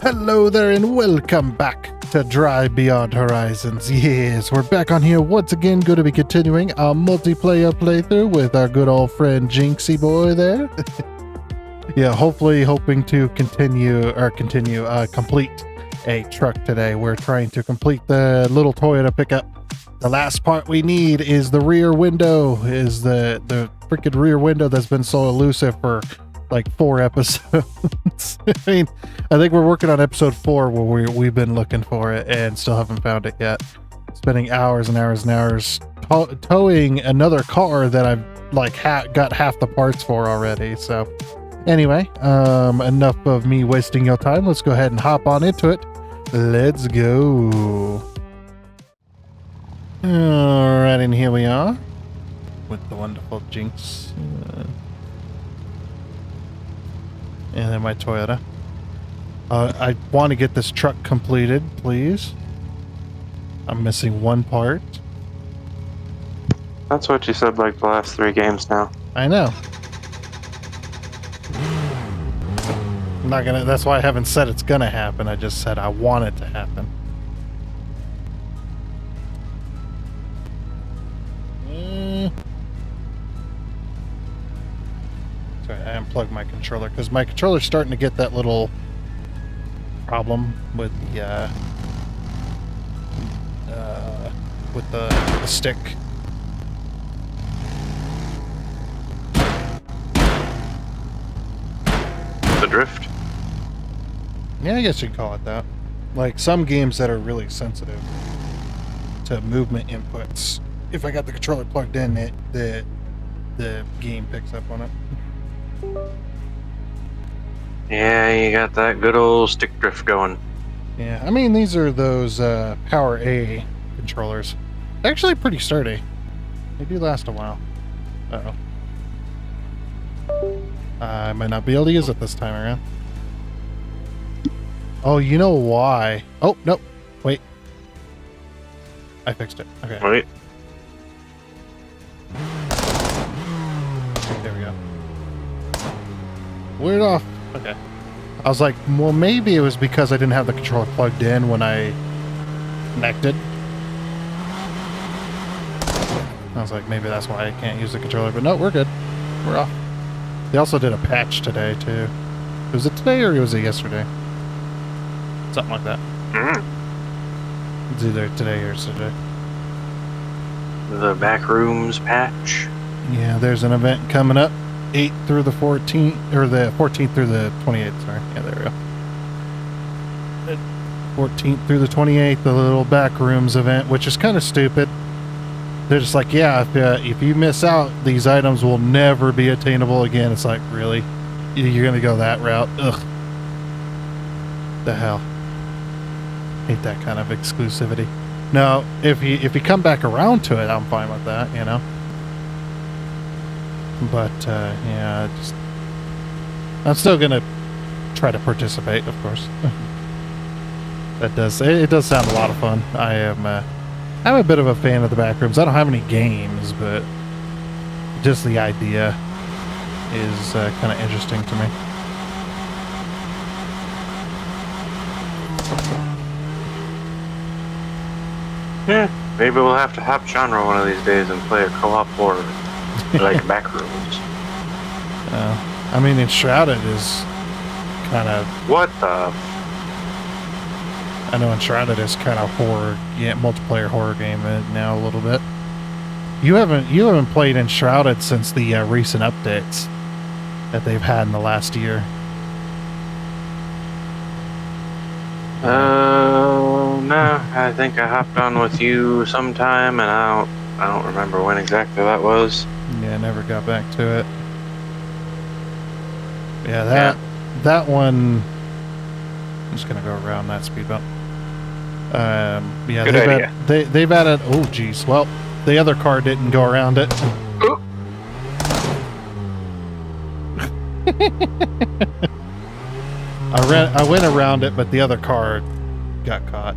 Hello there and welcome back to Drive Beyond Horizons. Yes, we're back on here once again, going to be continuing our multiplayer playthrough with our good old friend Jinxie boy there. Yeah, hopefully hoping to complete a truck today. We're trying to complete the little Toyota pickup. The last part we need is the rear window, is the freaking rear window that's been so elusive for like 4 episodes. I mean, I think we're working on episode 4 where we've been looking for it and still haven't found it yet. Spending hours and hours and hours towing another car that I've like got half the parts for already. So anyway, enough of me wasting your time. Let's go ahead and hop on into it. Let's go. All right, and here we are with the wonderful Jinx. And then my Toyota. I want to get this truck completed, please. I'm missing one part. That's what you said like the last 3 games now. I know. I'm not gonna. That's why I haven't said it's gonna happen. I just said I want it to happen. Sorry, I unplugged my controller because my controller's starting to get that little problem with the stick. The drift? Yeah, I guess you'd call it that. Like some games that are really sensitive to movement inputs. If I got the controller plugged in, the game picks up on it. Yeah, you got that good old stick drift going. Yeah, I mean, these are those Power A controllers. Actually pretty sturdy. They do last a while. Uh-oh. I might not be able to use it this time around. Oh, you know why? Oh, no. Wait. I fixed it. Okay. Wait. There we go. Weird off. Okay. I was like, well, maybe it was because I didn't have the controller plugged in when I connected. I was like, maybe that's why I can't use the controller, but no, we're good. We're off. They also did a patch today, too. Was it today or was it yesterday? Something like that. It's either today or yesterday. The Backrooms patch. Yeah, there's an event coming up. 8th through the 14th, or the 14th through the 28th, sorry. Yeah, there we go. The 14th through the 28th, the little Backrooms event, which is kind of stupid. They're just like, yeah, if you miss out, these items will never be attainable again. It's like, really? You're going to go that route? Ugh. The hell? Hate that kind of exclusivity. No, if you come back around to it, I'm fine with that, you know? But, yeah, I'm still going to try to participate, of course. It does sound a lot of fun. I'm a bit of a fan of the Backrooms. I don't have any games, but just the idea is kind of interesting to me. Yeah, maybe we'll have to hop genre one of these days and play a co-op horror like Backrooms. I mean, Enshrouded is kind of... What the... I know Enshrouded is kind of horror, yeah, multiplayer horror game now a little bit. You haven't played Enshrouded since the recent updates that they've had in the last year. No, I think I hopped on with you sometime, and I don't remember when exactly that was. Yeah, I never got back to it. Yeah, that one. I'm just gonna go around that speed bump. Yeah, good idea. They've added. Oh, geez. Well, the other car didn't go around it. I went around it, but the other car got caught.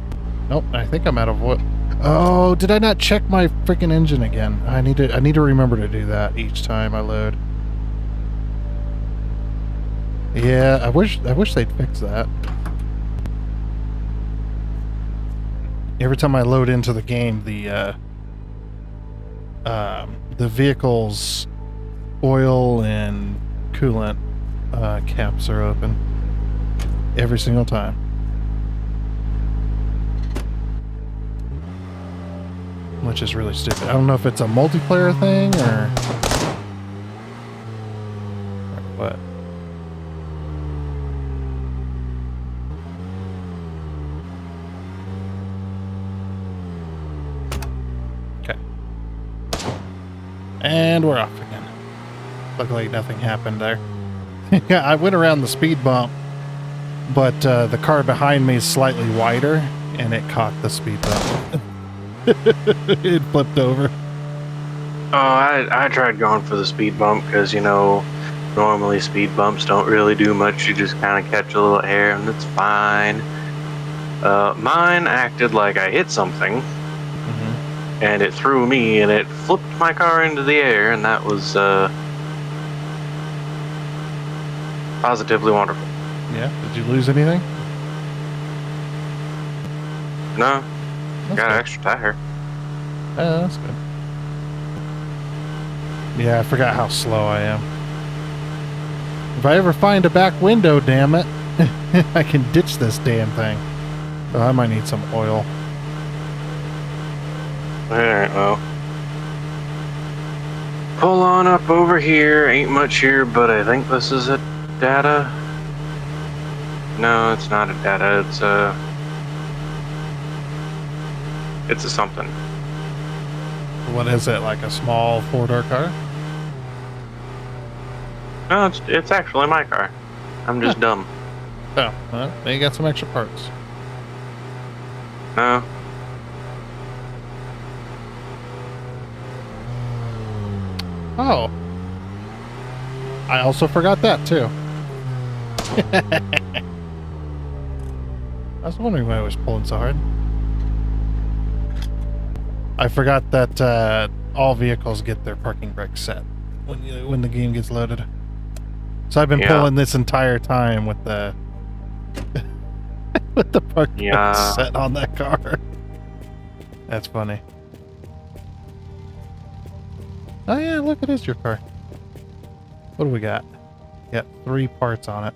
Nope, I think I'm out of wood. Oh, did I not check my freaking engine again? I need to remember to do that each time I load. Yeah, I wish they'd fix that. every time I load into the game, the vehicle's oil and coolant caps are open every single time. Which is really stupid. I don't know if it's a multiplayer thing or what. Okay. And we're off again. Looked like nothing happened there. Yeah, I went around the speed bump, but the car behind me is slightly wider, and it caught the speed bump. It flipped over. Oh, I tried going for the speed bump because, you know, normally speed bumps don't really do much. You just kind of catch a little air and it's fine. Mine acted like I hit something, and it threw me and it flipped my car into the air, and that was positively wonderful. Yeah, did you lose anything? No, That's got an good. extra tire. Oh, that's good. Yeah, I forgot how slow I am. If I ever find a back window, damn it, I can ditch this damn thing. Oh, I might need some oil. Alright, well. Pull on up over here. Ain't much here, but I think this is a data. No, it's not a data. It's a something. What is it, like a small four-door car? No, it's actually my car. I'm just dumb. Oh, well, they got some extra parts. No. Oh. I also forgot that, too. I was wondering why I was pulling so hard. I forgot that all vehicles get their parking brakes set when the game gets loaded. So I've been pulling this entire time with the with the parking brakes set on that car. That's funny. Oh yeah, look, it is your car. What do we got? Got 3 parts on it.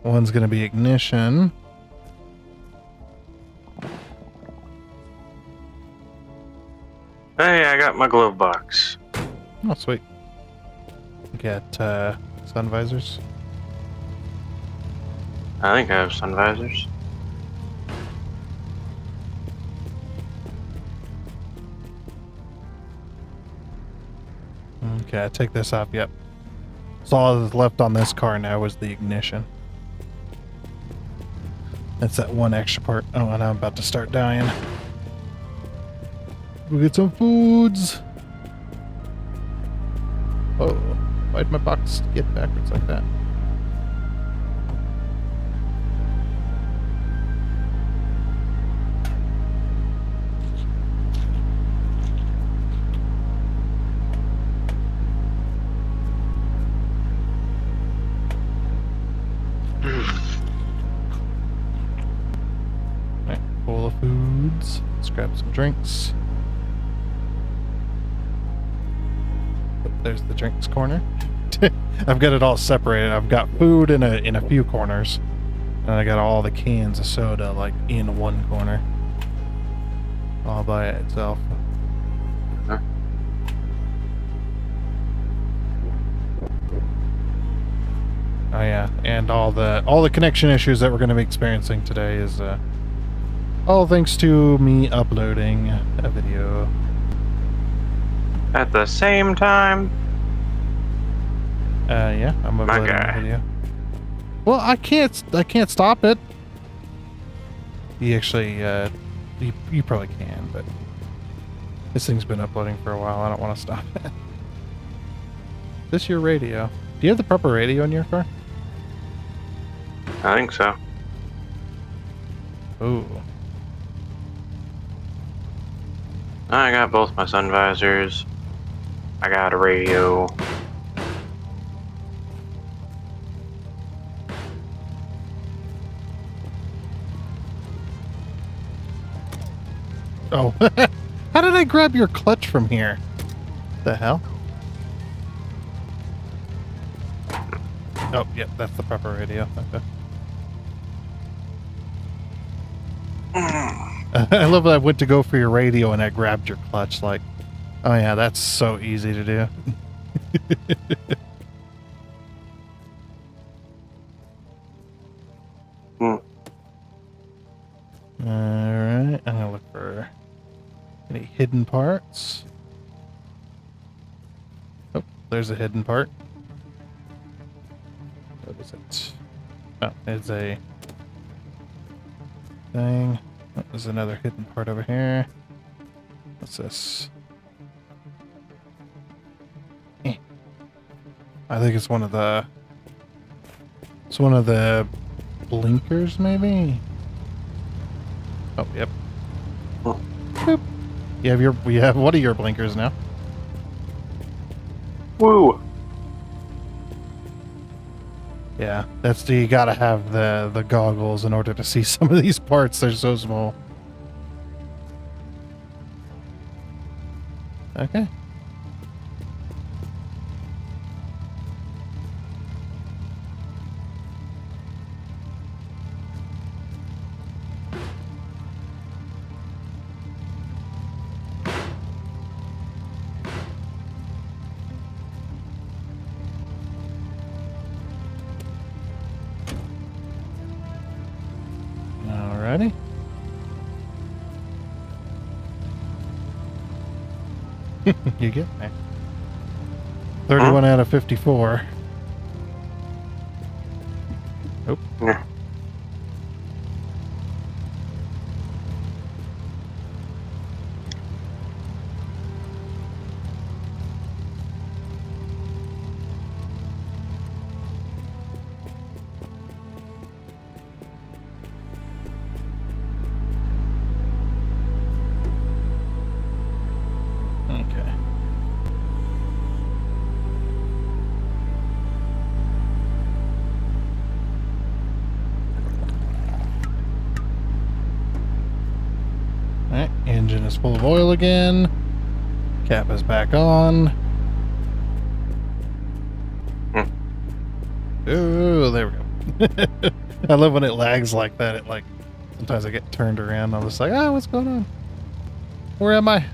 One's gonna be ignition. Hey, I got my glove box. Oh, sweet. Got sun visors. I think I have sun visors. Okay, I take this off. Yep. So all that's left on this car now is the ignition. That's that one extra part. Oh, and I'm about to start dying. We'll get some foods. Oh, why'd my box get backwards like that? Right, full of foods. Let's grab some drinks. There's the drinks corner. I've got it all separated. I've got food in a few corners, and I got all the cans of soda like in one corner, all by itself. Huh? Oh yeah, and all the connection issues that we're going to be experiencing today is all thanks to me uploading a video. At the same time? Yeah, I'm uploading guy. a video. Well, I can't stop it. You actually, you probably can, but this thing's been uploading for a while. I don't want to stop it. Is this your radio? Do you have the proper radio in your car? I think so. Ooh. I got both my sun visors. I got a radio. Oh, how did I grab your clutch from here? The hell? Oh, yep, that's the proper radio. Okay. I love that I went to go for your radio and I grabbed your clutch. Like, oh yeah, that's so easy to do. Alright, I'm gonna look for any hidden parts. Oh, there's a hidden part. What is it? Oh, it's a thing. Oh, there's another hidden part over here. What's this? I think it's one of the... It's one of the blinkers, maybe? Oh, yep. Boop. You have one of your blinkers now. Woo! Yeah, you gotta have the goggles in order to see some of these parts. They're so small. Okay. Alrighty. You get there. 31 out of 54. Oh. Yeah. Okay. Alright, engine is full of oil again. Cap is back on. Oh, there we go. I love when it lags like that. It like, sometimes I get turned around. I'm just like, oh, what's going on? Where am I?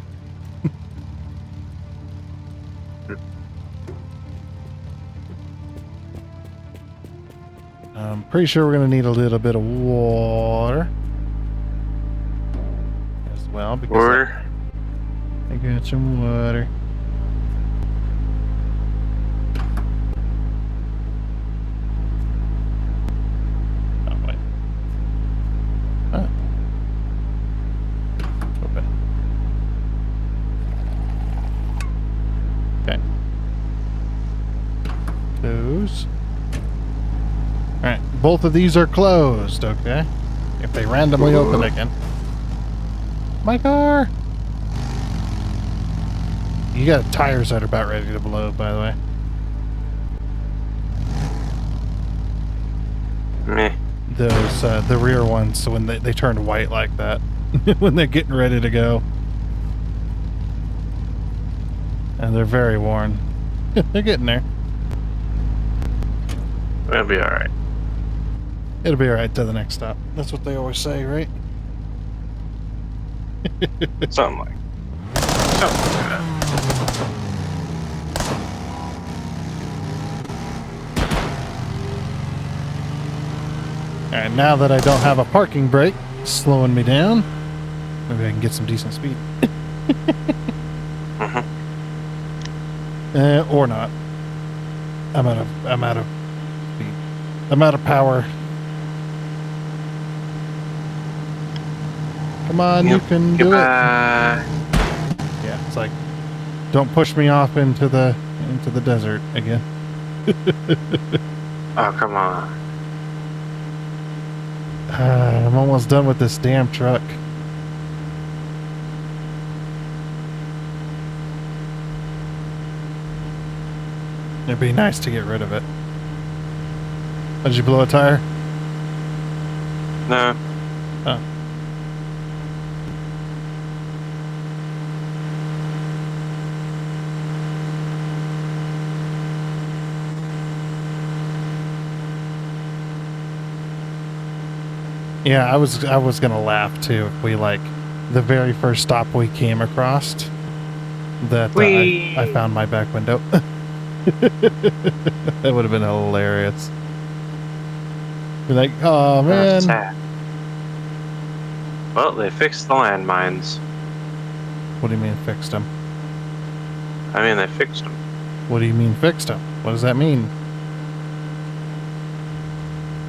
I'm pretty sure we're going to need a little bit of water as well. Because Water. I got some water. Oh, wait. Oh. Okay. Okay. Those. Alright, both of these are closed, okay? If they randomly open again. My car! You got tires that are about ready to blow, by the way. Meh. Those, the rear ones, so when they turn white like that. When they're getting ready to go. And they're very worn. They're getting there. That'll be alright. It'll be alright to the next stop. That's what they always say, right? Something like that. Alright, now that I don't have a parking brake slowing me down, maybe I can get some decent speed. Or not. I'm out of speed. I'm out of power. Come on, you can do it. Yeah, it's like, don't push me off into the desert again. Oh, come on. I'm almost done with this damn truck. It'd be nice to get rid of it. Did you blow a tire? No. Oh. Yeah, I was gonna laugh too if we like the very first stop we came across that I found my back window. That would have been hilarious. Be like, oh man. Sad. Well, they fixed the landmines. What do you mean fixed them? I mean, they fixed them. What do you mean fixed them? What does that mean?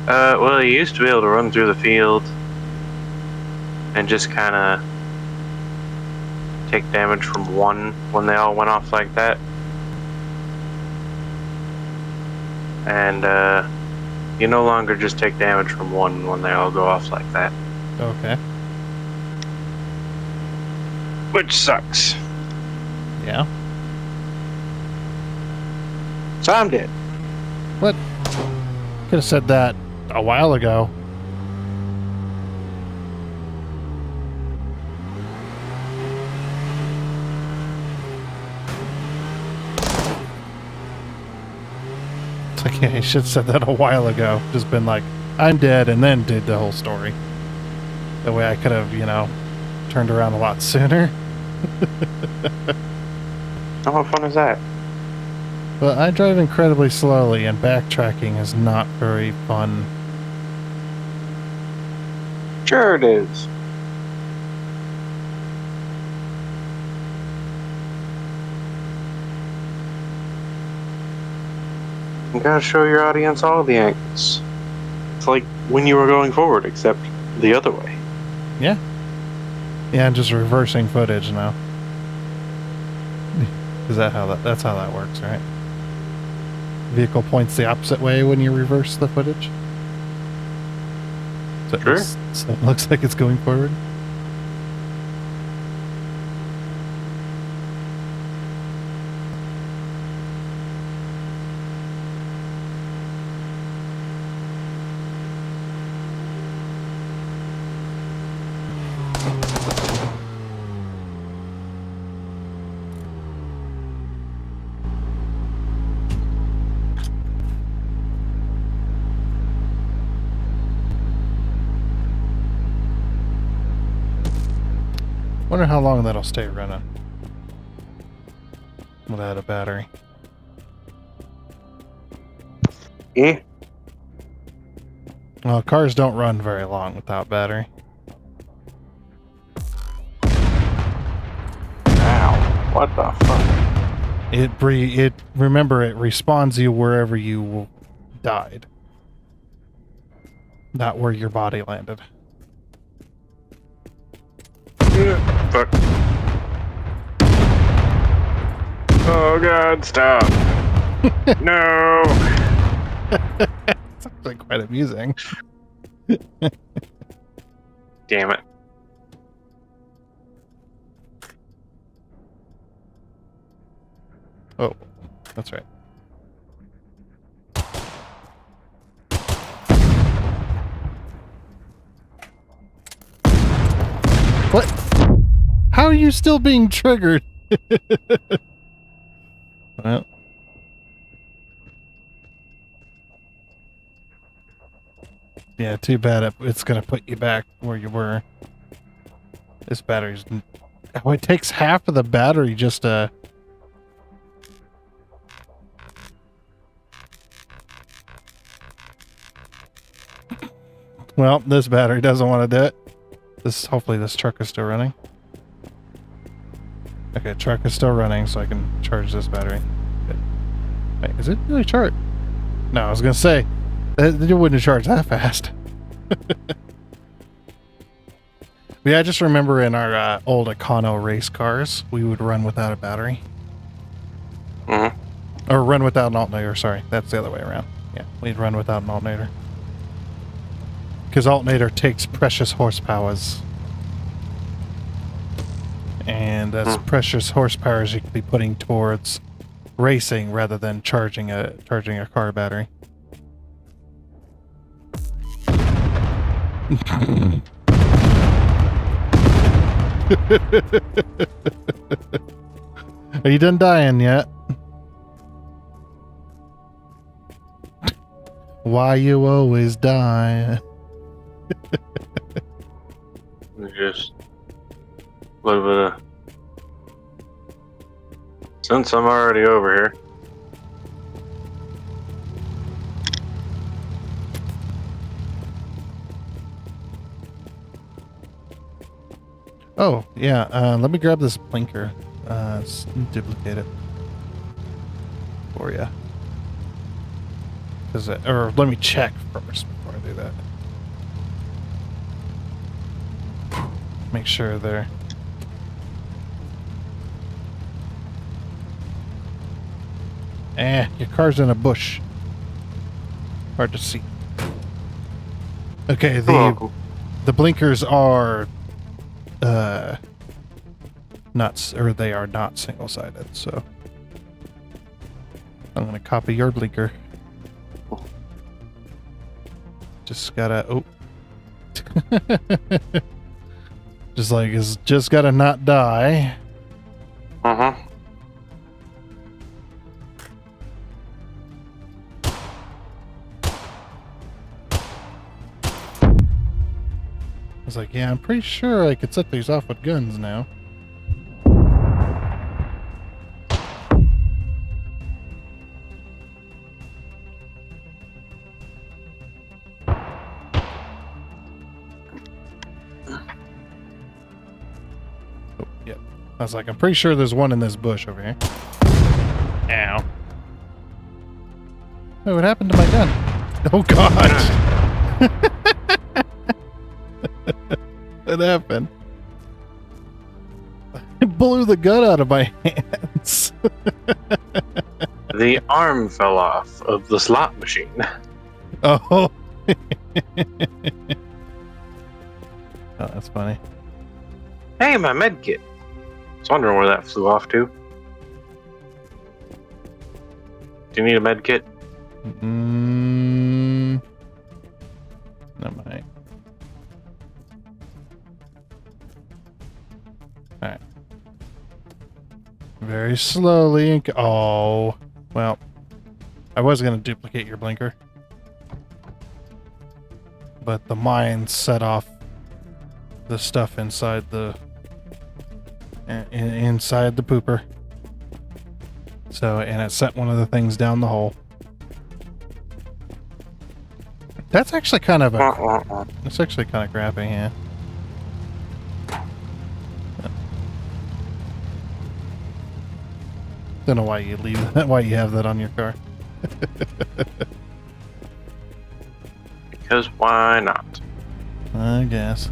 Well, you used to be able to run through the field and just kind of take damage from one when they all went off like that. And you no longer just take damage from one when they all go off like that. Okay. Which sucks. Yeah. So I'm dead. What? Could have said that a while ago. It's like, yeah, you should have said that a while ago. Just been like, I'm dead, and then did the whole story. That way I could have, you know, turned around a lot sooner. Oh, how fun is that? But I drive incredibly slowly, and backtracking is not very fun. Sure it is. You gotta show your audience all the angles. It's like when you were going forward, except the other way. Yeah. Yeah, I'm just reversing footage now. Is that how that's how that works, right? Vehicle points the opposite way when you reverse the footage. So Sure. So it looks like it's going forward. Wonder how long that'll stay running without a battery. Eh? Well, cars don't run very long without battery. Ow. What the fuck? Remember, it respawns you wherever you died. Not where your body landed. Fuck. Oh god, stop. No. It's actually quite amusing. Damn it. Oh, that's right. What? How are you still being triggered? Well. Yeah, too bad it's going to put you back where you were. This battery's... Oh, it takes half of the battery just to... Well, this battery doesn't want to do it. Hopefully this truck is still running. Okay, truck is still running, so I can charge this battery. Good. Wait, is it really charged? No, I was gonna say it wouldn't charge that fast. Yeah, I just remember in our old Econo race cars, we would run without a battery. Mm-hmm. Or run without an alternator. Sorry, that's the other way around. Yeah, we'd run without an alternator. Because alternator takes precious horsepowers. And that's precious horsepowers you could be putting towards racing rather than charging a car battery. Are you done dying yet? Why you always die? just a little bit of. Since I'm already over here. Oh, yeah. Let me grab this blinker. Duplicate it for you. Or let me check first before I do that. Make sure they're... your car's in a bush. Hard to see. Okay, the blinkers are they are not single-sided, so I'm gonna copy your blinker. Just gotta just gotta not die. Uh-huh. I was like, yeah, I'm pretty sure I could set these off with guns now. Oh, yep. I was like, I'm pretty sure there's one in this bush over here. Ow. Oh, what happened to my gun? Oh, God. What happened? I blew the gun out of my hands. The arm fell off of the slot machine. Oh. Oh, that's funny. Hey, my med kit. I was wondering where that flew off to. Do you need a med kit? No, might. Alright. Very slowly. Oh. Well, I was going to duplicate your blinker. But the mine set off the stuff inside the... inside the pooper. So, and it set one of the things down the hole. That's actually kind of a... That's actually kind of crappy, yeah. Don't know why you leave that, why you have that on your car. Because why not? I guess.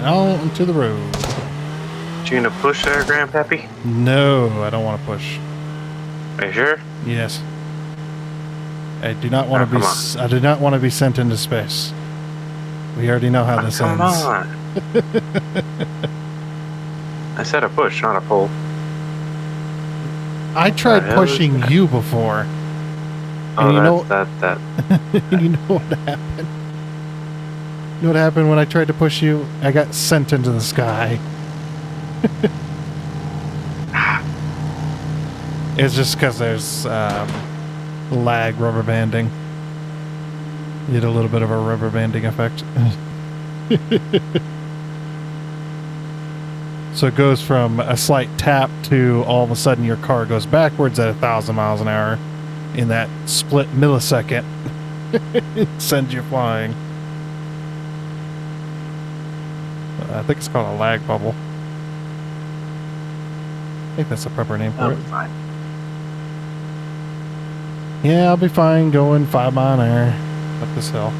On to the road. You gonna push there, Grandpappy? No, I don't want to push. Are you sure? Yes. I do not want to be. I do not want to be sent into space. We already know how this come ends. On. I said a push, not a pull. I tried pushing you before. Oh, and you know that. you know what happened? You know what happened when I tried to push you? I got sent into the sky. It's just because there's lag rubber banding. You get a little bit of a rubber banding effect. So it goes from a slight tap to all of a sudden your car goes backwards at 1,000 miles an hour in that split millisecond. It sends you flying. I think it's called a lag bubble. I think that's the proper name for it. Fine. Yeah, I'll be fine going 5 mile an hour up this hill.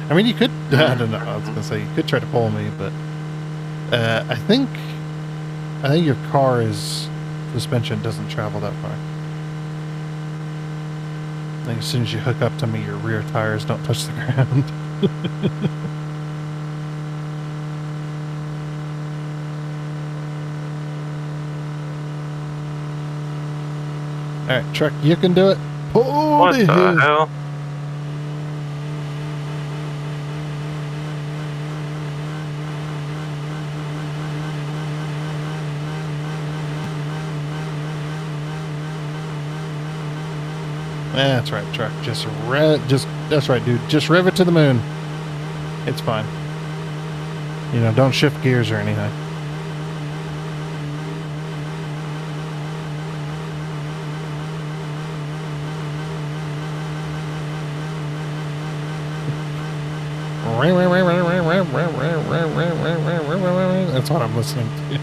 I mean, you could, I don't know, I was going to say, you could try to pull me, but I think your car's suspension doesn't travel that far. I think as soon as you hook up to me, your rear tires don't touch the ground. Alright, truck, you can do it. Pull What the the hill. hell? That's right, truck. That's right, dude. Just rev it to the moon. It's fine. You know, don't shift gears or anything. That's what I'm listening to.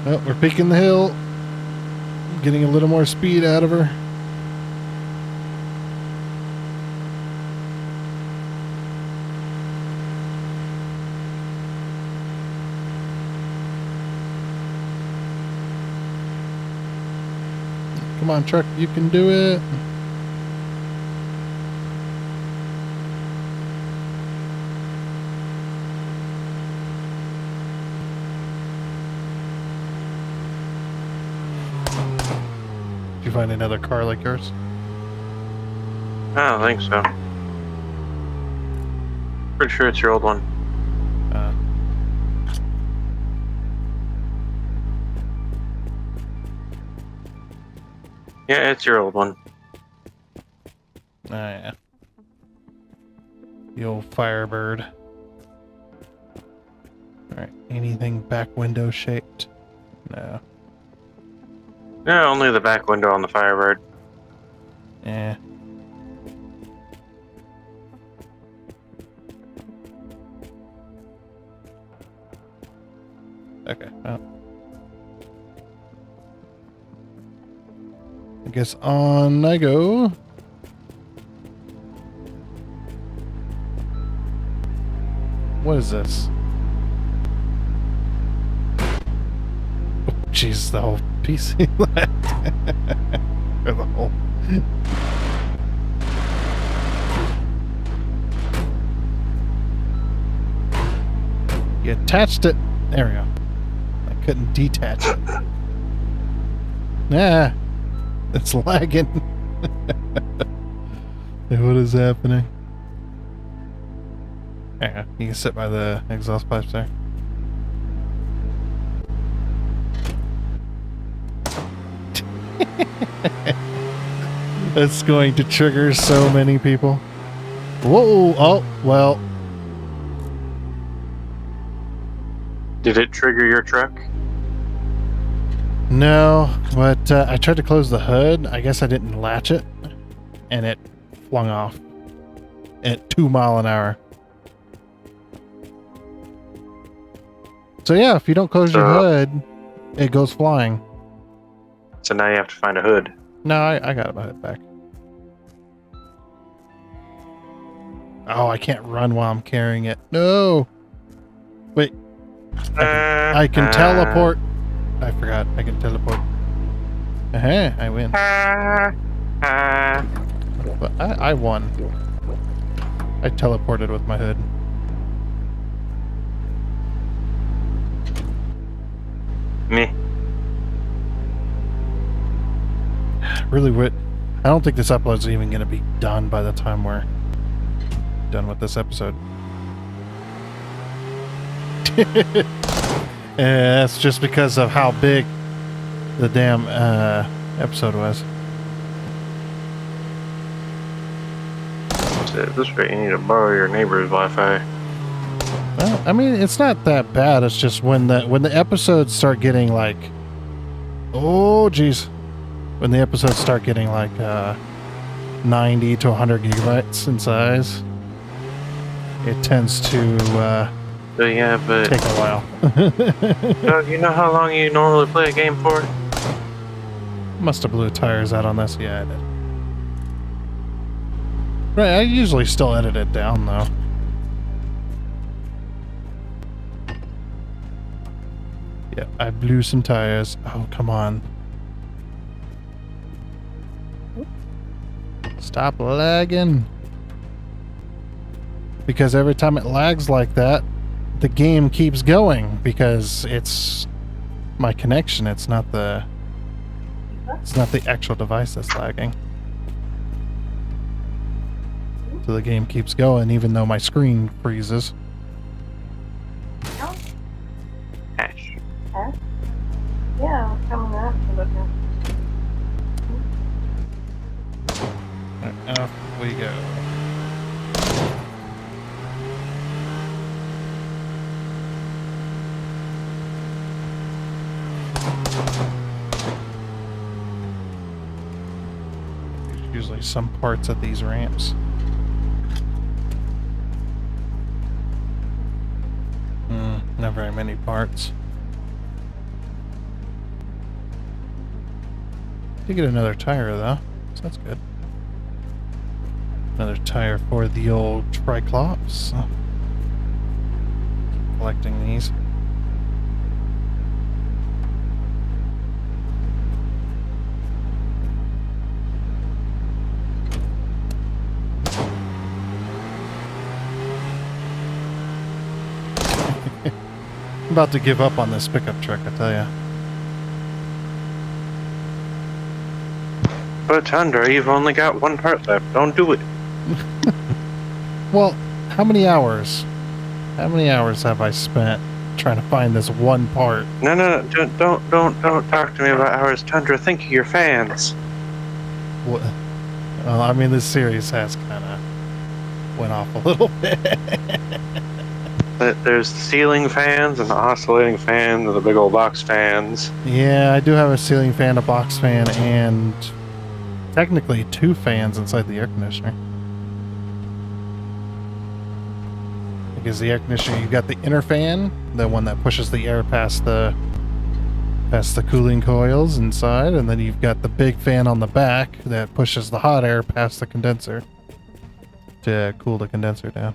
Oh, we're peaking the hill. Getting a little more speed out of her. Come on, truck, you can do it. Did you find another car like yours? I don't think so. Pretty sure it's your old one. Yeah, it's your old one. Oh, yeah. The old Firebird. Alright, anything back window shaped? No. Yeah, only the back window on the Firebird. Eh. Okay, well. I guess on I go. What is this? Oh, jeez, the whole piece. Or the whole. You attached it. There we go. I couldn't detach it. Nah. It's lagging. Hey, what is happening? Yeah, you can sit by the exhaust pipes there. That's going to trigger so many people. Whoa! Oh, well. Did it trigger your truck? No, but I tried to close the hood. I guess I didn't latch it, and it flung off at 2 miles an hour. So yeah, if you don't close your hood, it goes flying. So now you have to find a hood. No, I got my hood back. Oh, I can't run while I'm carrying it. No! Wait. I can teleport. I forgot. I can teleport. I win. But I won. I teleported with my hood. Me. Really would. I don't think this upload's even going to be done by the time we're done with this episode. That's just because of how big the damn episode was. At this rate, you need to borrow your neighbor's Wi-Fi. Well, I mean, it's not that bad. It's just when the episodes start getting like, oh geez, when the episodes start getting like 90 to 100 gigabytes in size, it tends to Yeah, but take a while. Doug, you know how long you normally play a game for? Must have blew tires out on this. Yeah, I did. Right, I usually still edit it down though. Yeah, I blew some tires. Oh, come on. Stop lagging. Because every time it lags like that, the game keeps going because it's my connection. It's not the actual device that's lagging. So the game keeps going even though my screen freezes. Ash. Yeah, I'm coming after look at. Off we go. There's usually some parts of these ramps. Not very many parts. Did get another tire though, so that's good. Another tire for the old Triclops. Collecting these. I'm about to give up on this pickup truck, I tell ya. But Tundra, you've only got one part left. Don't do it. Well, how many hours? How many hours have I spent trying to find this one part? No, don't talk to me about hours, Tundra. Think of your fans. What? Well, I mean, this series has kind of went off a little bit. There's the ceiling fans and the oscillating fans and the big old box fans. Yeah, I do have a ceiling fan, a box fan, and technically 2 fans inside the air conditioner. Because the air conditioner, you've got the inner fan, the one that pushes the air past the cooling coils inside, and then you've got the big fan on the back that pushes the hot air past the condenser to cool the condenser down.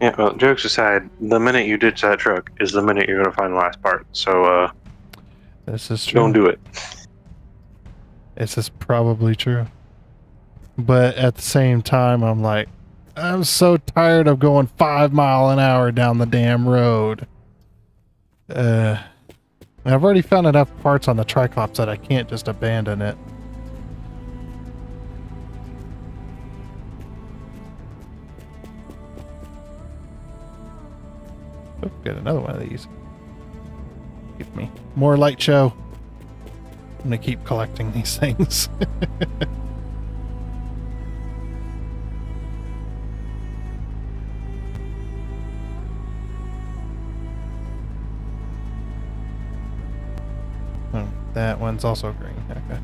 Yeah, well, jokes aside, the minute you ditch that truck is the minute you're going to find the last part. So, This is true. don't do it. This is probably true. But at the same time, I'm like, I'm so tired of going 5 miles an hour down the damn road. I've already found enough parts on the Triclops that I can't just abandon it. Oh, get another one of these. Give me more light show. I'm gonna keep collecting these things. That one's also green. Okay.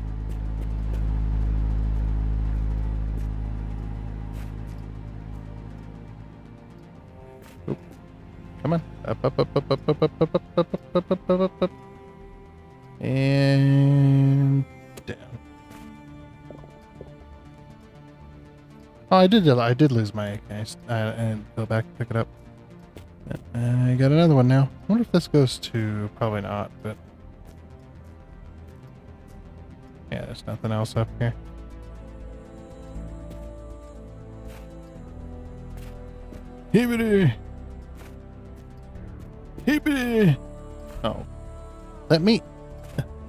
Oop. Come on. Up, up, up, up, up, up, up, up, up, up, up, up, up, up. And down. Oh, I did lose my AK. And go back and pick it up. I got another one now. I wonder if this goes to... Probably not, but... Yeah, there's nothing else up here. Hibbity! Hibbity! Oh. Let me...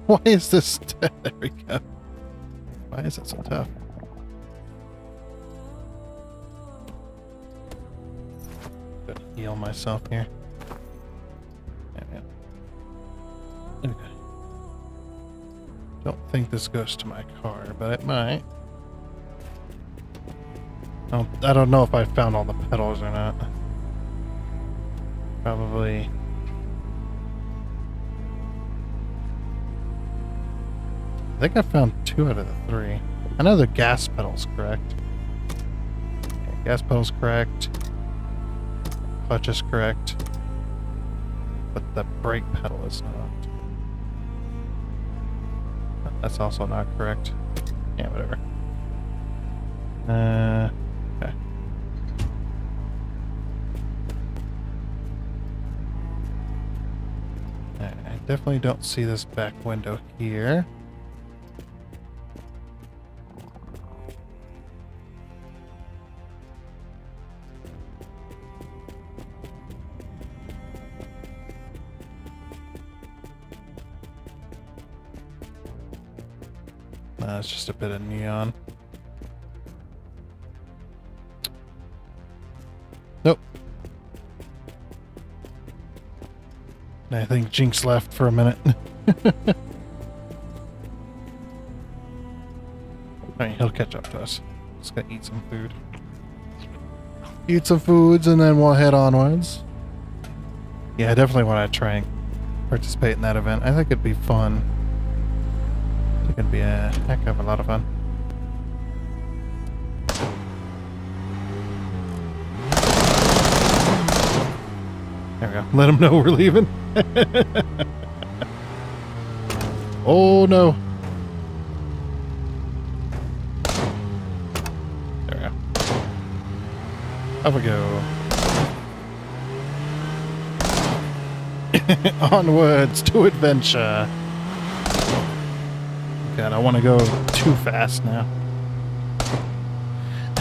Why is this... There we go. Why is that so tough? Gotta heal myself here. Yeah. Okay. Don't think this goes to my car, but it might. I don't know if I found all the pedals or not. Probably. I think I found 2 out of the 3. I know the gas pedal's correct. Yeah, gas pedal's correct. Clutch is correct. But the brake pedal is not. That's also not correct. Yeah, whatever. Okay. I definitely don't see this back window here. It's just a bit of neon. Nope. I think Jinx left for a minute. Alright, he'll catch up to us. Just gotta eat some food. Eat some foods and then we'll head onwards. Yeah, I definitely want to try and participate in that event. I think it'd be fun. I think it'd be a heck of a lot of fun. There we go. Let them know we're leaving. Oh no. There we go. Off we go. Onwards to adventure. God, I want to go too fast now.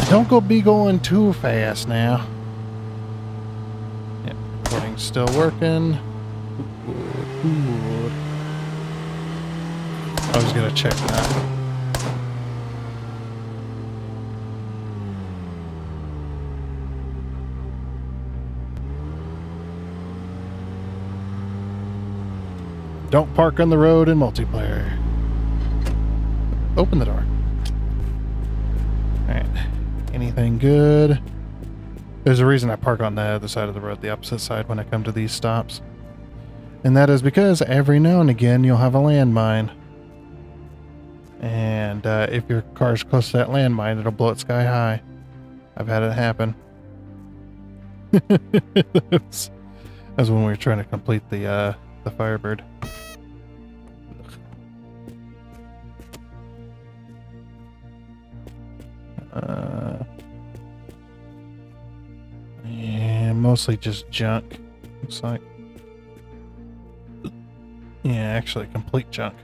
Don't go be going too fast now. Yep, recording's still working. Good. I was gonna check that. Don't park on the road in multiplayer. Open the door. Alright. Anything good? There's a reason I park on the other side of the road, the opposite side, when I come to these stops. And that is because every now and again you'll have a landmine. And if your car's close to that landmine, it'll blow it sky high. I've had it happen. That's when we were trying to complete the Firebird. Yeah, mostly just junk. Looks like. Yeah, actually, complete junk.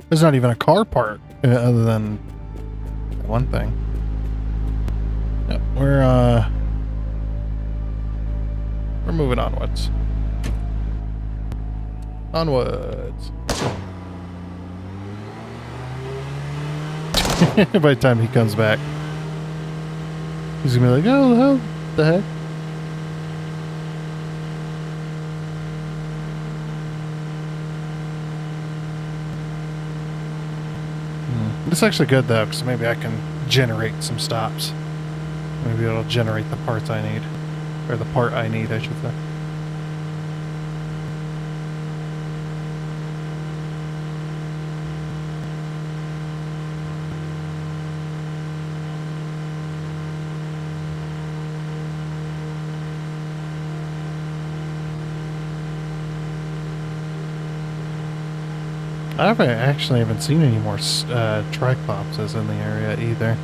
There's not even a car part other than one thing. Yep, we're moving onwards. Onwards. By the time he comes back, he's gonna be like, "Oh, what the heck?" It's actually good though, because maybe I can generate some stops. Maybe it'll generate the parts I need, or the part I need, I should say. I haven't seen any more Triclopses in the area either.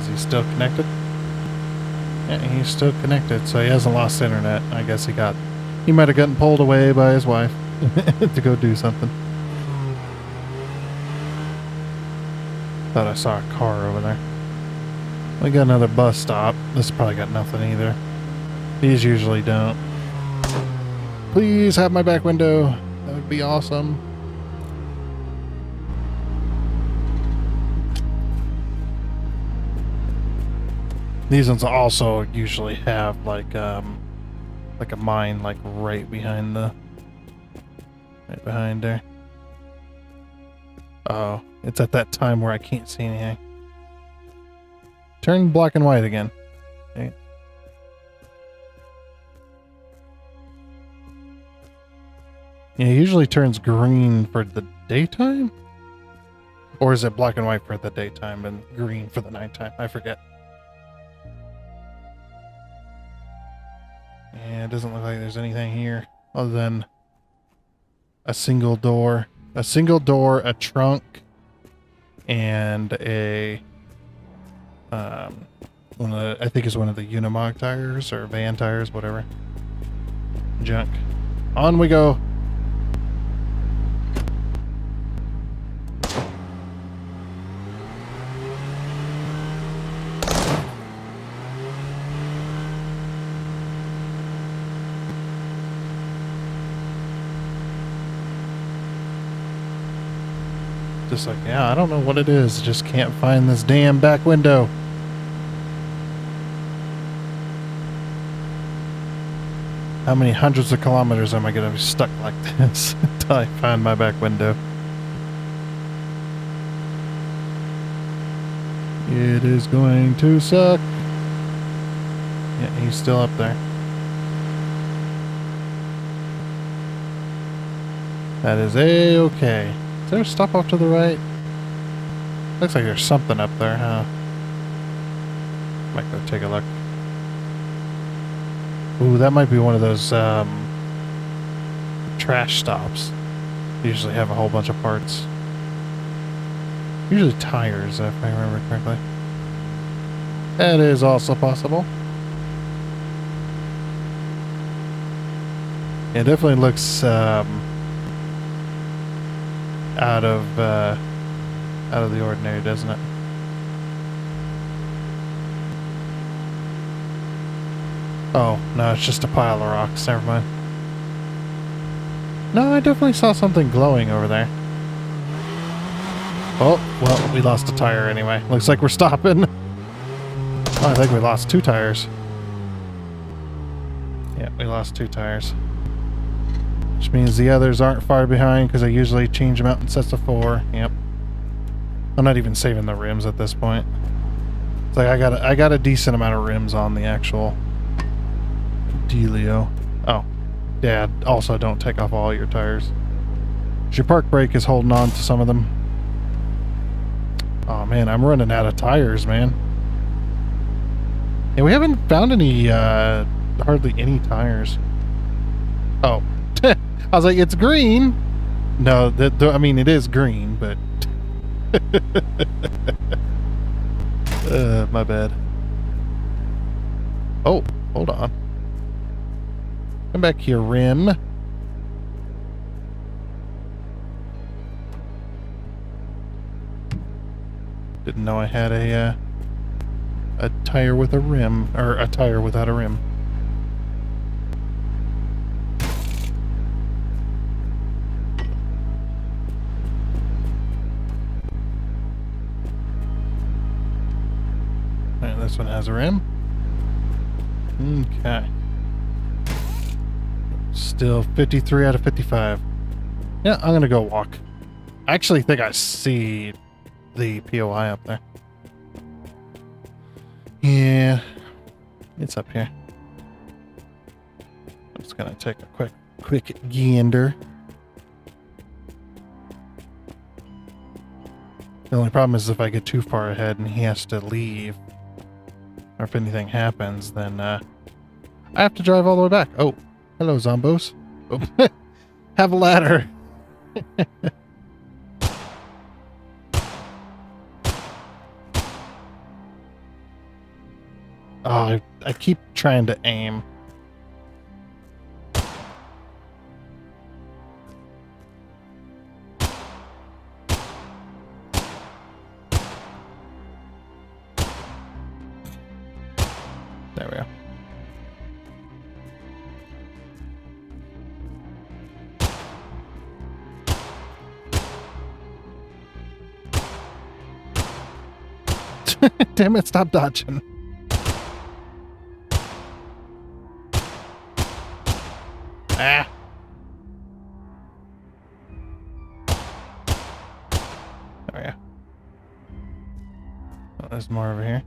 Is he still connected? Yeah, he's still connected, so he hasn't lost internet. I guess he might have gotten pulled away by his wife to go do something. Thought I saw a car over there. We got another bus stop. This probably got nothing either. These usually don't. Please have my back window. That would be awesome. These ones also usually have like a mine like right behind there. Oh, it's at that time where I can't see anything. Turn black and white again. Okay. Yeah, it usually turns green for the daytime? Or is it black and white for the daytime and green for the nighttime? I forget. Yeah, it doesn't look like there's anything here other than a single door. A single door, a trunk, and a I think it's one of the Unimog tires or van tires, whatever. Junk. On we go. Just like, yeah, I don't know what it is. Just can't find this damn back window. How many hundreds of kilometers am I going to be stuck like this until I find my back window? It is going to suck. Yeah, he's still up there. That is A-okay. Is there a stop off to the right? Looks like there's something up there, huh? Might go take a look. Ooh, that might be one of those trash stops. They usually have a whole bunch of parts. Usually tires, if I remember correctly. That is also possible. It definitely looks out of the ordinary, doesn't it? Oh, no, it's just a pile of rocks. Never mind. No, I definitely saw something glowing over there. Oh, well, we lost a tire anyway. Looks like we're stopping. Oh, I think we lost 2 tires. Yeah, we lost 2 tires. Which means the others aren't far behind because I usually change them out in sets of 4. Yep. I'm not even saving the rims at this point. It's like I got a decent amount of rims on the actual dealio. Oh, yeah, also don't take off all your tires. Your park brake is holding on to some of them. Oh man, I'm running out of tires, man. Yeah, we haven't found any, hardly any tires. Oh, I was like, it's green. No, I mean, it is green, but... my bad. Oh, hold on. Come back here, rim. Didn't know I had a tire with a rim, or a tire without a rim. Alright, this one has a rim. Okay. Still 53 out of 55. Yeah, I'm gonna go walk. I actually think I see the POI up there. Yeah, it's up here. I'm just gonna take a quick gander. The only problem is if I get too far ahead and he has to leave, or if anything happens, then I have to drive all the way back. Oh, hello, zombos. Oh, have a ladder. Oh, I keep trying to aim. There we go. Damn it, stop dodging. Ah. There we go. Oh, there's more over here.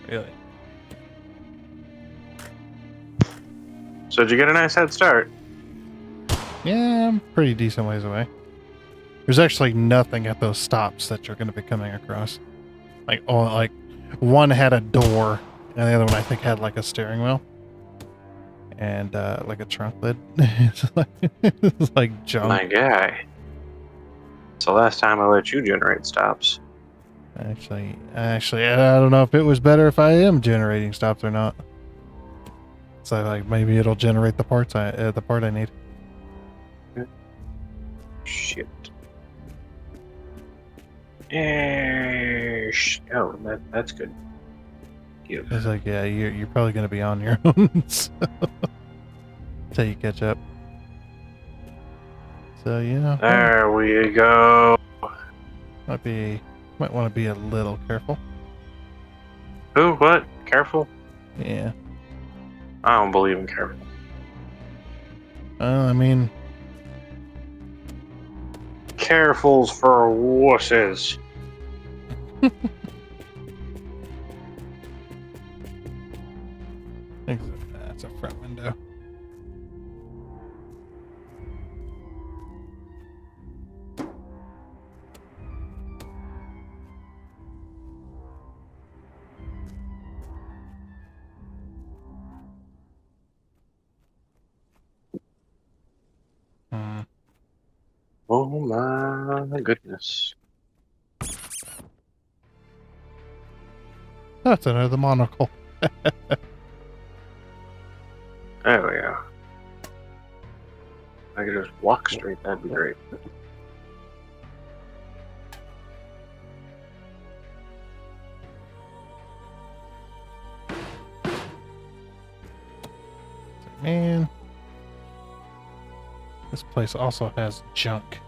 Really? So did you get a nice head start? Yeah, I'm pretty decent ways away. There's actually nothing at those stops that you're going to be coming across. Like, oh, like one had a door, and the other one I think had like a steering wheel and like a trunk lid. It's like junk. My guy. It's the last time I let you generate stops. Actually, I don't know if it was better if I am generating stops or not. So like maybe it'll generate the parts the part I need. Shit. Oh, that's good. Give. It's like, yeah, you're probably gonna be on your own so, until you catch up. So yeah, There we go. might want to be a little careful. Who? What? Careful? Yeah. I don't believe in careful. I mean, Careful's for wusses. that's a front window. Hmm. Oh my goodness. That's another monocle. There we go. I could just walk straight, that'd be great. Man, this place also has junk.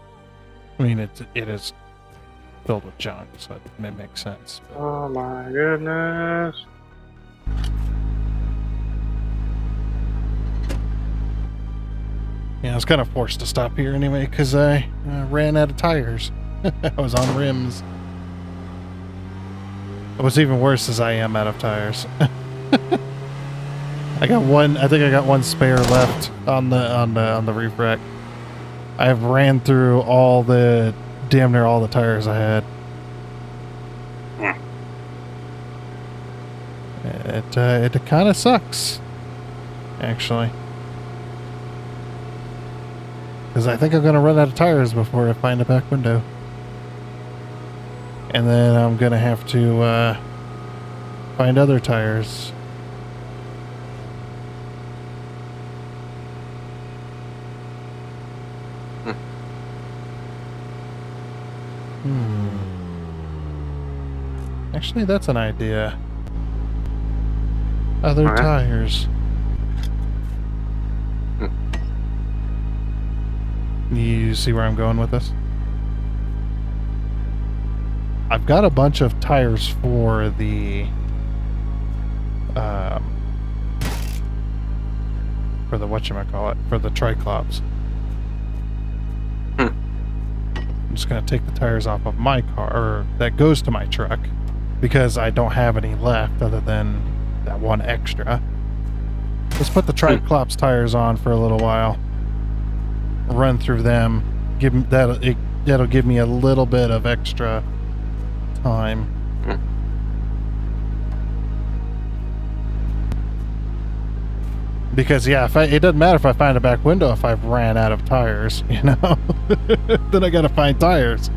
I mean, it is filled with junk, so it may make sense. But Oh my goodness. yeah, I was kind of forced to stop here anyway because I ran out of tires. I was on rims. What's even worse is I am out of tires. I think I got one spare left on the reef rack. I've ran through damn near all the tires I had. It kind of sucks, actually. Because I think I'm going to run out of tires before I find a back window. And then I'm going to have to find other tires. Actually, that's an idea. Other Alright. tires. You see where I'm going with this? I've got a bunch of tires for the whatchamacallit, for the Triclops. I'm just gonna take the tires off of my car, or that goes to my truck, because I don't have any left other than that one extra. Let's put the Triclops tires on for a little while. Run through them. That'll give me a little bit of extra time. Because yeah, it doesn't matter if I find a back window if I've ran out of tires, you know. Then I gotta find tires.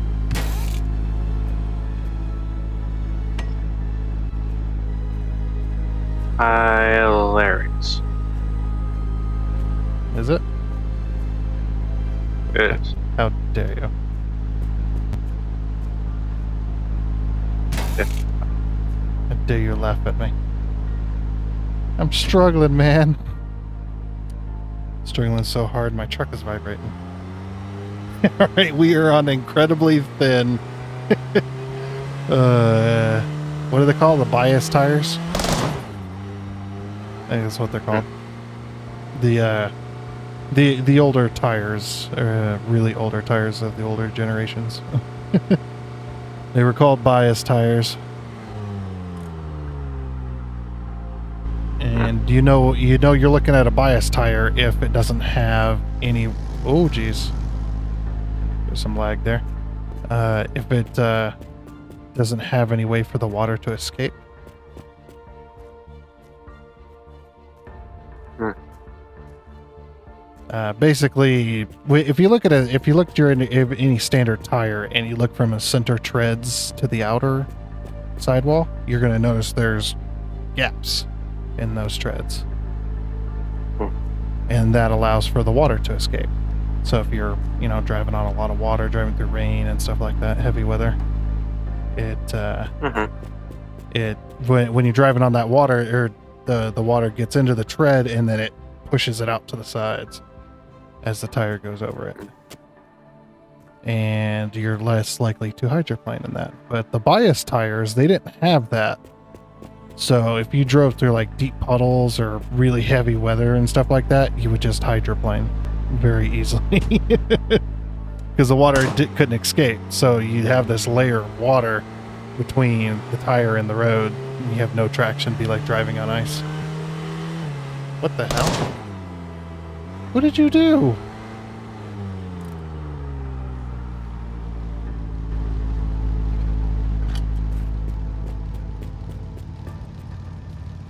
Hilarious. Is it? It is. How dare you? Yeah. How dare you laugh at me? I'm struggling, man. Struggling so hard, my truck is vibrating. Alright, we are on incredibly thin. What do they call the bias tires? I think that's what they're called. The older tires, really older tires of the older generations. They were called bias tires. And you know you're looking at a bias tire if it doesn't have any. Oh geez, there's some lag there. If it doesn't have any way for the water to escape. Basically, if you look at any standard tire and you look from the center treads to the outer sidewall, you're going to notice there's gaps in those treads, and that allows for the water to escape. So if you're driving on a lot of water, driving through rain and stuff like that, heavy weather, when you're driving on that water, or the water gets into the tread and then it pushes it out to the sides as the tire goes over it. and you're less likely to hydroplane in that. But the bias tires, they didn't have that. So if you drove through like deep puddles or really heavy weather and stuff like that, you would just hydroplane very easily because the water couldn't escape. So you have this layer of water between the tire and the road, and you have no traction. It'd be like driving on ice. What the hell? What did you do?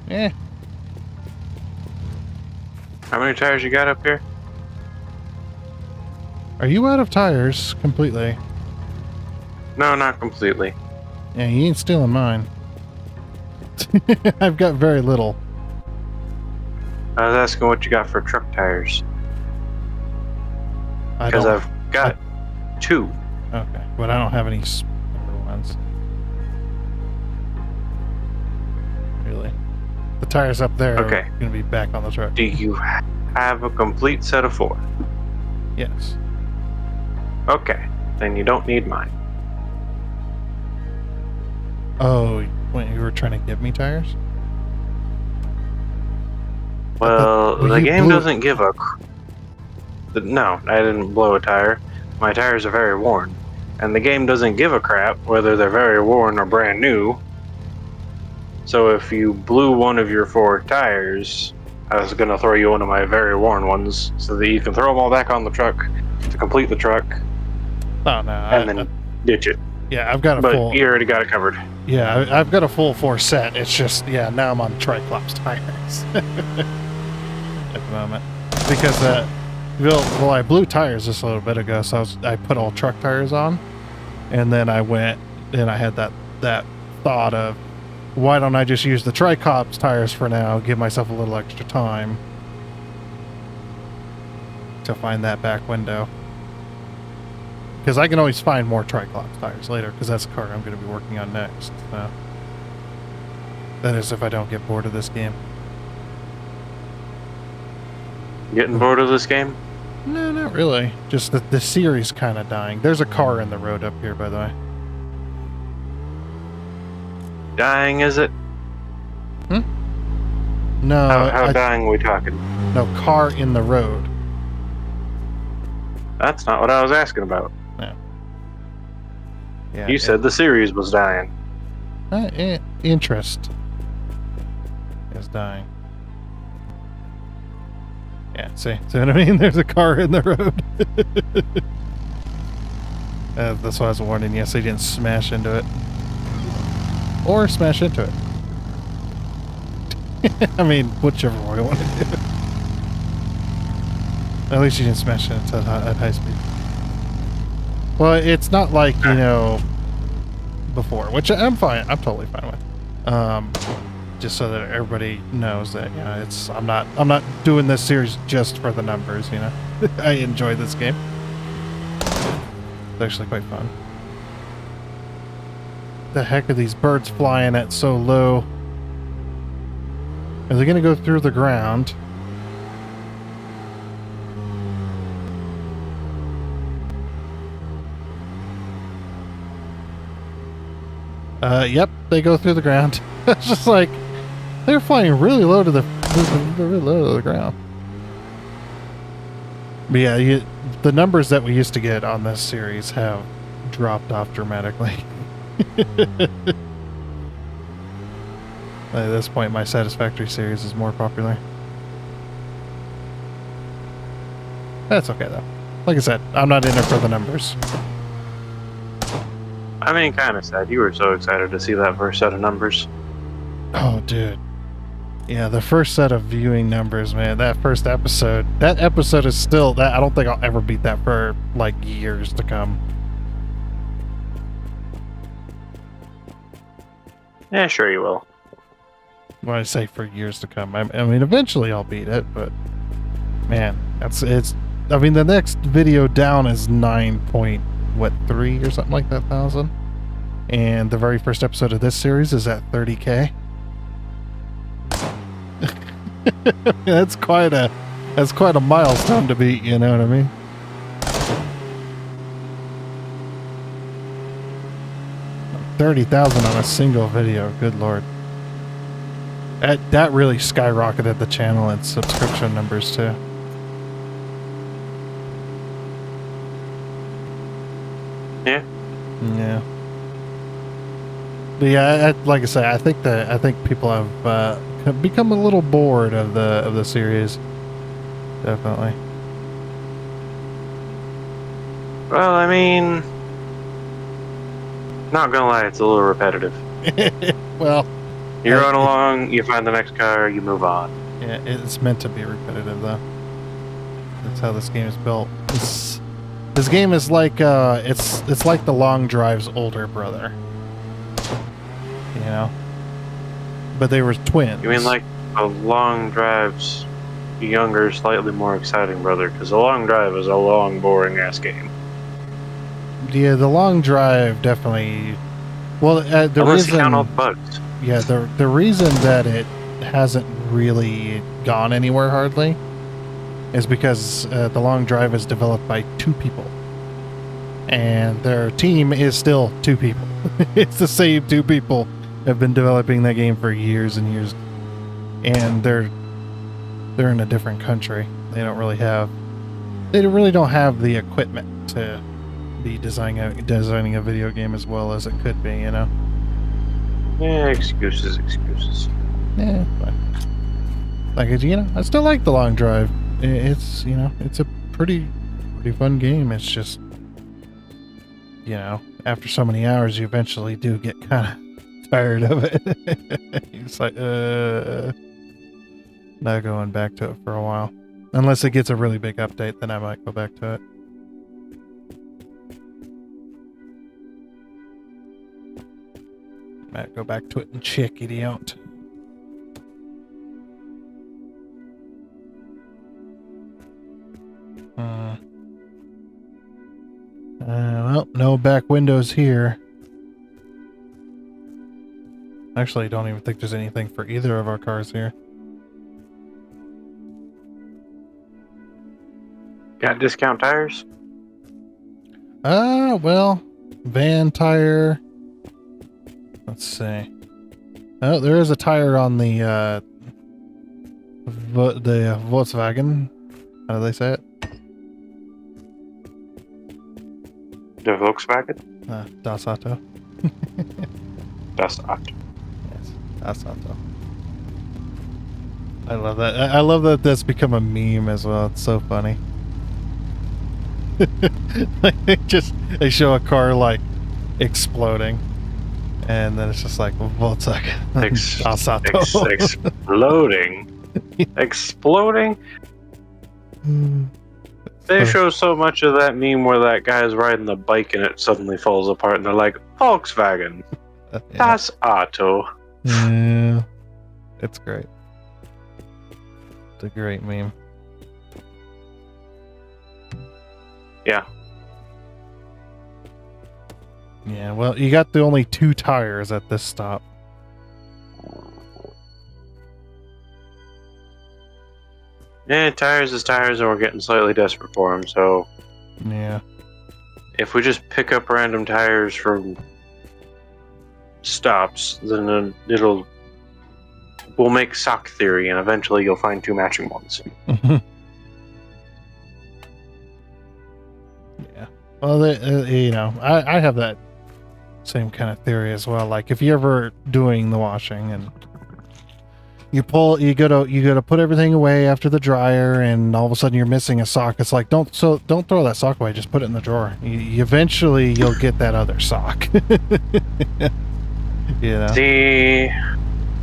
Eh. How many tires you got up here? Are you out of tires completely? No, not completely. Yeah, you ain't stealing mine. I've got very little. I was asking what you got for truck tires. Because I've got 2. Okay, but I don't have any smaller ones. Really? The tires up there Okay. are going to be back on the truck. Do you have a complete set of 4? Yes. Okay, then you don't need mine. Oh, when you were trying to give me tires? Well, Well, the you game blew- doesn't give a... No, I didn't blow a tire. My tires are very worn. And the game doesn't give a crap whether they're very worn or brand new. So if you blew one of your 4 tires, I was going to throw you one of my very worn ones so that you can throw them all back on the truck to complete the truck Oh, no. and then ditch it. Yeah, I've got a But full... you already got it covered. Yeah, I've got a full 4 set. It's just, yeah, now I'm on Triclops tires at the moment. Because, well, I blew tires just a little bit ago, so I put all truck tires on. And then I went, and I had that thought of, why don't I just use the Triclops tires for now, give myself a little extra time to find that back window. Because I can always find more Triclops tires later, because that's the car I'm going to be working on next. So. That is if I don't get bored of this game. Getting bored of this game? No, not really. Just that the series kind of dying. There's a car in the road up here, by the way. Dying, is it? No, How dying are we talking? no, car in the road. That's not what I was asking about. Yeah, You said the series was dying. interest is dying. Yeah, see what I mean? There's a car in the road. That's why I was warning you, so you didn't smash into it. Or smash into it. I mean, whichever way you want to do it. At least you didn't smash into it at high speed. Well, it's not like, you know, before, which I'm fine. I'm totally fine with. Just so that everybody knows that, you know, I'm not doing this series just for the numbers, you know. I enjoy this game. It's actually quite fun. The heck are these birds flying at so low? Are they going to go through the ground? Yep, they go through the ground. It's just like they're flying really low to the ground. But yeah, the numbers that we used to get on this series have dropped off dramatically. At this point, my Satisfactory series is more popular. That's okay though. Like I said, I'm not in it for the numbers. I mean, kind of sad. You were so excited to see that first set of numbers. Oh, dude. Yeah, the first set of viewing numbers, man. That first episode. That episode is still... that. I don't think I'll ever beat that for, like, years to come. Yeah, sure you will. When I say for years to come, I mean, eventually I'll beat it, but... man, it's... I mean, the next video down is 9.3 or something like that thousand. And the very first episode of this series is at 30K. That's quite a milestone to beat, you know what I mean? 30,000 on a single video. Good lord. That really skyrocketed the channel and subscription numbers too. Yeah. Yeah. But yeah, like I say, I think people have become a little bored of the series. Definitely. Well, I mean, not gonna lie, it's a little repetitive. Well, You run along, you find the next car, you move on. yeah, it's meant to be repetitive though. That's how this game is built. This game is like it's like the Long Drive's older brother. You know? But they were twins. You mean like a Long Drive's younger, slightly more exciting brother? Because the Long Drive is a long, boring ass game. Yeah, the Long Drive definitely. Well, the Unless reason you count all the bugs. Yeah, the reason that it hasn't really gone anywhere hardly is because the Long Drive is developed by 2 people, and their team is still 2 people. It's the same 2 people have been developing that game for years and years, and they're in a different country. They really don't have the equipment to be designing a video game as well as it could be, you know. Yeah, excuses. Yeah, but like, you know, I still like the Long Drive. It's, you know, it's a pretty fun game. It's just, you know, after so many hours, you eventually do get kind of tired of it. It's like, not going back to it for a while, unless it gets a really big update. Then I might go back to it. Might go back to it and check it out. Well, no back windows here. Actually, I don't even think there's anything for either of our cars here. Got discount tires? Well, van tire. Let's see. Oh, there is a tire on the Volkswagen. How do they say it? The Volkswagen? Das Auto. Das Auto. Yes, Das Auto. I love that. I love that that's become a meme as well. It's so funny. Like they show a car like exploding, and then it's just like Volkswagen. Das Auto. Exploding. Exploding? They show so much of that meme where that guy's riding the bike and it suddenly falls apart and they're like, Volkswagen. Yeah. Das Auto. Yeah. It's great. It's a great meme. Yeah. Yeah, well, you got the only 2 tires at this stop. Yeah, tires is tires, and we're getting slightly desperate for them. So, Yeah. if we just pick up random tires from stops, then we'll make sock theory, and eventually you'll find 2 matching ones. Yeah. Well, you know, I have that same kind of theory as well. Like, if you're ever doing the washing and you go to put everything away after the dryer, and all of a sudden you're missing a sock. It's like, don't throw that sock away. Just put it in the drawer. Eventually you'll get that other sock. You know? See,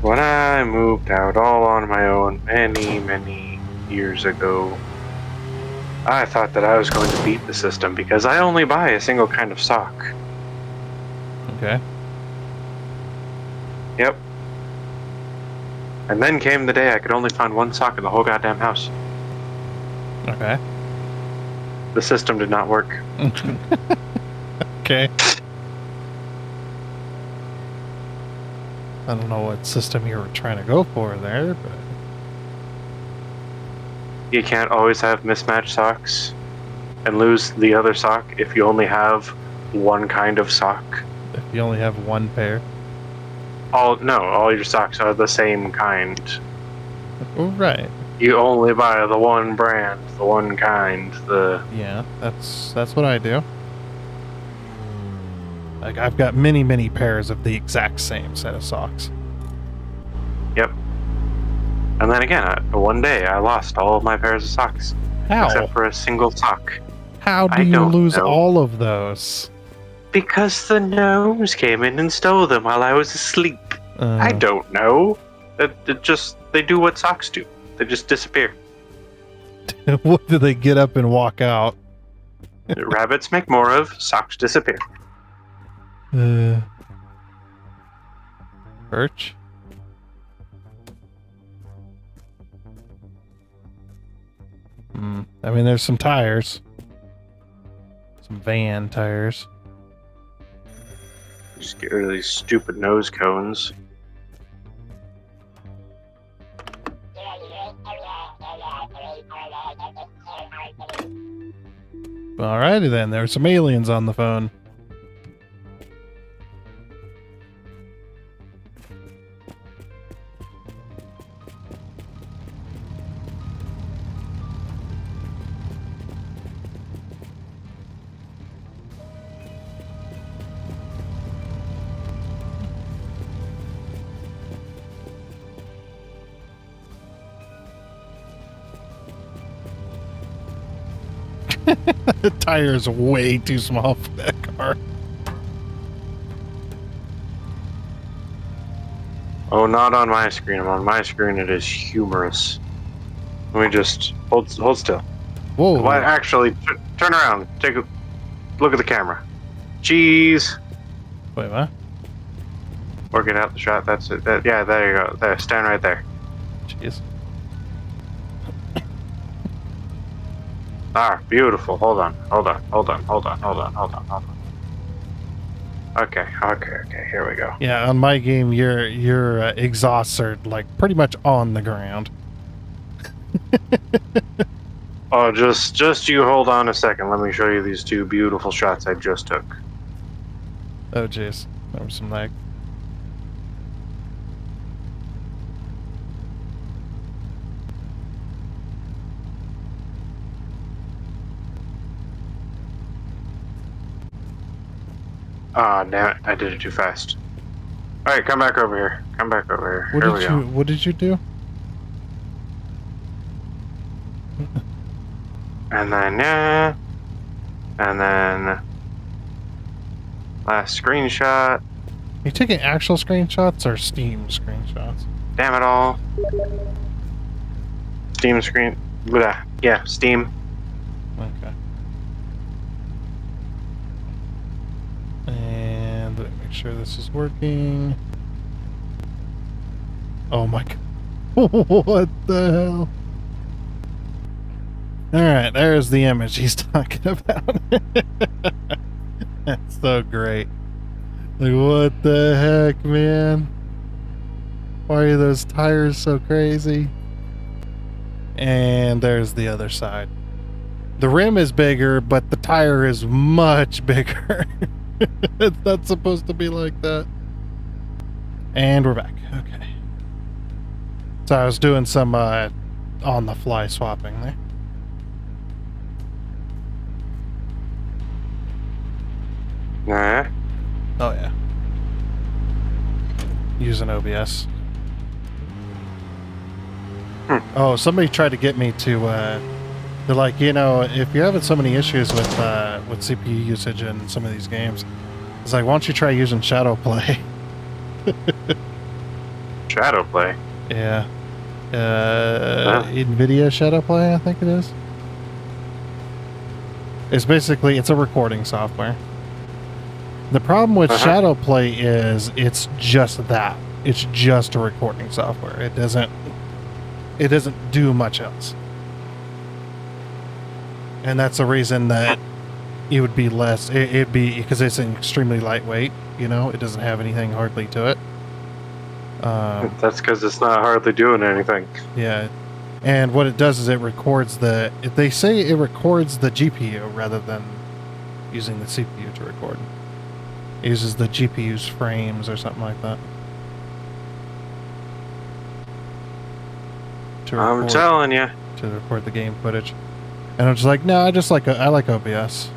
when I moved out all on my own many years ago, I thought that I was going to beat the system because I only buy a single kind of sock. Okay. Yep. And then came the day I could only find 1 sock in the whole goddamn house. Okay. The system did not work. Okay. I don't know what system you were trying to go for there, but You can't always have mismatched socks and lose the other sock if you only have one kind of sock. If you only have one pair. All your socks are the same kind. Oh, right. You only buy the one brand, the one kind, Yeah, that's what I do. Like, I've got many pairs of the exact same set of socks. Yep. And then again, one day I lost all of my pairs of socks. How? Except for a single sock. How do I you don't lose know. all of those? Because the gnomes came in and stole them while I was asleep. I don't know. They do what socks do. They just disappear. What do they get up and walk out? Rabbits make more of, socks disappear. Birch? I mean, there's some tires. Some van tires. Just get rid of these stupid nose cones. Alrighty then, there's some aliens on the phone. The tire is way too small for that car. Oh, not on my screen. On my screen, it is humorous. Let me just hold still. Whoa. Well, actually, turn around. Take a look at the camera. Cheese. Wait, what? Or get out the shot. That's it. Yeah, there you go. There, stand right there. Jeez. Ah, beautiful. Hold on. Okay. Here we go. Yeah, on my game, your exhausts are like pretty much on the ground. Oh, just you hold on a second. Let me show you these two beautiful shots I just took. Oh, jeez. There was some lag. Ah, damn it. I did it too fast. Alright, come back over here. What did you do? And then, yeah. And then... Last screenshot. Are you taking actual screenshots or Steam screenshots? Damn it all. Steam screen... Blah. Yeah, Steam. Okay. And let me make sure this is working. Oh my god. What the hell? Alright, there's the image he's talking about. That's so great. Like, what the heck, man? Why are those tires so crazy? And there's the other side. The rim is bigger, but the tire is much bigger. It's not supposed to be like that. And we're back. Okay. So I was doing some on-the-fly swapping there. Nah. Oh, yeah. Using OBS. Oh, somebody tried to get me to, they're like, you know, if you're having so many issues with CPU usage in some of these games, it's like, why don't you try using Shadow Play? Shadow play. Yeah. NVIDIA Shadow Play, I think it is. It's basically, it's a recording software. The problem with Shadow Play is it's just that. It's just a recording software. It doesn't do much else. And that's the reason that it would be less, it'd be, because it's extremely lightweight, you know, it doesn't have anything hardly to it. That's because it's not hardly doing anything. Yeah. And what it does is it records they say it records the GPU rather than using the CPU to record. It uses the GPU's frames or something like that. I'm telling you. To record the game footage. And I'm just like, no, I like OBS.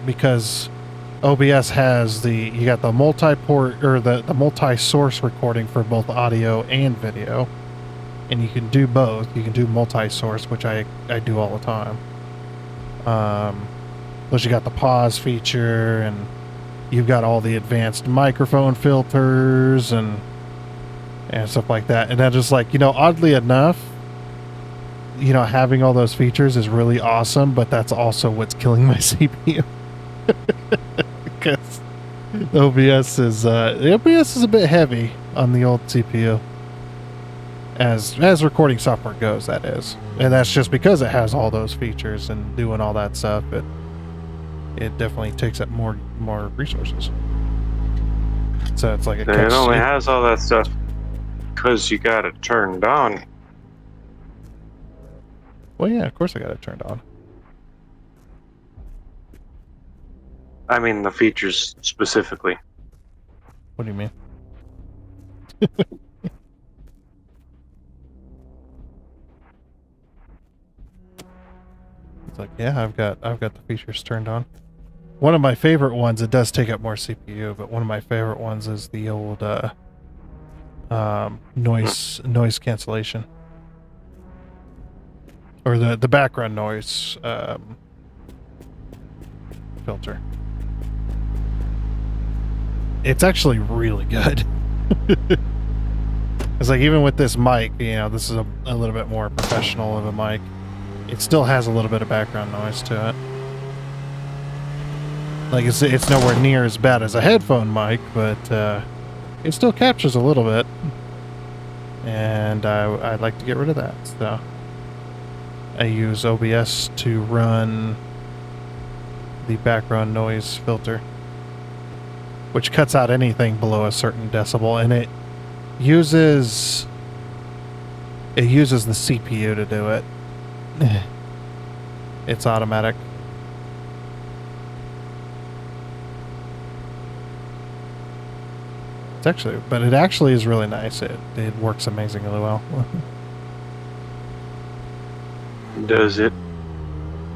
Because OBS has you got the multi-port, or the multi-source recording for both audio and video. And you can do both. You can do multi-source, which I do all the time. Plus you got the pause feature, and you've got all the advanced microphone filters and stuff like that. And I'm just like, oddly enough, having all those features is really awesome, but that's also what's killing my CPU. Because OBS is a bit heavy on the old CPU. As recording software goes, that is. And that's just because it has all those features and doing all that stuff. It definitely takes up more resources. So it's like it only has all that stuff because you got it turned on. Well, yeah, of course I got it turned on. I mean, the features specifically. What do you mean? It's like, yeah, I've got the features turned on. One of my favorite ones, it does take up more CPU, but one of my favorite ones is the old noise cancellation. Or the background noise filter. It's actually really good. It's like, even with this mic, this is a little bit more professional of a mic. It still has a little bit of background noise to it. Like, it's nowhere near as bad as a headphone mic, but it still captures a little bit. And I'd like to get rid of that, so I use OBS to run the background noise filter, which cuts out anything below a certain decibel, and it uses the CPU to do it. It's automatic. It actually is really nice. It works amazingly well. Does it?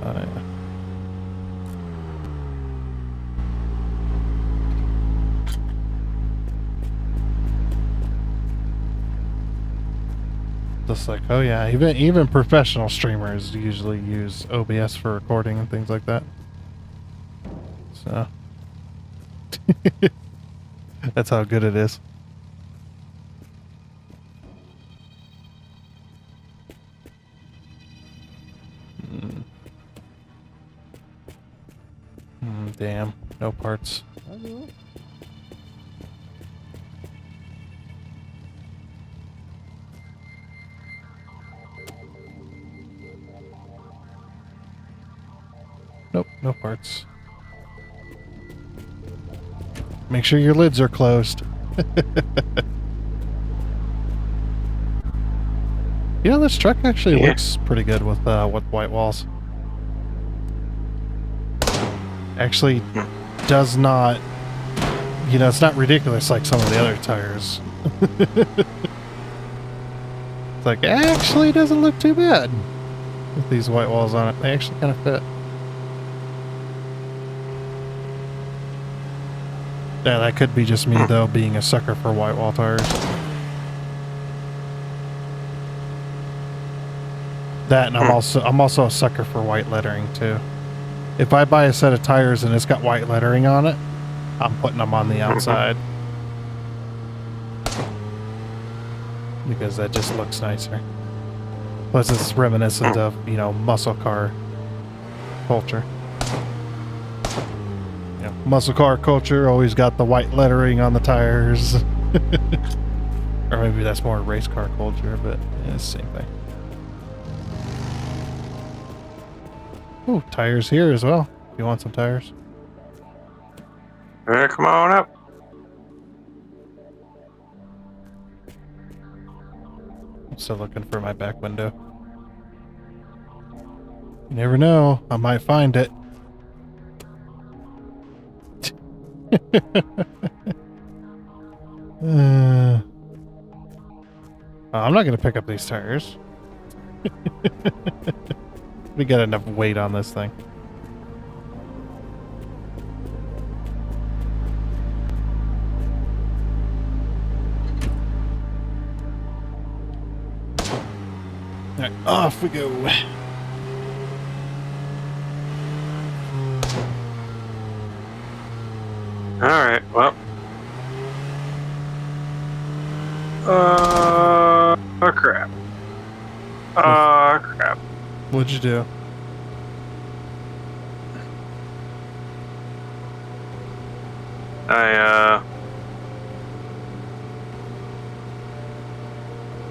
Oh, yeah. Just like, oh yeah, even professional streamers usually use OBS for recording and things like that. So that's how good it is. Damn, no parts. Nope, no parts. Make sure your lids are closed. This truck actually looks pretty good with white walls. Actually does not, it's not ridiculous like some of the other tires. It's like, actually doesn't look too bad with these white walls on it. They actually kind of fit. Yeah, that could be just me though, being a sucker for white wall tires. That, and I'm also a sucker for white lettering too. If I buy a set of tires and it's got white lettering on it, I'm putting them on the outside. Because that just looks nicer. Plus it's reminiscent of, muscle car culture. Muscle car culture always got the white lettering on the tires. Or maybe that's more race car culture, but it's the same thing. Ooh, tires here as well. If you want some tires. Yeah, come on up. I'm still looking for my back window. You never know, I might find it. I'm not going to pick up these tires. We got enough weight on this thing. All right, off we go. Alright, well. Crap. Crap. What'd you do? I,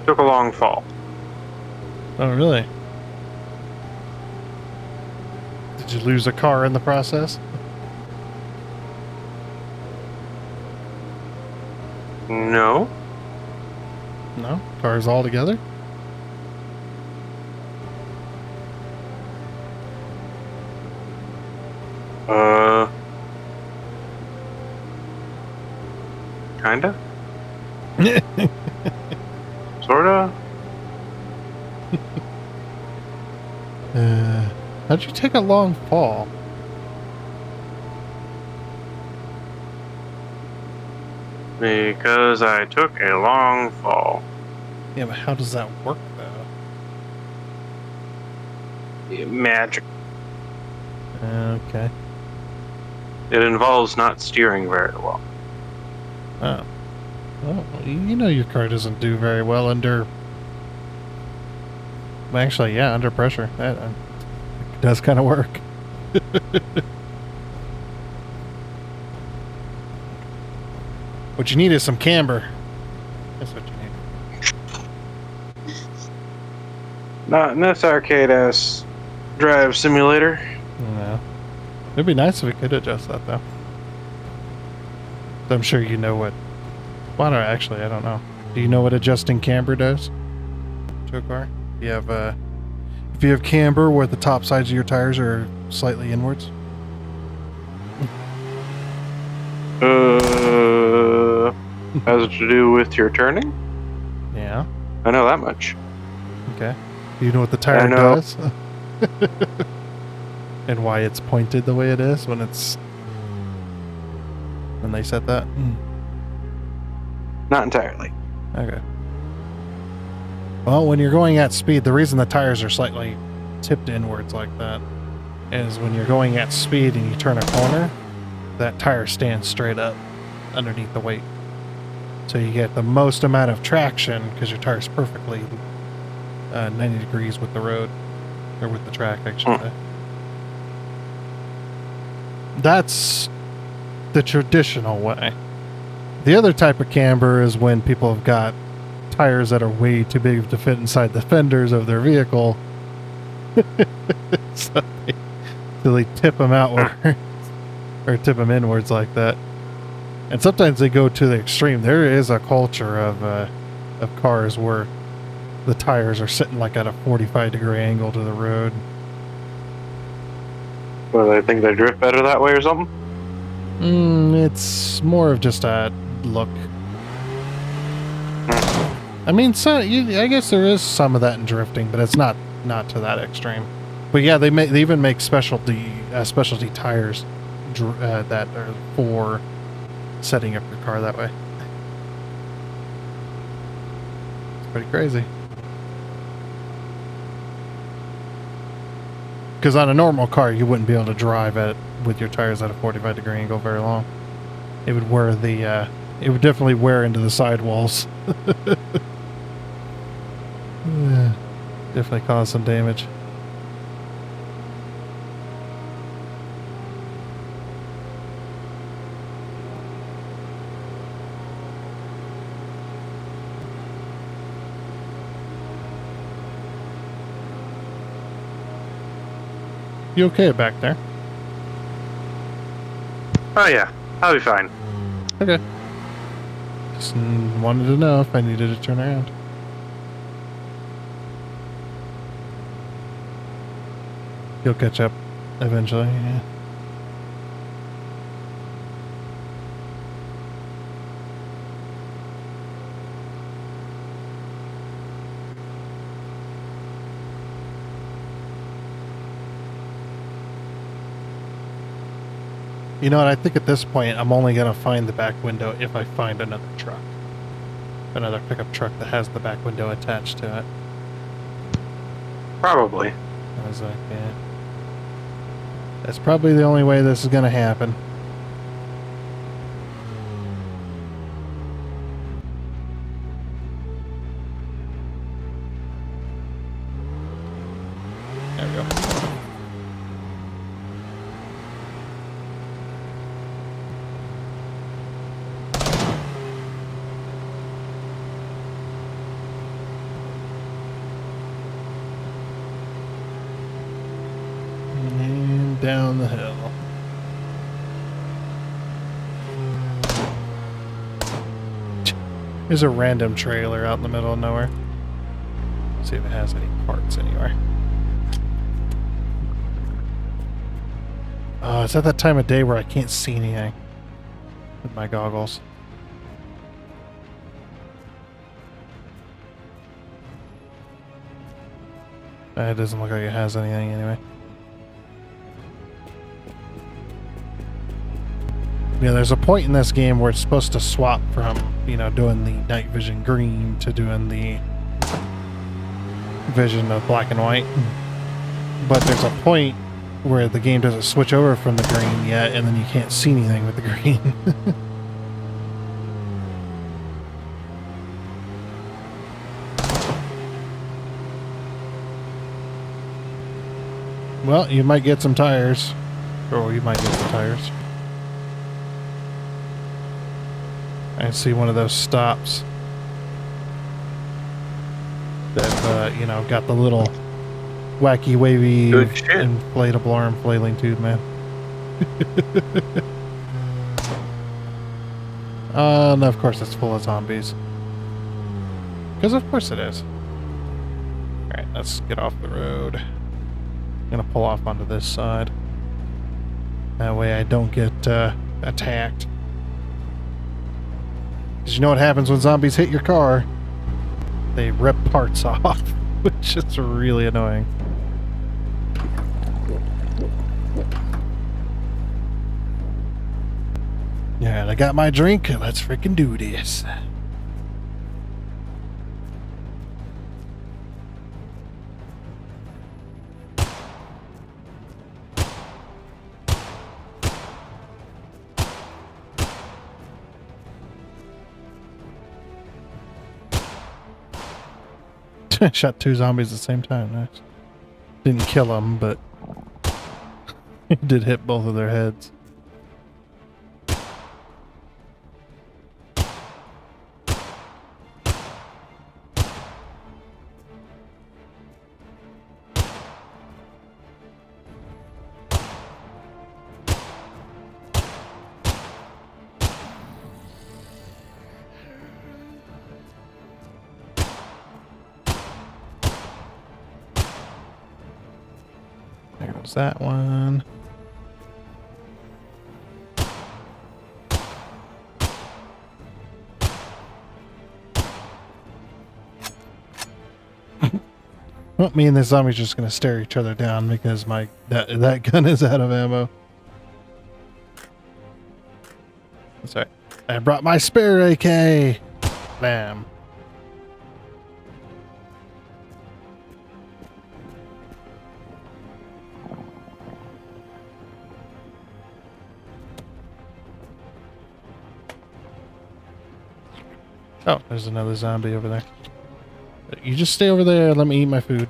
took a long fall. Oh, really? Did you lose a car in the process? No. No? Cars all together? Kinda? Sorta? How'd you take a long fall? Because I took a long fall. Yeah, but how does that work, though? Magic. Okay. It involves not steering very well. Oh. Well, you know your car doesn't do very well under... Well, actually, yeah, under pressure. That does kind of work. What you need is some camber. That's what you need. Not in this arcade-ass drive simulator. No. It'd be nice if we could adjust that, though. I'm sure you know what... Well, no, actually, I don't know. Do you know what adjusting camber does to a car? If you have camber where the top sides of your tires are slightly inwards? Has it to do with your turning? Yeah. I know that much. Okay. Do you know what the tire does? And why it's pointed the way it is when they set that? Not entirely. Okay. Well, when you're going at speed, the reason the tires are slightly tipped inwards like that is when you're going at speed and you turn a corner, that tire stands straight up underneath the weight. So you get the most amount of traction because your tire's perfectly 90 degrees with the road, or with the track, I should say. That's the traditional way. The other type of camber is when people have got tires that are way too big to fit inside the fenders of their vehicle. so they tip them outward or tip them inwards like that. And sometimes they go to the extreme. There is a culture of cars where the tires are sitting like at a 45-degree angle to the road. Well, they think they drift better that way or something? It's more of just a look. I mean, I guess there is some of that in drifting, but it's not to that extreme. But yeah, they even make specialty tires that are for setting up your car that way. It's pretty crazy. Because on a normal car, you wouldn't be able to drive with your tires at a 45-degree angle very long. It would wear it would definitely wear into the sidewalls. Yeah, definitely cause some damage. You okay back there? Oh yeah, I'll be fine. Okay. Just wanted to know if I needed to turn around. You'll catch up eventually, yeah. You know what? I think at this point, I'm only going to find the back window if I find another truck. Another pickup truck that has the back window attached to it. Probably. I was like, yeah. That's probably the only way this is going to happen. There we go. And down the hill. There's a random trailer out in the middle of nowhere. See if it has any parts anywhere. Oh, it's at that time of day where I can't see anything with my goggles. It doesn't look like it has anything anyway. Yeah, there's a point in this game where it's supposed to swap from, you know, doing the night vision green to doing the vision of black and white. But there's a point where the game doesn't switch over from the green yet, and then you can't see anything with the green. Well, you might get some tires. Or you might get some tires. I see one of those stops that, you know, got the little wacky, wavy, inflatable arm flailing tube, man. And of course it's full of zombies. Because of course it is. Alright, let's get off the road. I'm gonna pull off onto this side. That way I don't get attacked. Because you know what happens when zombies hit your car? They rip parts off, which is really annoying. Yeah, I got my drink. Let's freaking do this. I shot two zombies at the same time. Nice. Didn't kill them, but it did hit both of their heads. There's that one. Well, me and this zombie's just gonna stare each other down because my that gun is out of ammo. That's right. I brought my spare AK. Bam. Oh, there's another zombie over there. You just stay over there and let me eat my food.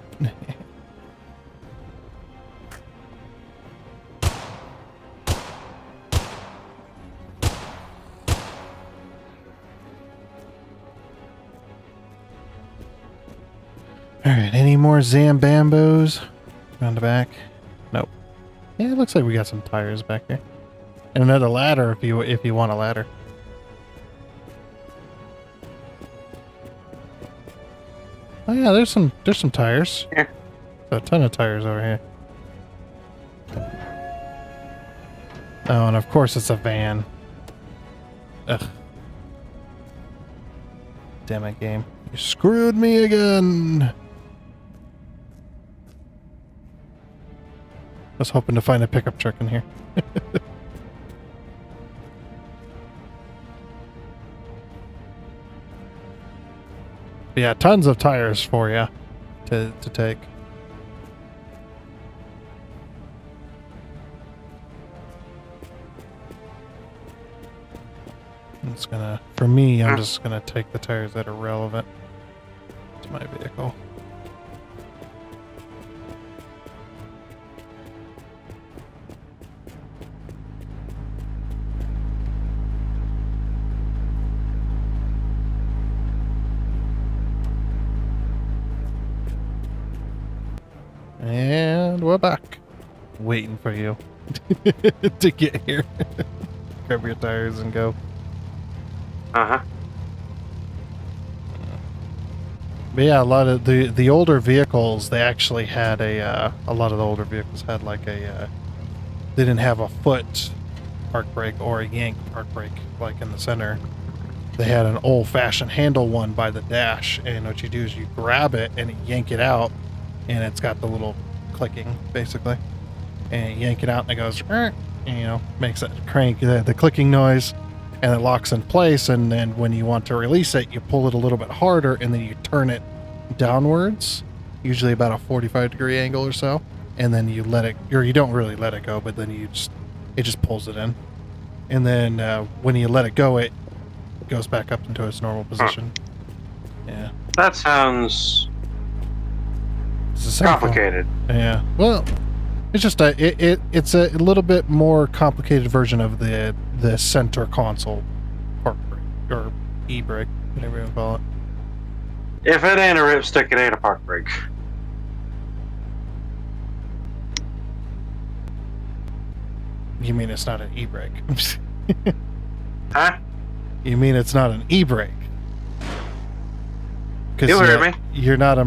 Alright, any more Zambambos? Around the back? Nope. Yeah, it looks like we got some tires back here. And another ladder if you want a ladder. Oh yeah, there's some tires. Yeah. A ton of tires over here. Oh, and of course it's a van. Ugh. Damn it, game. You screwed me again. I was hoping to find a pickup truck in here. But yeah, tons of tires for you to take. It's gonna, for me, I'm just gonna take the tires that are relevant to my vehicle. And we're back. Waiting for you to get here. Grab your tires and go. Uh-huh. But yeah, a lot of the older vehicles, they actually had a lot of the older vehicles had like they didn't have a foot park brake or a yank park brake like in the center. They had an old-fashioned handle one by the dash, and what you do is you grab it and yank it out, and it's got the little clicking basically, and you yank it out and it goes, and, you know, makes that crank, the clicking noise, and it locks in place. And then when you want to release it, you pull it a little bit harder, and then you turn it downwards, usually about a 45-degree angle or so, and then you let it, or you don't really let it go, but then it just pulls it in, and then when you let it go, it goes back up into its normal position. Yeah, that sounds complicated. Yeah, well, it's just it's a little bit more complicated version of the center console park brake or e-brake, whatever you call it. If it ain't a ripstick, it ain't a park brake. You mean it's not an e-brake? Huh? You mean it's not an e-brake? You heard me. You're not going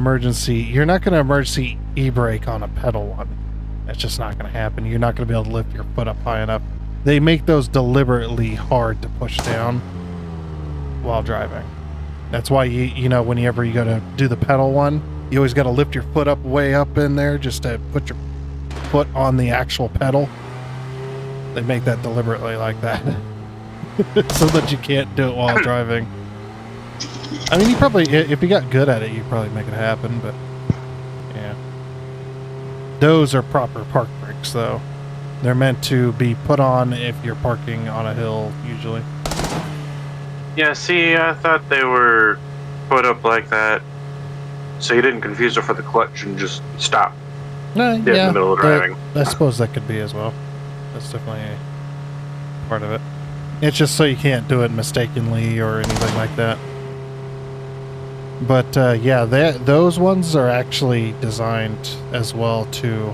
to emergency e-brake on a pedal one. That's just not going to happen. You're not going to be able to lift your foot up high enough. They make those deliberately hard to push down while driving. That's why you know, whenever you go to do the pedal one, you always got to lift your foot up way up in there just to put your foot on the actual pedal. They make that deliberately like that. So that you can't do it while driving. I mean, you probably, if you got good at it, you'd probably make it happen, but yeah. Those are proper park brakes, though. They're meant to be put on if you're parking on a hill, usually. Yeah, see, I thought they were put up like that so you didn't confuse it for the clutch and just stop Yeah, in the middle of driving. I suppose that could be as well. That's definitely part of it. It's just so you can't do it mistakenly or anything like that. But yeah, those ones are actually designed as well to,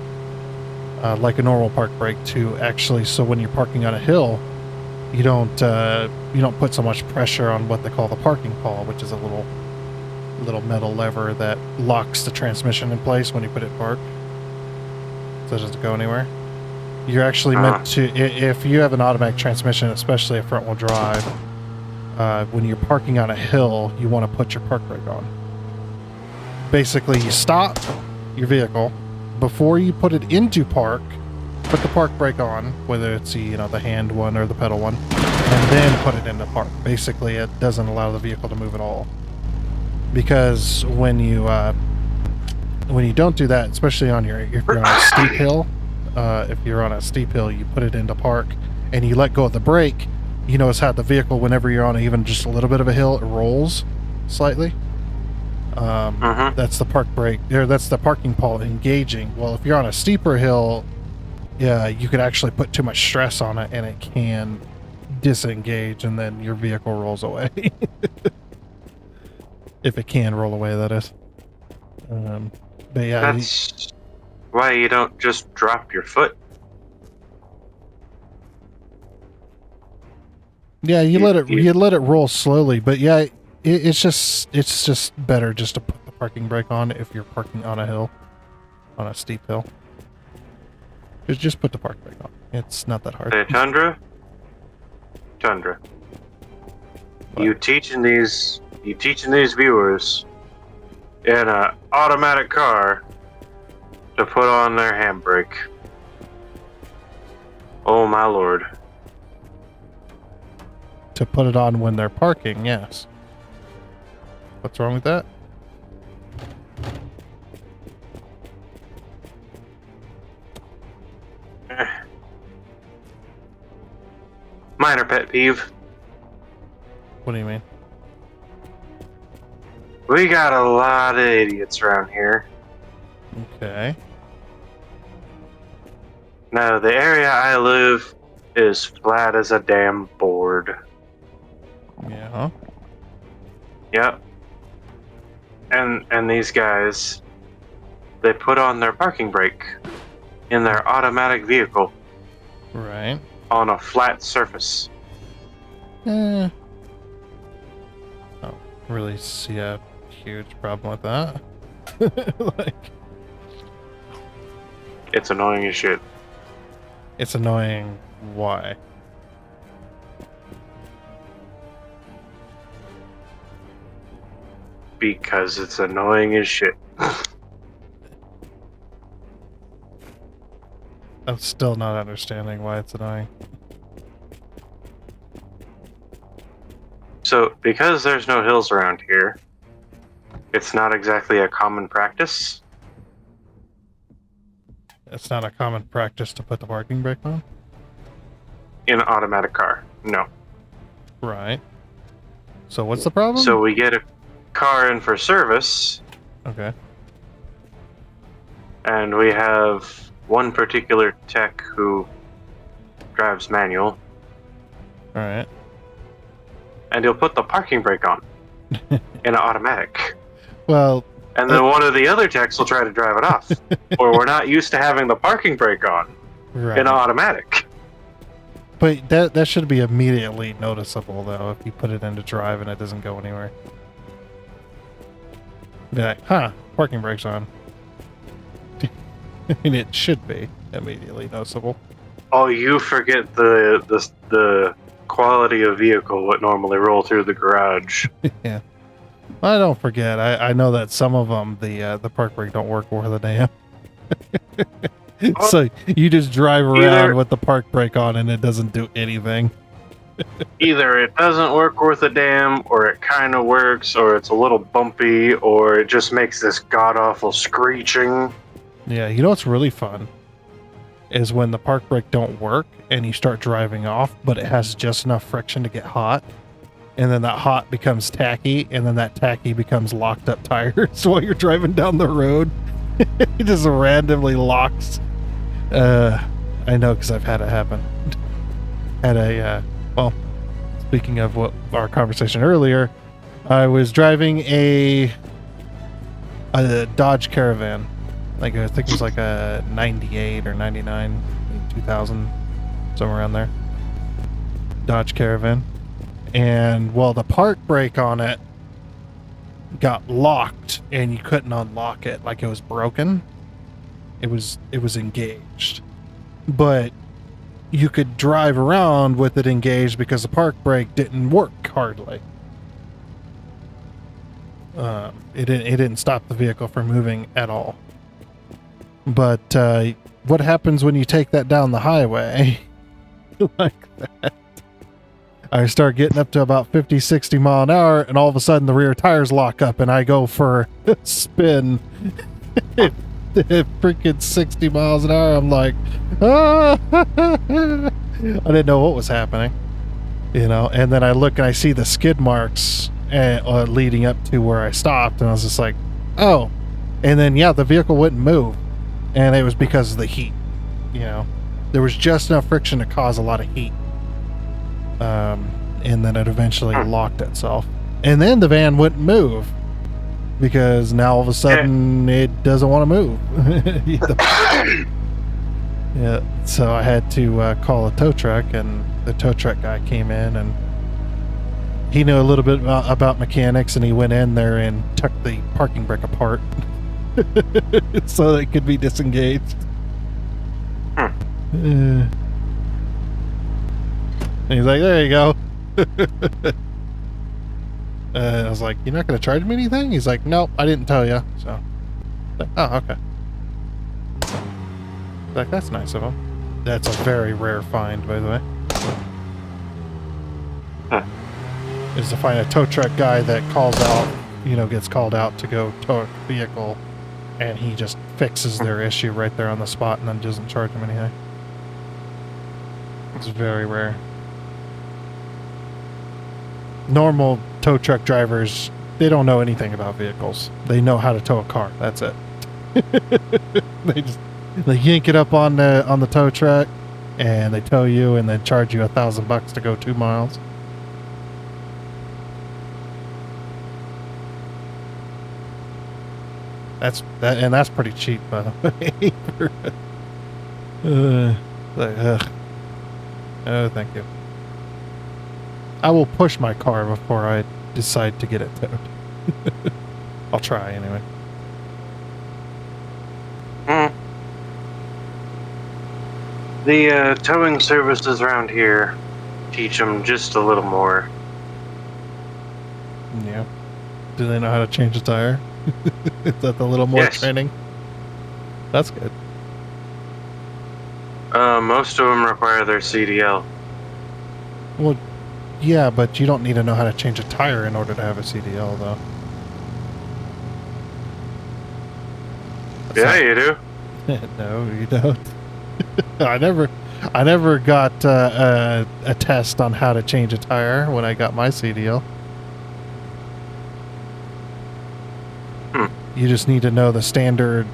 like a normal park brake, to actually, so when you're parking on a hill, you don't put so much pressure on what they call the parking pawl, which is a little metal lever that locks the transmission in place when you put it in park, so it doesn't go anywhere. You're actually meant to, if you have an automatic transmission, especially a front-wheel drive, when you're parking on a hill, you want to put your park brake on. Basically, you stop your vehicle before you put it into park. Put the park brake on, whether it's the hand one or the pedal one, and then put it into park. Basically, it doesn't allow the vehicle to move at all, because when you don't do that, especially if you're on a steep hill. If you're on a steep hill, you put it into park and you let go of the brake. You notice how the vehicle, whenever you're on even just a little bit of a hill, it rolls slightly. That's the park brake, or that's the parking pawl engaging. Well, if you're on a steeper hill, yeah, you could actually put too much stress on it and it can disengage, and then your vehicle rolls away. If it can roll away, that is. But yeah, that's why you don't just drop your foot. Yeah, you let it roll slowly, but yeah, it's just better just to put the parking brake on if you're parking on a hill, on a steep hill. Just put the park brake on. It's not that hard. Hey, Tundra. What? You teaching these viewers in an automatic car to put on their handbrake. Oh my lord. To put it on when they're parking, yes. What's wrong with that? peeve? What do you mean? We got a lot of idiots around here. Okay. No, the area I live is flat as a damn board. Yeah. Yep. And these guys, they put on their parking brake in their automatic vehicle Right. on a flat surface. I don't really see a huge problem with that. Like, It's annoying as shit. it's annoying. Why? Because it's annoying as shit. I'm still not understanding why it's annoying. So, because there's no hills around here, it's not exactly a common practice. It's not a common practice to put the parking brake on? In an automatic car. No. Right. So what's the problem? So we get a car in for service, Okay. and we have one particular tech who drives manual, Alright. and he'll put the parking brake on in an automatic. Well, And then one of the other techs will try to drive it off. Or we're not used to having the parking brake on right. in an automatic. But that should be immediately noticeable, though, if you put it into drive and it doesn't go anywhere. Be like, huh, parking brake's on. I mean, it should be immediately noticeable. Oh, you forget the quality of vehicle would normally roll through the garage. Yeah. I don't forget. I know that some of them, the park brake don't work worth a damn. So you just drive around with the park brake on and it doesn't do anything. Either it doesn't work worth a damn, or it kind of works, or it's a little bumpy, or it just makes this god-awful screeching. Yeah, you know what's really fun? Is when the park brake don't work and you start driving off, but it has just enough friction to get hot. And then that hot becomes tacky, and then that tacky becomes locked up tires while you're driving down the road. It just randomly locks. I know because I've had it happen. Well, speaking of what our conversation earlier, I was driving a Dodge Caravan. Like, I think it was like a 98 or 99, 2000, somewhere around there. Dodge Caravan. And, well, the park brake on it got locked and you couldn't unlock it. Like, it was broken. It was engaged. But you could drive around with it engaged because the park brake didn't work hardly. It didn't stop the vehicle from moving at all. But what happens when you take that down the highway like that? I start getting up to about 50, 60 mile an hour, and all of a sudden the rear tires lock up, and I go for a spin. Freaking 60 miles an hour. I'm like, ah! I didn't know what was happening, you know. And then I look and I see the skid marks leading up to where I stopped, and I was just like, oh. And then yeah, the vehicle wouldn't move, and it was because of the heat. You know, there was just enough friction to cause a lot of heat. And then it eventually locked itself. And then the van wouldn't move because now all of a sudden it doesn't want to move. Yeah, so I had to call a tow truck, and the tow truck guy came in, and he knew a little bit about mechanics, and he went in there and took the parking brake apart so it could be disengaged. And he's like, there you go. I was like, you're not going to charge me anything? He's like, nope, I didn't tell you. So, like, oh, okay. Like, that's nice of him. That's a very rare find, by the way. Is to find a tow truck guy that calls out, you know, gets called out to go tow a vehicle, and he just fixes their issue right there on the spot and then doesn't charge them anything. It's very rare. normal tow truck drivers, they don't know anything about vehicles. They know how to tow a car. That's it. They yank it up on the tow truck, and they tow you, and then charge you $1,000 to go 2 miles. That's pretty cheap, by the way. Oh, thank you. I will push my car before I decide to get it towed. I'll try anyway. The towing services around here teach them just a little more. Yeah. Do they know how to change a tire? Is that a little more Yes. training? That's good. Most of them require their CDL. Well, yeah, but you don't need to know how to change a tire in order to have a CDL, though. Yeah, you do. No, you don't. I never got a test on how to change a tire when I got my CDL. You just need to know the standard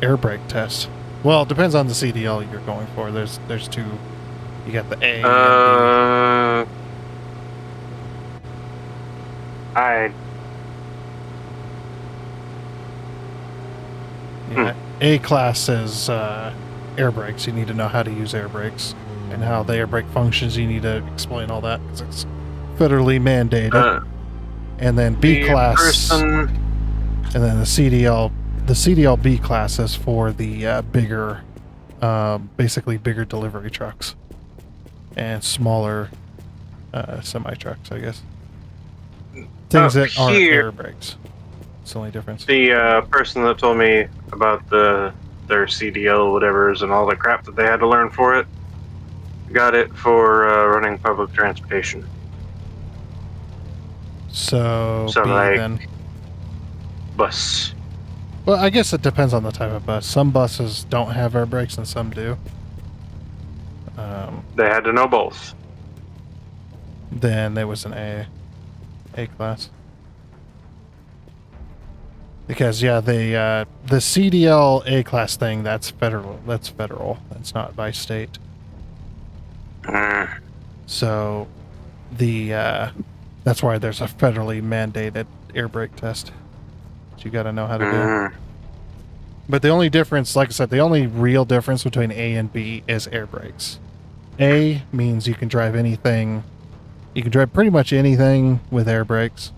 air brake test. Well, it depends on the CDL you're going for. There's two. You got the A. I Yeah, A class is air brakes. You need to know how to use air brakes and how the air brake functions. You need to explain all that because it's federally mandated. And then B class, and then the CDL. The CDL B class is for the bigger, basically bigger delivery trucks and smaller semi trucks, I guess. Things that aren't air brakes. It's the only difference. The person that told me about their CDL whatever's and all the crap that they had to learn for it got it for running public transportation. So B like then. Bus. Well, I guess it depends on the type of bus. Some buses don't have air brakes and some do. They had to know both. Then there was an A class. Because yeah, the CDL A class thing, that's federal. That's That's not by state. So that's why there's a federally mandated air brake test that you got to know how to do. But the only difference, like I said, the only real difference between A and B is air brakes. A means you can drive anything. You can drive pretty much anything with air brakes,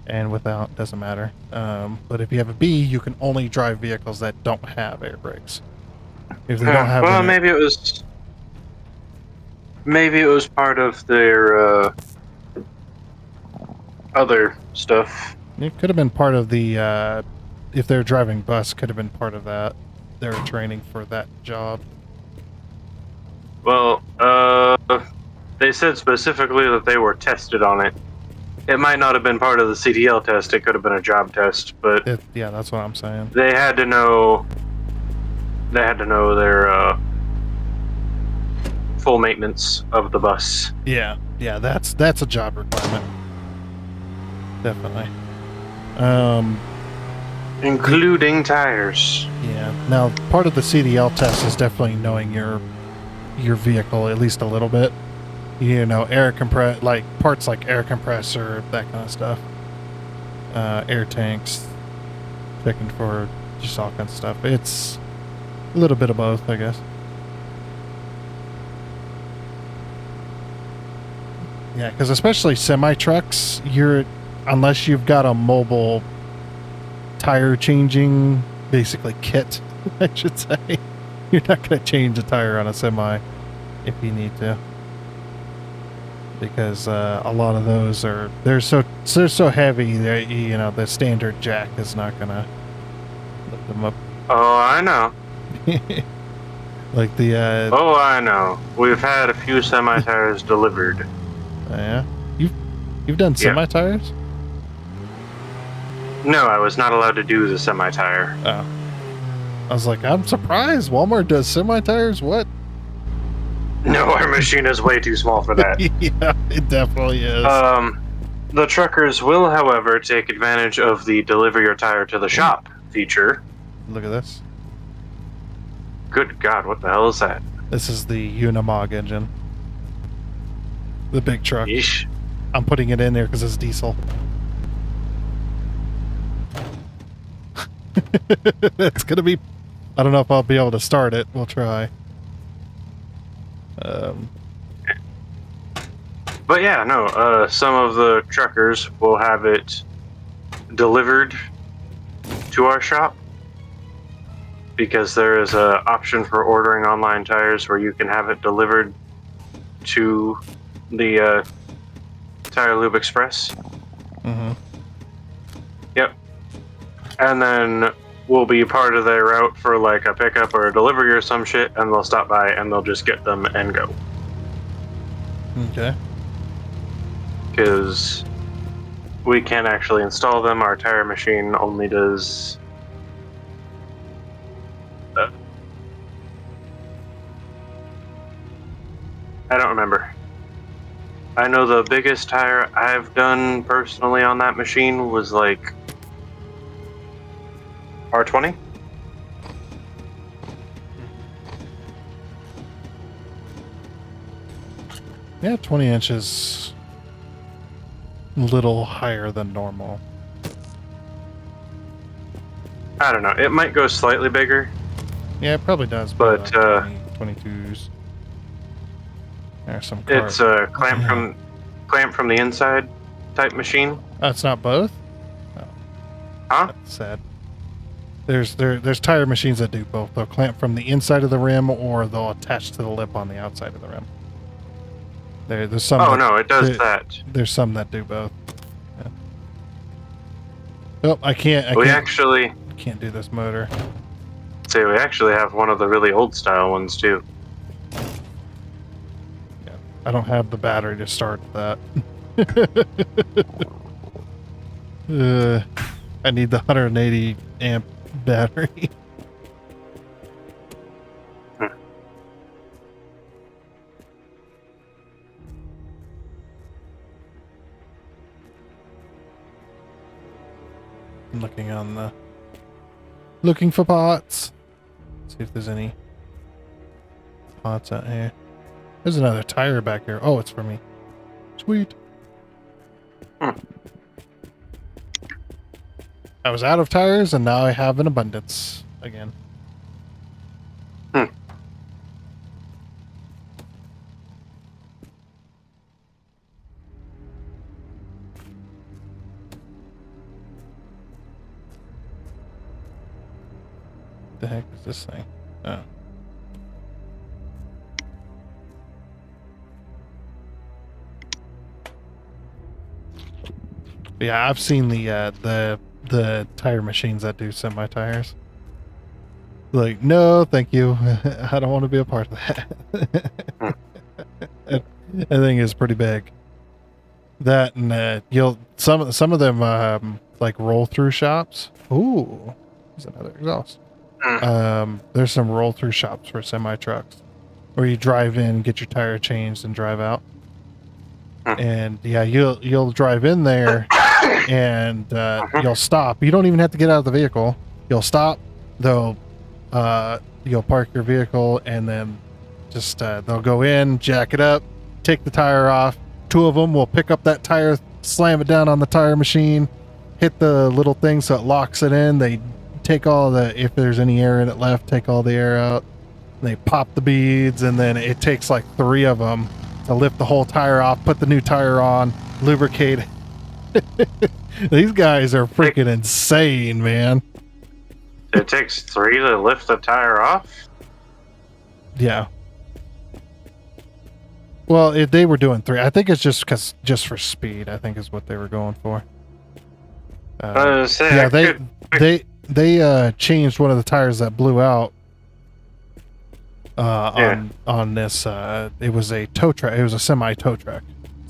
and without, doesn't matter. But if you have a B, you can only drive vehicles that don't have air brakes. If they don't have well, any, maybe it was part of their other stuff. it could have been part of the. If they're driving bus, could have been part of that. Their training for that job. Well, they said specifically that they were tested on it. It might not have been part of the CDL test. It could have been a job test, but Yeah, that's what I'm saying. they had to know. They had to know their full maintenance of the bus. Yeah, that's a job requirement. Definitely. Including tires. Yeah. Now, part of the CDL test is definitely knowing your vehicle at least a little bit. You know, like parts like air compressor, that kind of stuff. Air tanks, checking for just all kinds of stuff. It's a little bit of both, I guess. Yeah, because especially semi trucks, unless you've got a mobile tire changing, basically kit, I should say, you're not going to change a tire on a semi if you need to, because a lot of those they're so heavy that the standard jack is not going to lift them up. Oh, I know. Like the Oh, I know. We've had a few semi tires delivered. yeah, you've done semi tires. No, I was not allowed to do the semi tire. Oh, I was like, I'm surprised Walmart does semi tires. What? No, our machine is way too small for that. Yeah, it definitely is. The truckers will, however, take advantage of the deliver your tire to the shop feature. Look at this. Good God, what the hell is that? This is the Unimog engine. The big truck. Yeesh. I'm putting it in there because it's diesel. It's gonna be... I don't know if I'll be able to start it. We'll try. But yeah, no, some of the truckers will have it delivered to our shop because there is an option for ordering online tires where you can have it delivered to the Tire Lube Express. Mm-hmm. Yep. And then we'll be part of their route for like a pickup or a delivery or some shit, and they'll stop by and they'll just get them and go. Okay. Because we can't actually install them. Our tire machine only does... I don't remember. I know the biggest tire I've done personally on that machine was like R20. Yeah, 20 inches. A little higher than normal. I don't know. It might go slightly bigger. Yeah, it probably does. But 22s. There's some it's a clamp from the inside type machine. It's not both? Oh. Huh? That's sad. There's tire machines that do both. They'll clamp from the inside of the rim or they'll attach to the lip on the outside of the rim. There's some. Oh no, it does that. There's some that do both. Yeah. Oh, I can't do this motor. See, we actually have one of the really old style ones too. Yeah, I don't have the battery to start that. I need the 180 amp battery. I'm looking for pots. See if there's any pots out here. There's another tire back here. Oh, it's for me. Sweet. I was out of tires and now I have an abundance again. The heck is this thing? Oh. Yeah, I've seen the tire machines that do semi tires. Like, no, thank you. I don't want to be a part of that. That thing is pretty big. That and some of them like roll through shops. Ooh, there's another exhaust. There's some roll through shops for semi trucks where you drive in, get your tire changed, and drive out. And yeah, you'll drive in there and you'll stop. You don't even have to get out of the vehicle. You'll stop. You'll park your vehicle and then just they'll go in, jack it up, take the tire off. Two of them will pick up that tire, slam it down on the tire machine, hit the little thing so it locks it in. They take all if there's any air in it left, take all the air out. They pop the beads, and then it takes like 3 of them to lift the whole tire off, put the new tire on, lubricate it. These guys are freaking insane, man. It takes 3 to lift the tire off? Yeah. Well, they were doing 3. I think it's just for speed, I think is what they were going for. They changed one of the tires that blew out on this. It was a tow truck. It was a semi tow truck.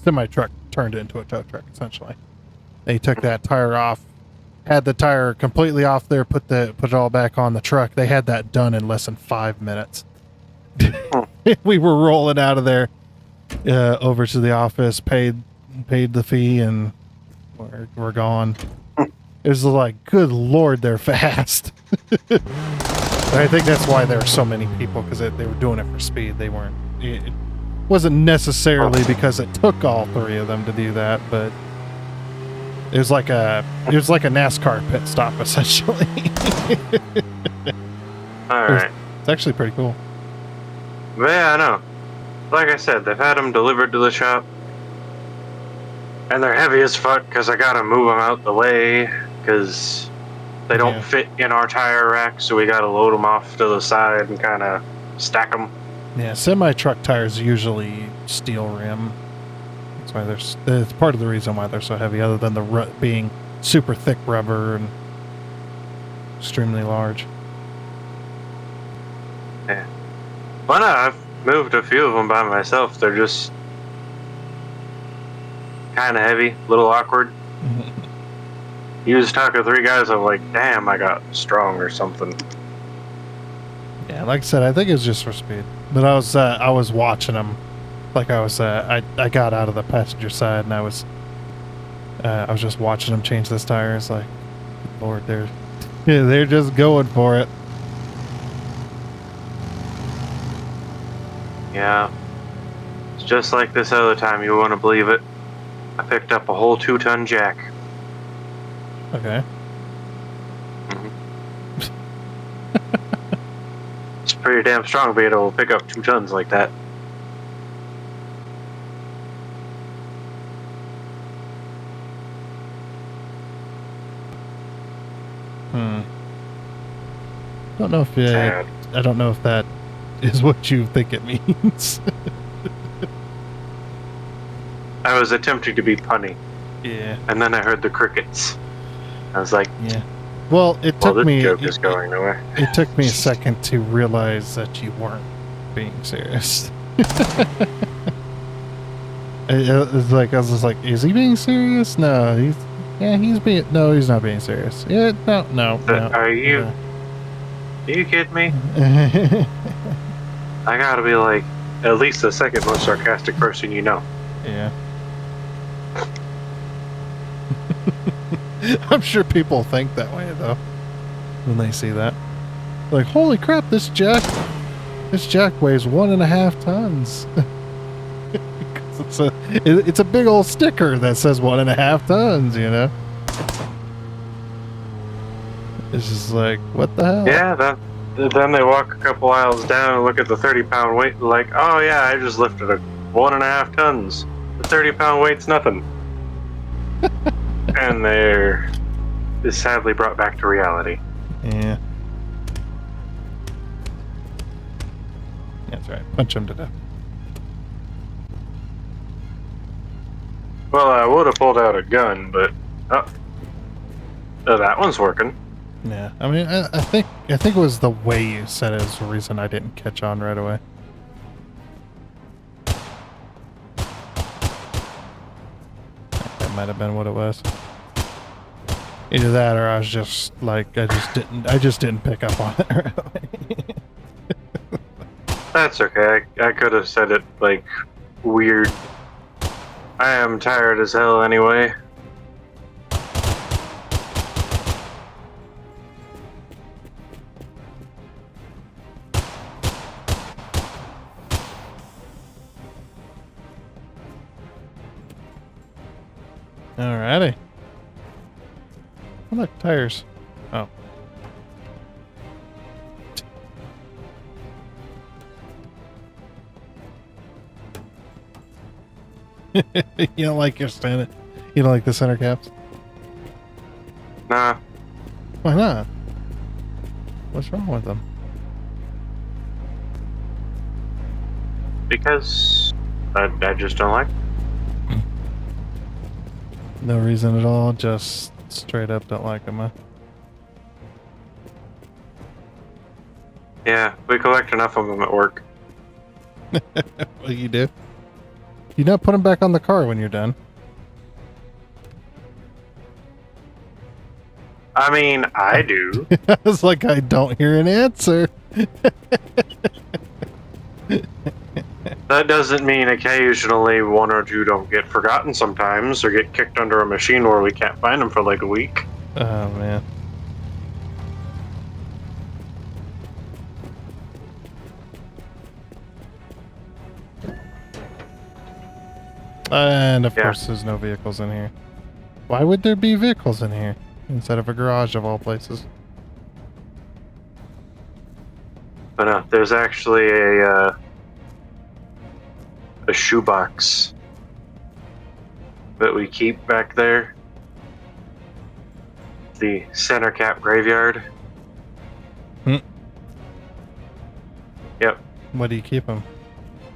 Semi truck turned into a tow truck essentially. They took that tire off, had the tire completely off there, put it all back on the truck. They had that done in less than 5 minutes. We were rolling out of there over to the office, paid the fee, and were gone. It was like, good lord, they're fast. I think that's why there were so many people, because they were doing it for speed. They weren't. It wasn't necessarily because it took all three of them to do that, but it was like a NASCAR pit stop essentially. All right. It's actually pretty cool. But yeah, I know. Like I said, they've had them delivered to the shop, and they're heavy as fuck because I gotta move them out the way because they don't fit in our tire rack, so we gotta load them off to the side and kind of stack them. Yeah, semi-truck tires usually steel rim. That's why it's part of the reason why they're so heavy, other than the being super thick rubber and extremely large. Yeah. Well, no, I've moved a few of them by myself. They're just kind of heavy, a little awkward. You just talk to three guys, I'm like, damn, I got strong or something. Yeah, like I said, I think it was just for speed. But I was watching them, like I got out of the passenger side and I was just watching them change this tire. It's like, Lord, they're just going for it. Yeah, it's just like this other time. You won't believe it. I picked up a whole 2-ton jack. Okay. It's pretty damn strong to be able to pick up 2 tons like that. Don't know if I don't know if that is what you think it means. I was attempting to be punny. Yeah. And then I heard the crickets. I was like, yeah. Well, it took me. Joke is going nowhere. It took me a second to realize that you weren't being serious. It was like, I was just like, is he being serious? No, he's not being serious. Yeah, no. Are you? No. Are you kidding me? I gotta be like at least the second most sarcastic person you know. Yeah. I'm sure people think that way though when they see that. Like, holy crap, this jack weighs 1.5 tons. it's a big old sticker that says 1.5 tons, you know. It's just like, what the hell? Yeah, then they walk a couple aisles down and look at the 30-pound weight and like, oh yeah, I just lifted 1.5 tons. The 30-pound weight's nothing. And they're sadly brought back to reality. Yeah. That's right. Punch him to death. Well, I would have pulled out a gun, but that one's working. Yeah, I mean, I think it was the way you said it is the reason I didn't catch on right away. That might have been what it was. Either that, or I was just like, I just didn't pick up on it right away. That's okay. I could have said it like weird. I am tired as hell anyway. Alrighty. Oh, look, tires. Oh. You don't like your standard? You don't like the center caps? Nah. Why not? What's wrong with them? Because I just don't like. No reason at all, just straight up don't like them, huh? Yeah, we collect enough of them at work. Well, you do. You not put them back on the car when you're done. I mean, I do. I was like, I don't hear an answer. That doesn't mean occasionally one or two don't get forgotten sometimes, or get kicked under a machine where we can't find them for like a week. Oh, man. And of course, there's no vehicles in here. Why would there be vehicles in here instead of a garage of all places? But no, there's actually a shoebox that we keep back there. The center cap graveyard. Hmm. Yep. What do you keep them?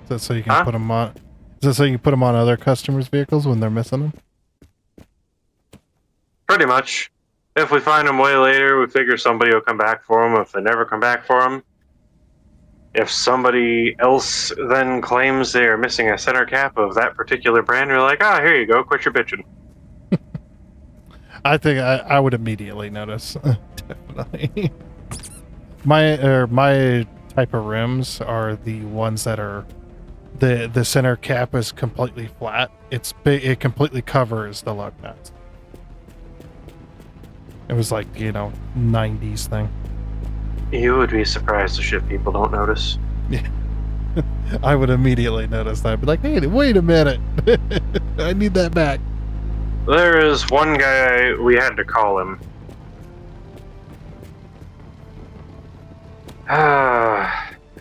Is that so you can put them on? Is that so you can put them on other customers' vehicles when they're missing them? Pretty much. If we find them way later, we figure somebody will come back for them. If they never come back for them, if somebody else then claims they are missing a center cap of that particular brand, you're like, ah, here you go, quit your bitching. I think I would immediately notice. Definitely. My type of rims are the ones that are the center cap is completely flat. It's big. It completely covers the lug nuts. It was like, 90s thing. You would be surprised the shit people don't notice. Yeah. I would immediately notice that. I'd be like, hey, wait a minute. I need that back. There is one guy, we had to call him.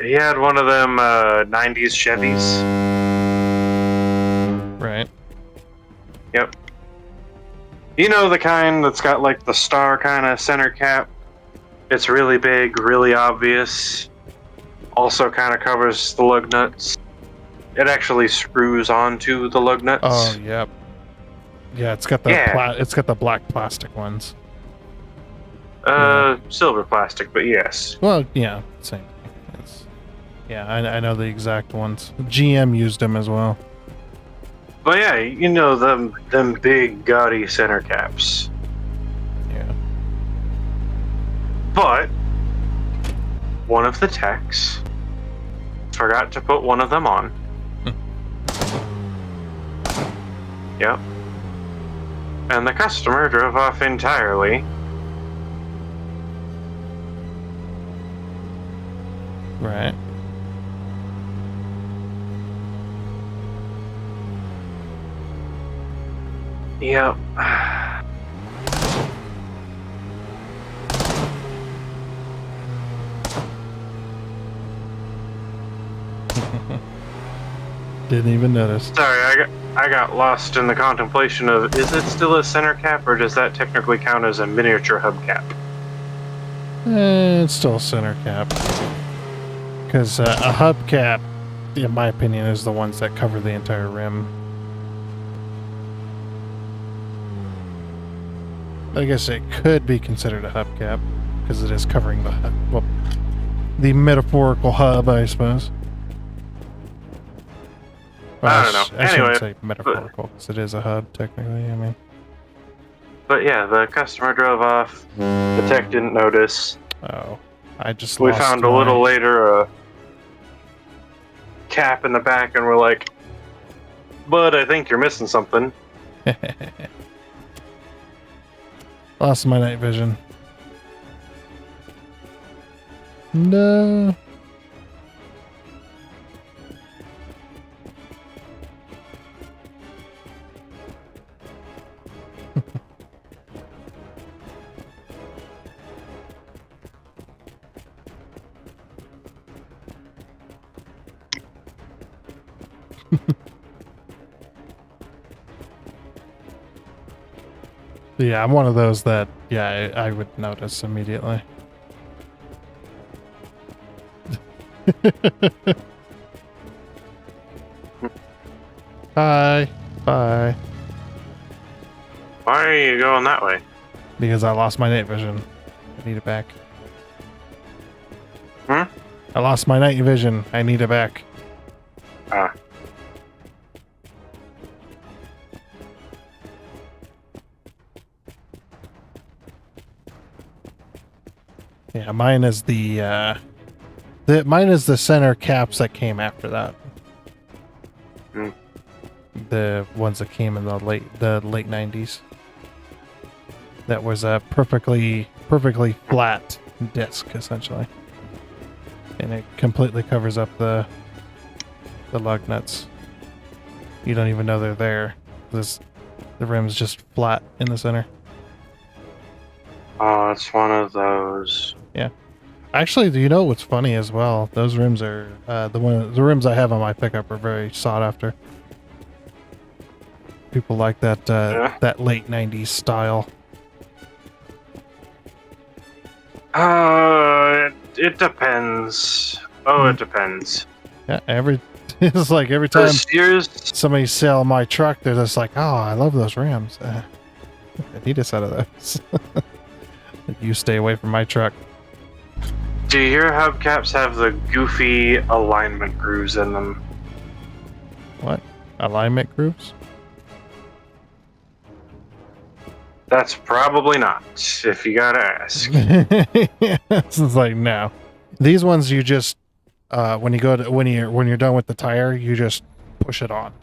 He had one of them 90s Chevys. Right. Yep. You know the kind that's got like the star kind of center cap? It's really big, really obvious. Also kind of covers the lug nuts. It actually screws onto the lug nuts. Oh, yep. Yeah, it's got the it's got the black plastic ones. Silver plastic, but yes. Well, yeah, same thing. Yeah, I know the exact ones. GM used them as well. But yeah, you know them big gaudy center caps. Yeah. But one of the techs forgot to put one of them on. Yep. And the customer drove off entirely. Right. Yep. Didn't even notice. Sorry, I got lost in the contemplation of, is it still a center cap, or does that technically count as a miniature hubcap? It's still a center cap. Because a hubcap, in my opinion, is the ones that cover the entire rim. I guess it could be considered a hubcap, because it is covering the hub. Well, the metaphorical hub, I suppose. Well, I don't know. I Anyway, shouldn't say metaphorical, because it is a hub, technically, I mean. But yeah, the customer drove off. The tech didn't notice. Oh, I just We lost found a my- little later a cap in the back, and we're like, "Bud, I think you're missing something." Lost my night vision. No. Yeah, I'm one of those that, yeah, I would notice immediately. Bye. Bye. Why are you going that way? Because I lost my night vision. I need it back. Hmm? I lost my night vision. I need it back. Ah. Yeah, mine is the center caps that came after that. the ones that came in the late 90s. That was a perfectly flat disc essentially, and it completely covers up the lug nuts. You don't even know they're there. The rim's just flat in the center. Oh, it's one of those. Yeah. Actually, do you know what's funny as well? Those rims are the rims I have on my pickup are very sought after. People like that that late 90s style. It depends. Oh, it depends. Yeah, it's like every time Yours, somebody sell my truck, they're just like, "Oh, I love those rims. I need a set of those." You stay away from my truck. do your hubcaps have the goofy alignment grooves in them? What? Alignment grooves? That's probably not, if you gotta ask. This is like, no. These ones you just when you're done with the tire, you just push it on.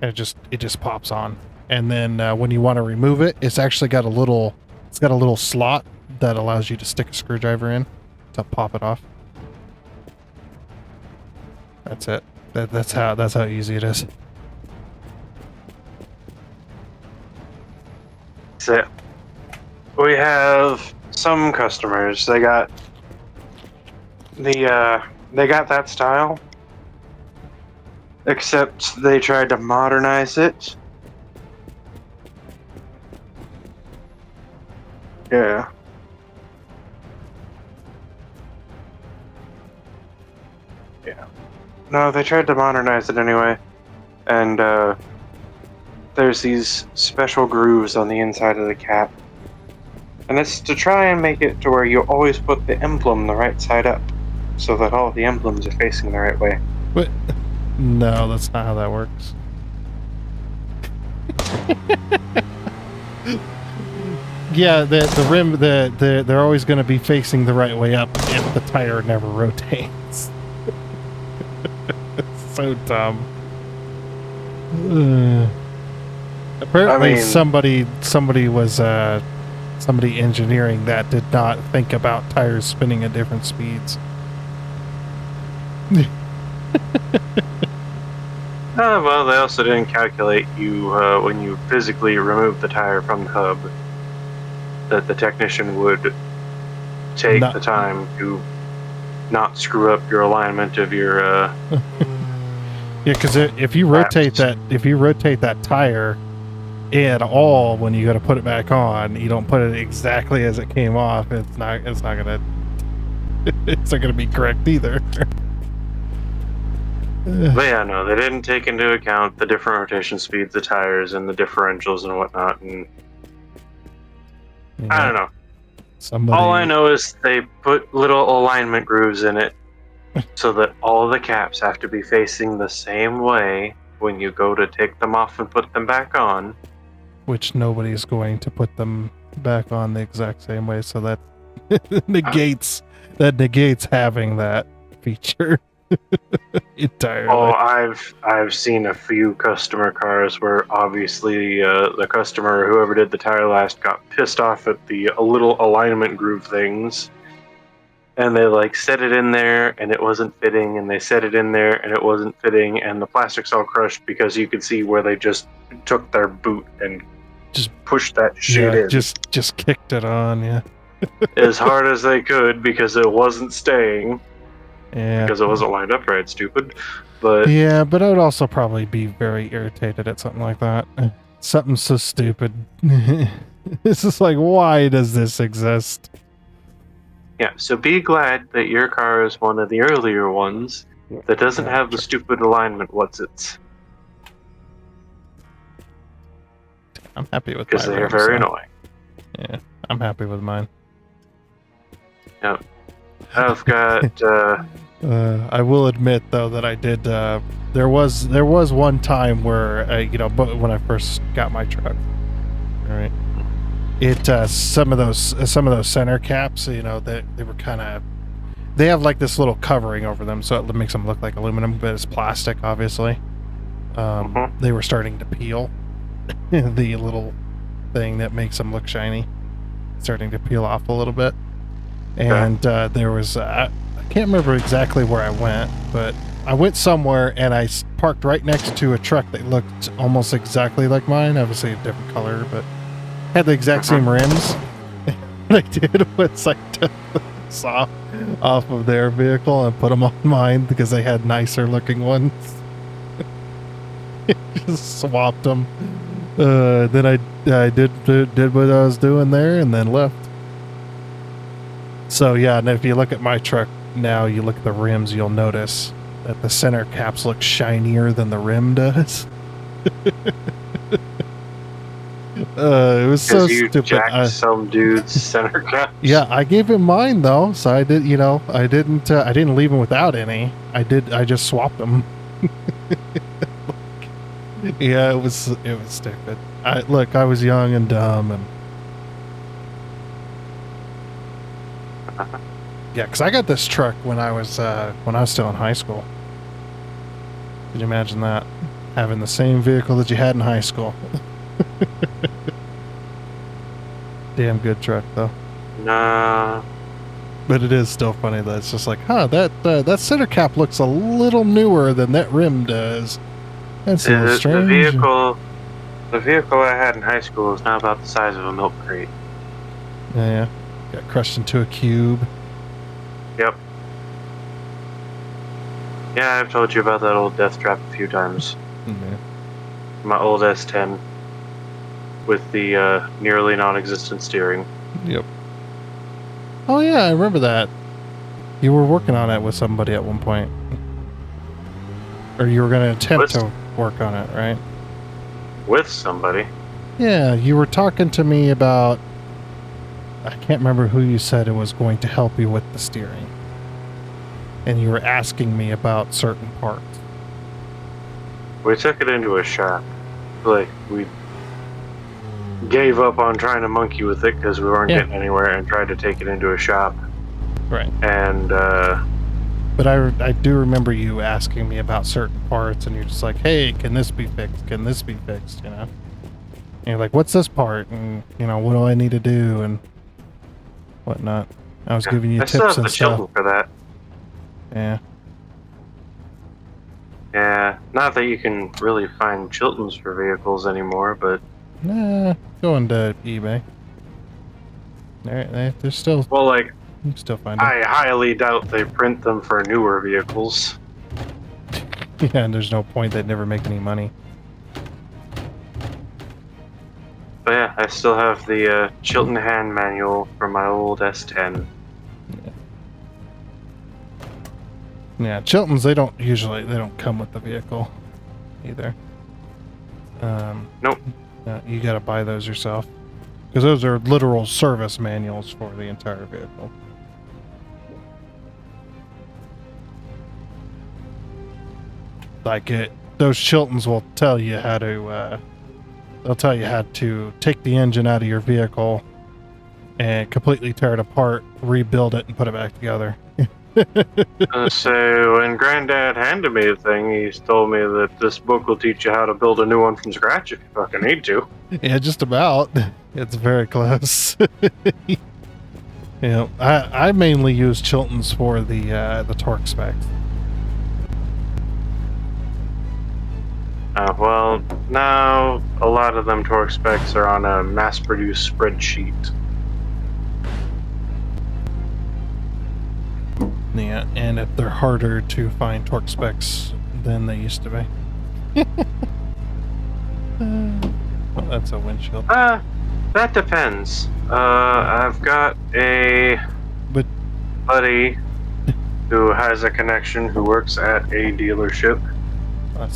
And it just pops on. And then when you want to remove it, it's actually got a little slot that allows you to stick a screwdriver in to pop it off. That's it. That's how easy it is. That's it. We have some customers. They got that style, except they tried to modernize it. Yeah. Yeah. No, they tried to modernize it anyway. And there's these special grooves on the inside of the cap. And it's to try and make it to where you always put the emblem the right side up, so that all the emblems are facing the right way. But no, that's not how that works. Yeah, the rim, they're always going to be facing the right way up if the tire never rotates. It's so dumb. Apparently, somebody engineering that did not think about tires spinning at different speeds. Well, they also didn't calculate you when you physically remove the tire from the hub, that the technician would take the time to not screw up your alignment of your yeah, because if you rotate that tire at all when you go to put it back on, you don't put it exactly as it came off, it's not gonna be correct either. But yeah, no, they didn't take into account the different rotation speeds of tires and the differentials and whatnot, and I don't know. All I know is they put little alignment grooves in it so that all the caps have to be facing the same way when you go to take them off and put them back on. Which nobody's going to put them back on the exact same way, so that negates having that feature. Entirely. Oh, I've seen a few customer cars where obviously the customer, whoever did the tire last, got pissed off at the little alignment groove things, and they set it in there and it wasn't fitting, and they set it in there and it wasn't fitting, and the plastic's all crushed because you could see where they just took their boot and just pushed that shit in. Just kicked it on, yeah. As hard as they could because it wasn't staying. Yeah. Because it wasn't lined up right, stupid. But yeah, but I would also probably be very irritated at something like that. Something so stupid. It's just like, why does this exist? Yeah, so be glad that your car is one of the earlier ones that doesn't have the stupid alignment what's-its. I'm happy with mine. Because they're very annoying. Yeah, I'm happy with mine. Yep. I've got I will admit though that I did there was one time where but when I first got my truck, right, it some of those center caps, they were they have like this little covering over them, so it makes them look like aluminum, but it's plastic, obviously. they were starting to peel. The little thing that makes them look shiny, starting to peel off a little bit. And there was, I can't remember exactly where I went, but I went somewhere and I parked right next to a truck that looked almost exactly like mine, obviously a different color, but had the exact same rims. What I did was I took the saw off of their vehicle and put them on mine because they had nicer looking ones. Just swapped them. Then I did what I was doing there and then left. So yeah, and if you look at my truck now, you look at the rims, you'll notice that the center caps look shinier than the rim does. It was so stupid. Jacked some dude's center cap. Yeah, I gave him mine though, so I did. I didn't leave him without any. I just swapped them. Yeah, it was stupid. I was young and dumb, and yeah, because I got this truck when I was still in high school. Could you imagine that? Having the same vehicle that you had in high school. Damn good truck though. Nah. But it is still funny that it's just like, that center cap looks a little newer than that rim does. That's a little strange. The vehicle I had in high school is now about the size of a milk crate. Yeah. Got crushed into a cube. Yep. Yeah, I've told you about that old death trap a few times. Yeah. My old S10 with the nearly non-existent steering. Yep. Oh yeah, I remember that. You were working on it with somebody at one point. Or you were going to attempt to work on it, right? With somebody? Yeah, you were talking to me about... I can't remember who you said it was going to help you with the steering. And you were asking me about certain parts. We took it into a shop. Like, we gave up on trying to monkey with it because we weren't getting anywhere and tried to take it into a shop. Right. And, but I do remember you asking me about certain parts, and you're just like, hey, can this be fixed? Can this be fixed? And you're like, what's this part? And, what do I need to do? And whatnot. I was giving you tips and stuff. For that. Yeah. Yeah, not that you can really find Chiltons for vehicles anymore, but... Nah, go into eBay. They're still... Well, like, you can still find them. I highly doubt they print them for newer vehicles. Yeah, and there's no point. They'd never make any money. But yeah, I still have the Chilton hand manual from my old S10. Yeah, Chiltons, they don't come with the vehicle either. Nope. You gotta buy those yourself. Because those are literal service manuals for the entire vehicle. Like those Chiltons will tell you how to, they'll tell you how to take the engine out of your vehicle and completely tear it apart, rebuild it, and put it back together. So when Granddad handed me the thing, he told me that this book will teach you how to build a new one from scratch if you fucking need to. Yeah, just about. It's very close. I mainly use Chiltons for the torque specs. Well, now a lot of them torque specs are on a mass-produced spreadsheet. Yeah, and if they're harder to find torque specs than they used to be. Well, that's a windshield. That depends. I've got a buddy who has a connection who works at a dealership,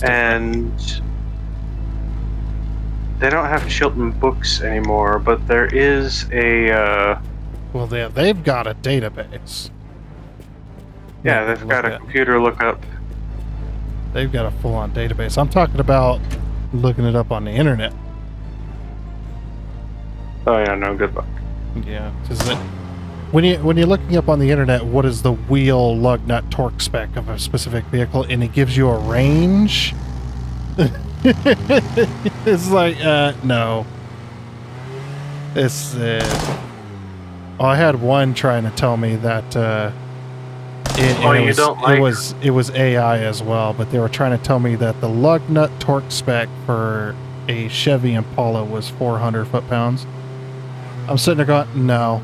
and they don't have Chilton books anymore, but there is a... Well, they've got a database. Yeah, they've got a computer lookup. They've got a full-on database. I'm talking about looking it up on the internet. Oh yeah, no, good luck. Yeah, because when you're looking up on the internet, what is the wheel, lug nut, torque spec of a specific vehicle, and it gives you a range, It's like, no. It's, oh, I had one trying to tell me that, it was AI as well, but they were trying to tell me that the lug nut torque spec for a Chevy Impala was 400 foot-pounds. I'm sitting there going, no.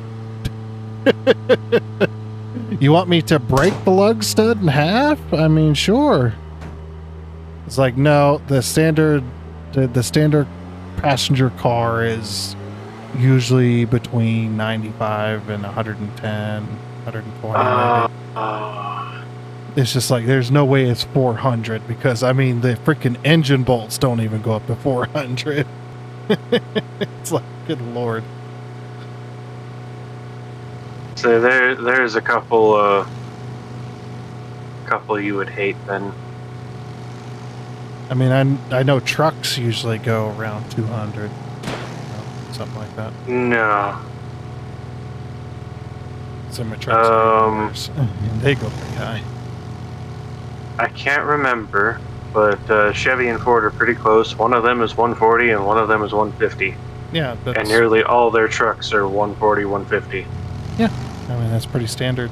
You want me to break the lug stud in half? I mean, sure. It's like, no, the standard passenger car is usually between 95 and 110, 120 maybe. It's just like, there's no way it's 400 because, I mean, the freaking engine bolts don't even go up to 400. It's like, good lord. So there's a couple you would hate then. I mean, I know trucks usually go around 200, something like that. No. Semi trucks, they go pretty high. I can't remember, but Chevy and Ford are pretty close. One of them is 140 and one of them is 150. Yeah, and nearly all their trucks are 140, 150. Yeah, I mean that's pretty standard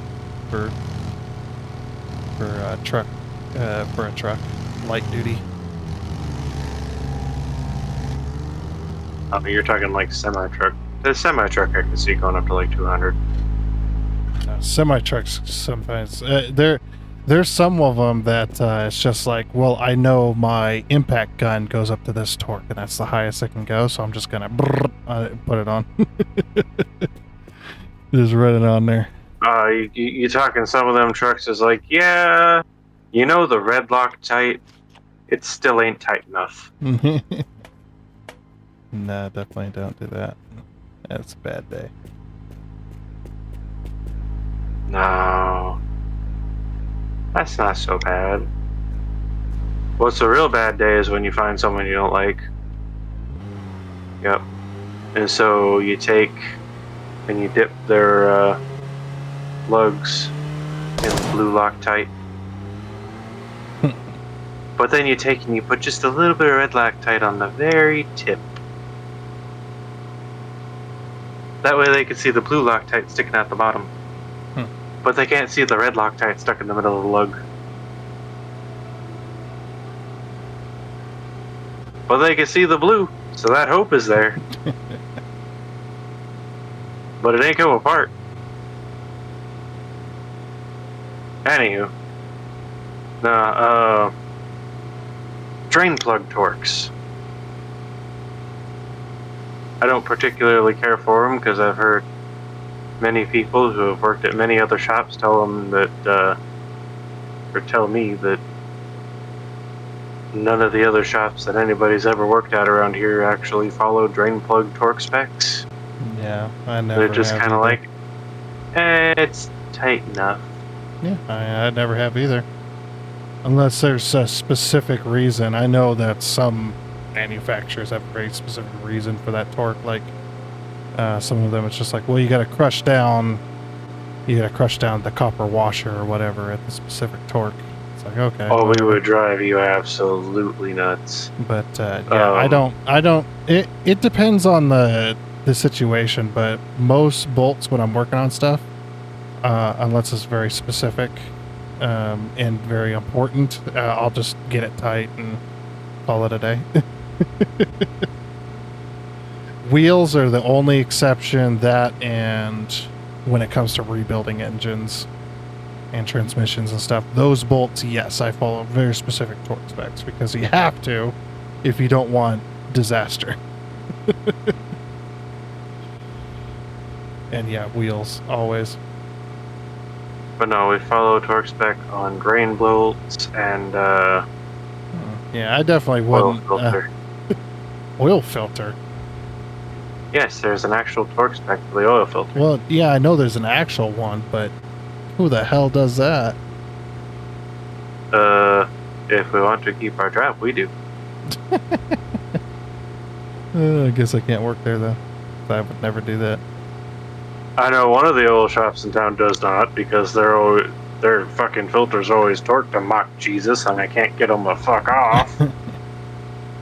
for a truck, light duty. I mean, you're talking like semi-truck. The semi-truck I can see going up to like 200. Semi trucks sometimes there's some of them that it's just like, well, I know my impact gun goes up to this torque and that's the highest it can go, so I'm just gonna put it on. Just run it on there. You talking some of them trucks is like, yeah, you know the red lock tight, it still ain't tight enough. No, definitely don't do that. That's a bad day. No, that's not so bad. What's a real bad day is when you find someone you don't like. Yep. And so you take and you dip their lugs in blue Loctite. But then you take and you put just a little bit of red Loctite on the very tip. That way they can see the blue Loctite sticking out the bottom. But they can't see the red Loctite stuck in the middle of the lug. But they can see the blue, so that hope is there. But it ain't come apart. Anywho. Drain plug torques. I don't particularly care for them because I've heard many people who have worked at many other shops tell them that, or tell me that none of the other shops that anybody's ever worked at around here actually follow drain plug torque specs. Yeah, I never. They're just kind of like, it's tight enough. Yeah, I never have either. Unless there's a specific reason. I know that some manufacturers have a very specific reason for that torque. Like some of them, it's just like, well, you got to crush down the copper washer or whatever at the specific torque. It's like, okay. Oh, we would drive you absolutely nuts. But yeah, I don't. It depends on the situation, but most bolts when I'm working on stuff, unless it's very specific and very important, I'll just get it tight and call it a day. Wheels are the only exception, that and when it comes to rebuilding engines and transmissions and stuff, those bolts, yes, I follow very specific torque specs because you have to if you don't want disaster. And yeah, wheels, always. But no, we follow torque spec on drain bolts and yeah, I definitely wouldn't. Oil filter. Oil filter? Yes, there's an actual torque spec for the oil filter. Well, yeah, I know there's an actual one, but who the hell does that? If we want to keep our draft, we do. I guess I can't work there, though. I would never do that. I know one of the oil shops in town does not, because their fucking filters always torque to mock Jesus, and I can't get them to fuck off.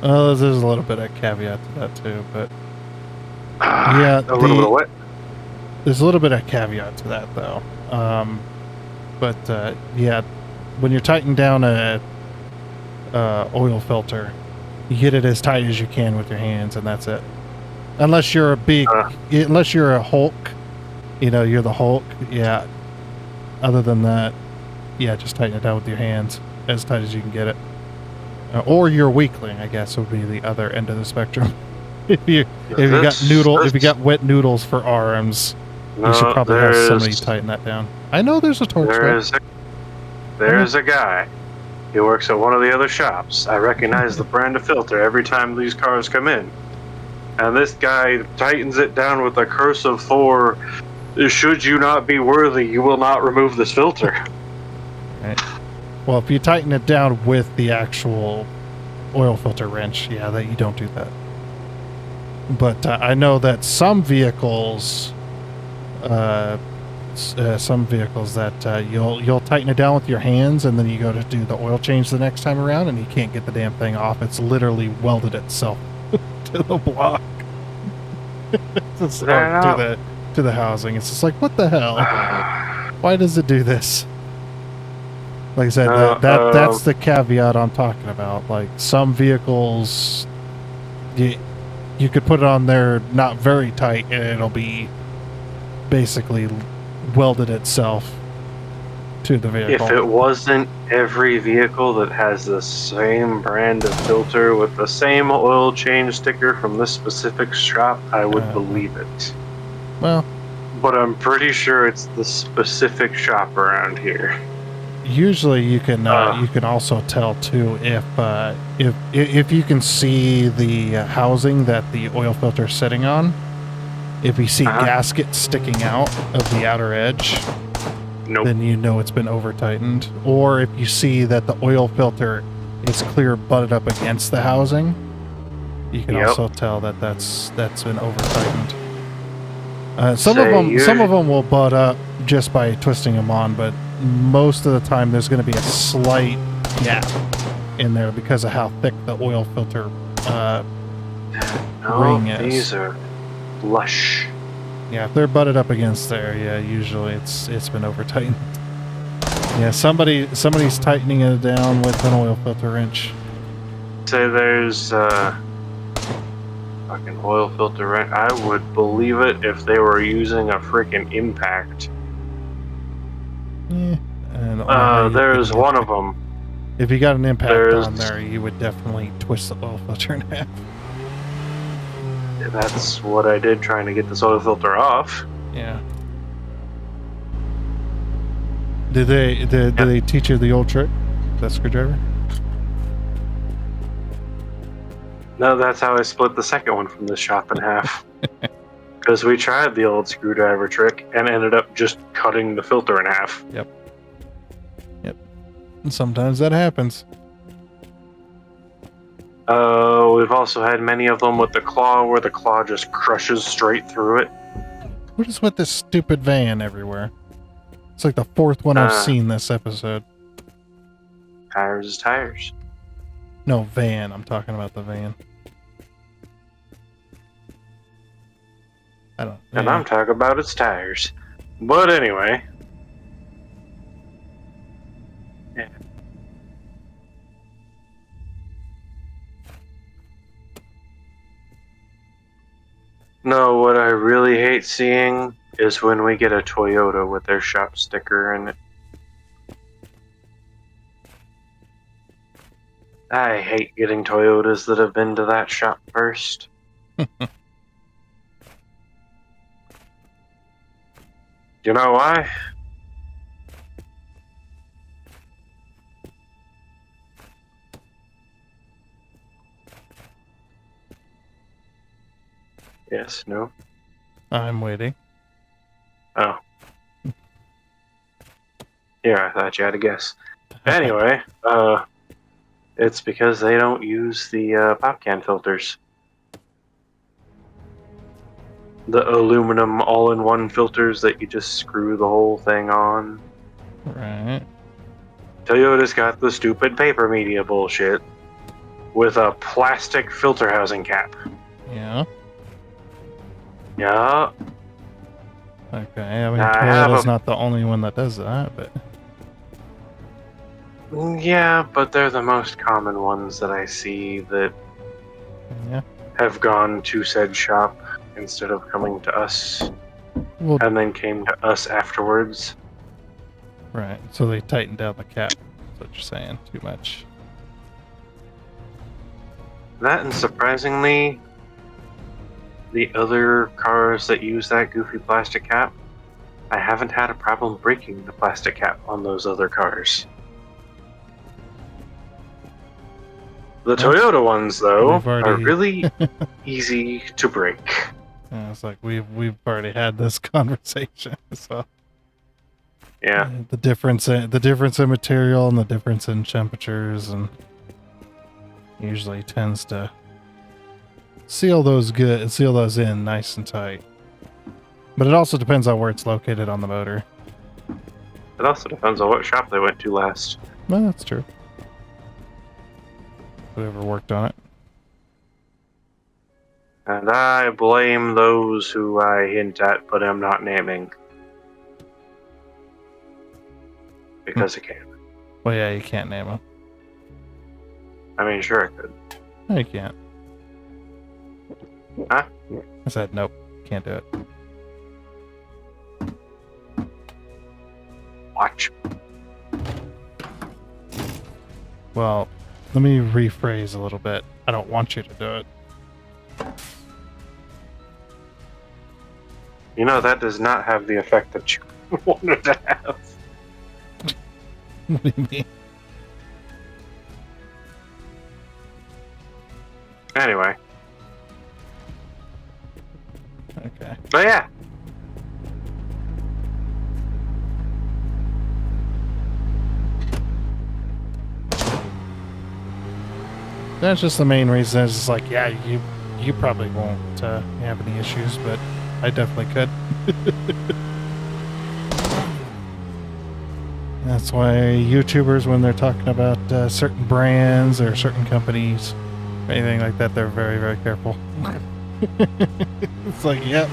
There's a little bit of caveat to that too, but yeah, a little bit of what? there's a little bit of caveat to that though. Yeah, when you're tightening down a oil filter, you hit it as tight as you can with your hands, and that's it. Unless you're unless you're a Hulk, you're the Hulk. Yeah. Other than that, yeah, just tighten it down with your hands as tight as you can get it. Or you're a weakling, I guess would be the other end of the spectrum. if you got wet noodles for arms, you should probably have somebody tighten that down. I know there's a torch guy. There's a guy. He works at one of the other shops. I recognize the brand of filter every time these cars come in. And this guy tightens it down with a cursive for, should you not be worthy, you will not remove this filter. Right. Well, if you tighten it down with the actual oil filter wrench, yeah, that you don't do that. But I know that some vehicles that you'll tighten it down with your hands, and then you go to do the oil change the next time around, and you can't get the damn thing off. It's literally welded itself to the block. to the housing. It's just like, what the hell? Why does it do this? Like I said, that's the caveat I'm talking about. Like, some vehicles, you could put it on there not very tight, and it'll be basically welded itself to the vehicle. If it wasn't every vehicle that has the same brand of filter with the same oil change sticker from this specific shop, I would believe it. Well, but I'm pretty sure it's the specific shop around here. Usually, you can also tell too if you can see the housing that the oil filter is sitting on. If you see gaskets sticking out of the outer edge, then you know it's been over tightened. Or if you see that the oil filter is clear butted up against the housing, you can also tell that that's been over tightened. Some of them will butt up just by twisting them on, but most of the time there's going to be a slight gap in there because of how thick the oil filter ring is. These are flush. Yeah, if they're butted up against there, yeah, usually it's been over tightened. Yeah, somebody's tightening it down with an oil filter wrench. Say there's fucking oil filter wrench. I would believe it if they were using a freaking impact. Yeah, there's one of them. If you got an impact on there, you would definitely twist the oil filter in half. That's what I did trying to get this oil filter off. Yeah. Did they teach you the old trick? That screwdriver? No, that's how I split the second one from the shop in half. Because we tried the old screwdriver trick and ended up just cutting the filter in half. Yep. And sometimes that happens. We've also had many of them with the claw, where the claw just crushes straight through it. What is with this stupid van everywhere? It's like the fourth one I've seen this episode. Tires is tires. No, van. I'm talking about the van. And I'm talking about its tires. But anyway. Yeah. No, what I really hate seeing is when we get a Toyota with their shop sticker in it. I hate getting Toyotas that have been to that shop first. You know why? Yes, no? I'm waiting. Oh. Here, I thought you had a guess. Anyway, it's because they don't use the pop can filters. The aluminum all-in-one filters that you just screw the whole thing on. Right. Toyota's got the stupid paper media bullshit. with a plastic filter housing cap. Yeah. Yeah. Okay. I mean, I have Toyota's a- not the only one that does that, but Yeah, but they're the most common ones that I see that yeah. have gone to said shop instead of coming to us, Well, and then came to us afterwards. right. So they tightened down the cap. That's what you're saying. Too much. That, and surprisingly, the other cars that use that goofy plastic cap, I haven't had a problem breaking the plastic cap on those other cars. The Well, Toyota ones, though, we've already- are really easy to break. Yeah, it's like we've already had this conversation. So Yeah. the difference in material and the difference in temperatures and usually tends to seal those in nice and tight. But it also depends on where it's located on the motor. It also depends on what shop they went to last. Well, that's true. Whoever worked on it. And I blame those who I hint at, but I'm not naming. Because I can. Well, yeah, you can't name them. I mean, sure I could. No, you can't. Huh? I said nope, can't do it. Watch. Well, let me rephrase a little bit. I don't want you to do it. You know, that does not have the effect that you wanted to have. What do you mean? Anyway. Okay. But yeah. That's just the main reason. It's just like, yeah, you probably won't have any issues, but I definitely could. That's why YouTubers, when they're talking about certain brands or certain companies, or anything like that, they're very, very careful. It's like, yep,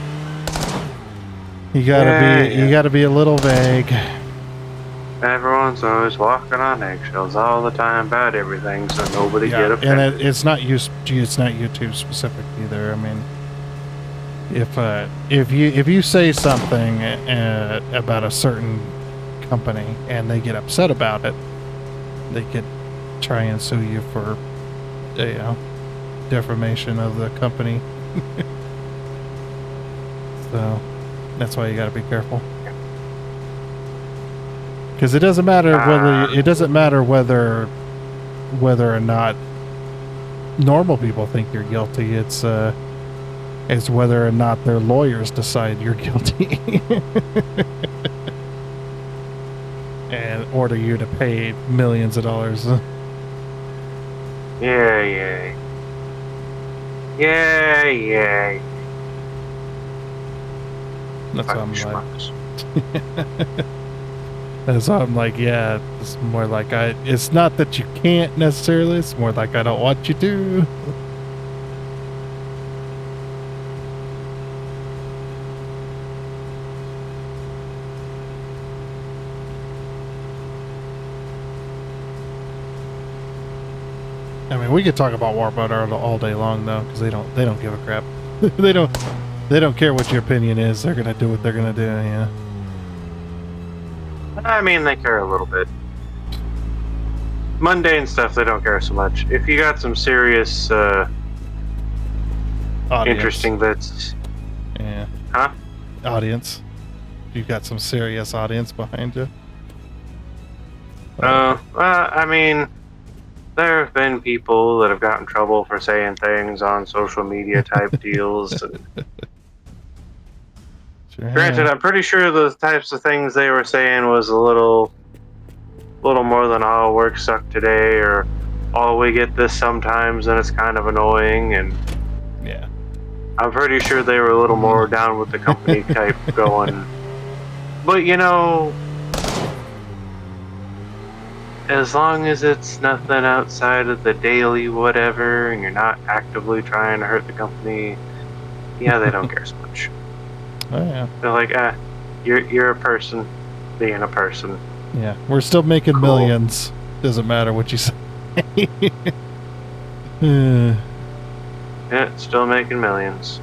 you gotta be a little vague. Everyone's always walking on eggshells all the time about everything, so nobody get offended. And it's not YouTube specific either. I mean, if you say something about a certain company and they get upset about it, they could try and sue you for defamation of the company. So that's why you got to be careful. Because it doesn't matter whether or not normal people think you're guilty. It's whether or not their lawyers decide you're guilty and order you to pay millions of dollars. Yeah. That's why I'm Fucking like. schmucks. That's why I'm like, yeah. It's more like it's not that you can't necessarily. It's more like I don't want you to. I mean, we could talk about Warboat all day long though, because they don't give a crap. they don't care what your opinion is. They're gonna do what they're gonna do. Yeah. I mean, they care a little bit. Mundane stuff, they don't care so much. If you got some serious, Audience. interesting bits. Yeah. Huh? Audience. You've got some serious audience behind you. I mean, there have been people that have gotten in trouble for saying things on social media type deals. And Sure granted, have. I'm pretty sure the types of things they were saying was a little more than, oh, work sucked today, or oh, we get this sometimes and it's kind of annoying, and Yeah. I'm pretty sure they were a little more down with the company type going. But you know, as long as it's nothing outside of the daily whatever, and you're not actively trying to hurt the company, yeah, they don't care so much. Oh yeah. They're like, you're a person being a person. Yeah, we're still making Cool. millions. Doesn't matter what you say. Yeah, still making millions.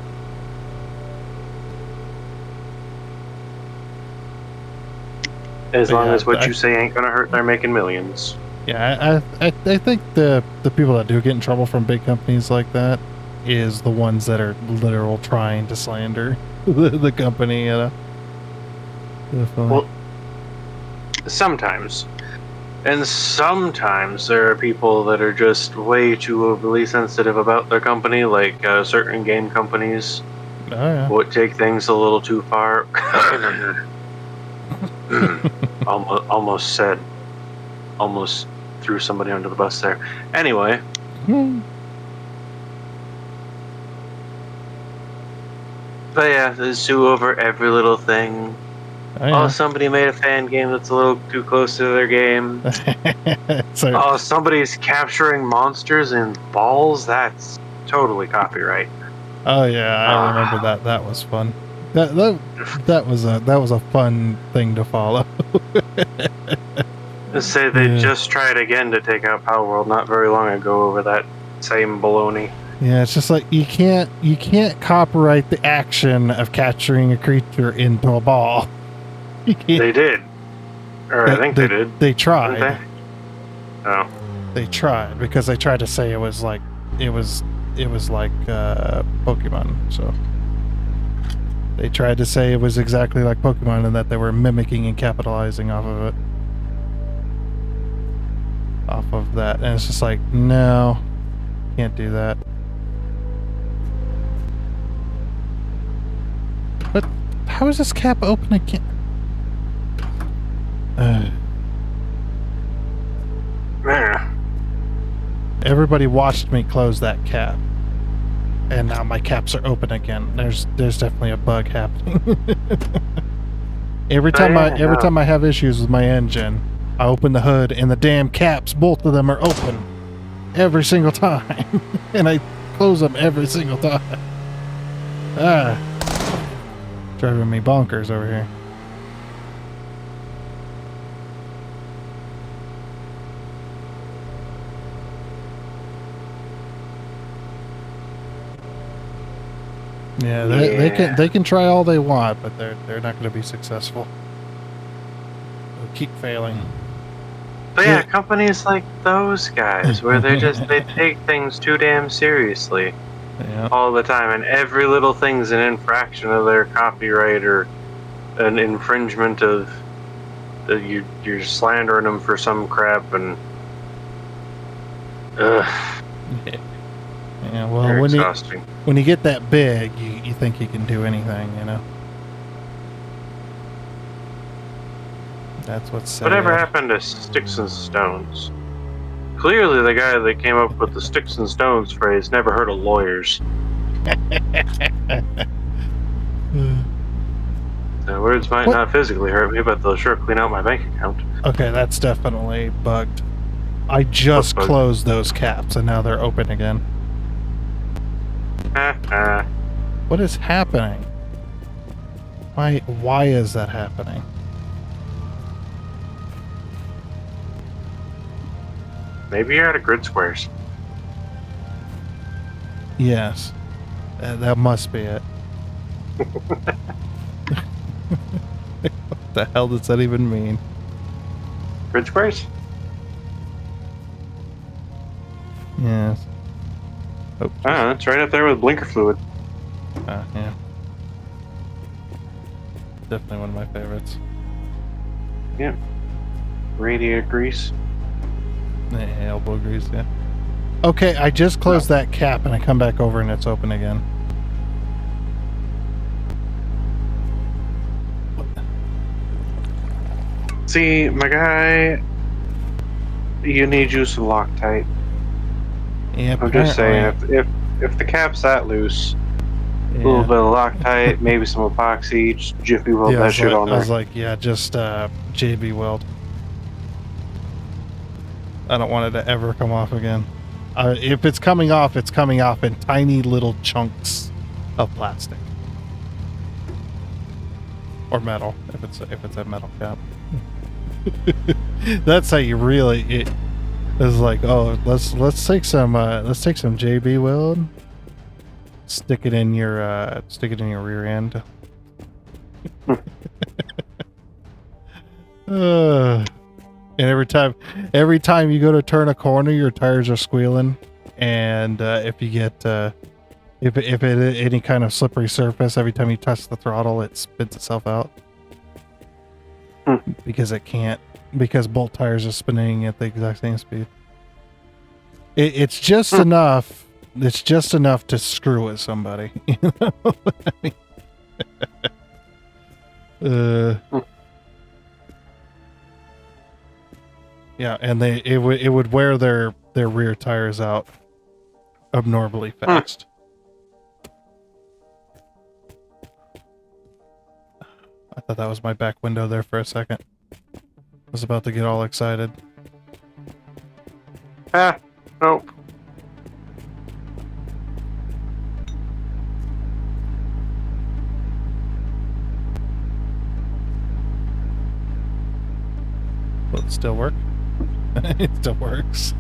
As But long yeah, as what you say ain't gonna hurt, they're making millions. Yeah, I think the people that do get in trouble from big companies like that is the ones that are literal trying to slander the company, you know. Definitely. Well, sometimes. And sometimes there are people that are just way too overly sensitive about their company, like certain game companies Oh yeah. would take things a little too far. Almost threw somebody under the bus there. Anyway, but yeah, they sue over every little thing. Oh, yeah. Somebody made a fan game that's a little too close to their game. So, Somebody's capturing monsters in balls. That's totally copyright. oh yeah, I remember that. That was fun. That was a fun thing to follow. Let's say they Yeah. just tried again to take out Power World not very long ago over that same baloney. Yeah, it's just like you can't copyright the action of capturing a creature into a ball. You can't. They did, or I think they did. They tried. Didn't they? Oh. They tried because they tried to say it was like Pokemon. So they tried to say it was exactly like Pokemon and that they were mimicking and capitalizing off of it. Off of that. And it's just like, no, can't do that. But how is this cap open again? Yeah. Everybody watched me close that cap. And now my caps are open again. There's definitely a bug happening. Every time I have issues with my engine, I open the hood and the damn caps, both of them are open. Every single time. And I close them every single time. Driving me bonkers over here. Yeah, they can try all they want, but they're not going to be successful. They'll keep failing. But yeah, companies like those guys, where they take things too damn seriously all the time, and every little thing's an infraction of their copyright or an infringement of you're slandering them for some crap, and yeah, well, exhausting. When you get that big, you think you can do anything, you know? That's what's sad. Whatever happened to sticks and stones? Clearly the guy that came up with the sticks and stones phrase never heard of lawyers. The words might not physically hurt me, but they'll sure clean out my bank account. Okay, that's definitely bugged. I just closed those caps and now they're open again. What is happening? Why is that happening? Maybe you're out of grid squares. Yes. That must be it. What the hell does that even mean? Grid squares? Yes. Oh, it's right up there with blinker fluid. Yeah. Definitely one of my favorites. Yeah. Radiator grease. Elbow grease, yeah. Okay, I just closed that cap and I come back over and it's open again. See, my guy, you need you some Loctite. Yeah, I'm just saying, if the cap's that loose, a little bit of Loctite, maybe some epoxy, just Jiffy Weld that shit on there. I was like, yeah, just JB Weld. I don't want it to ever come off again. If it's coming off in tiny little chunks of plastic or metal. If it's a metal cap, that's how you really. It's like, oh, let's take some JB weld, stick it in your rear end. And every time you go to turn a corner, your tires are squealing. And if you get if it any kind of slippery surface, every time you touch the throttle, it spits itself out. Because it can't, because bolt tires are spinning at the exact same speed. It's just enough. It's just enough to screw with somebody. You know what I mean? Yeah, and it would wear their rear tires out abnormally fast. I thought that was my back window there for a second. I was about to get all excited. Nope. Will it still work? It still works.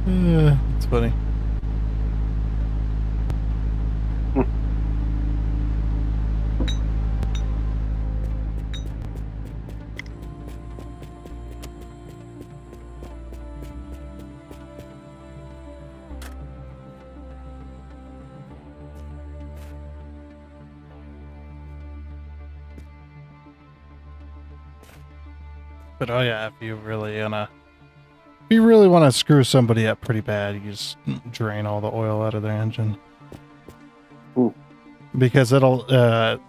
It's funny. But oh yeah, if you really want to screw somebody up pretty bad, you just drain all the oil out of their engine. Ooh. Because it'll the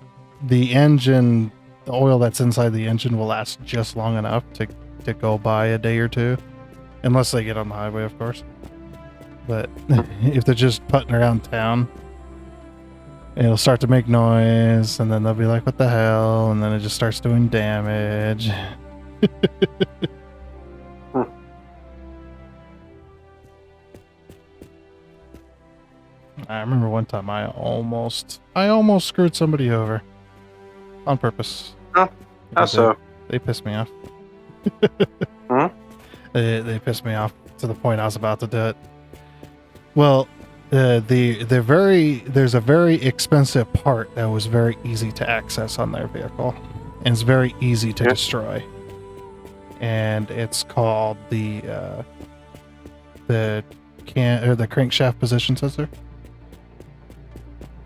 oil that's inside the engine will last just long enough to go by a day or two, unless they get on the highway, of course. But if they're just putting around town, it'll start to make noise, and then they'll be like, "What the hell?" And then it just starts doing damage. I remember one time I almost screwed somebody over on purpose. Oh, how so? They pissed me off. Huh? They pissed me off to the point I was about to do it. Well, there's a very expensive part that was very easy to access on their vehicle, and it's very easy to destroy. And it's called the crankshaft position sensor.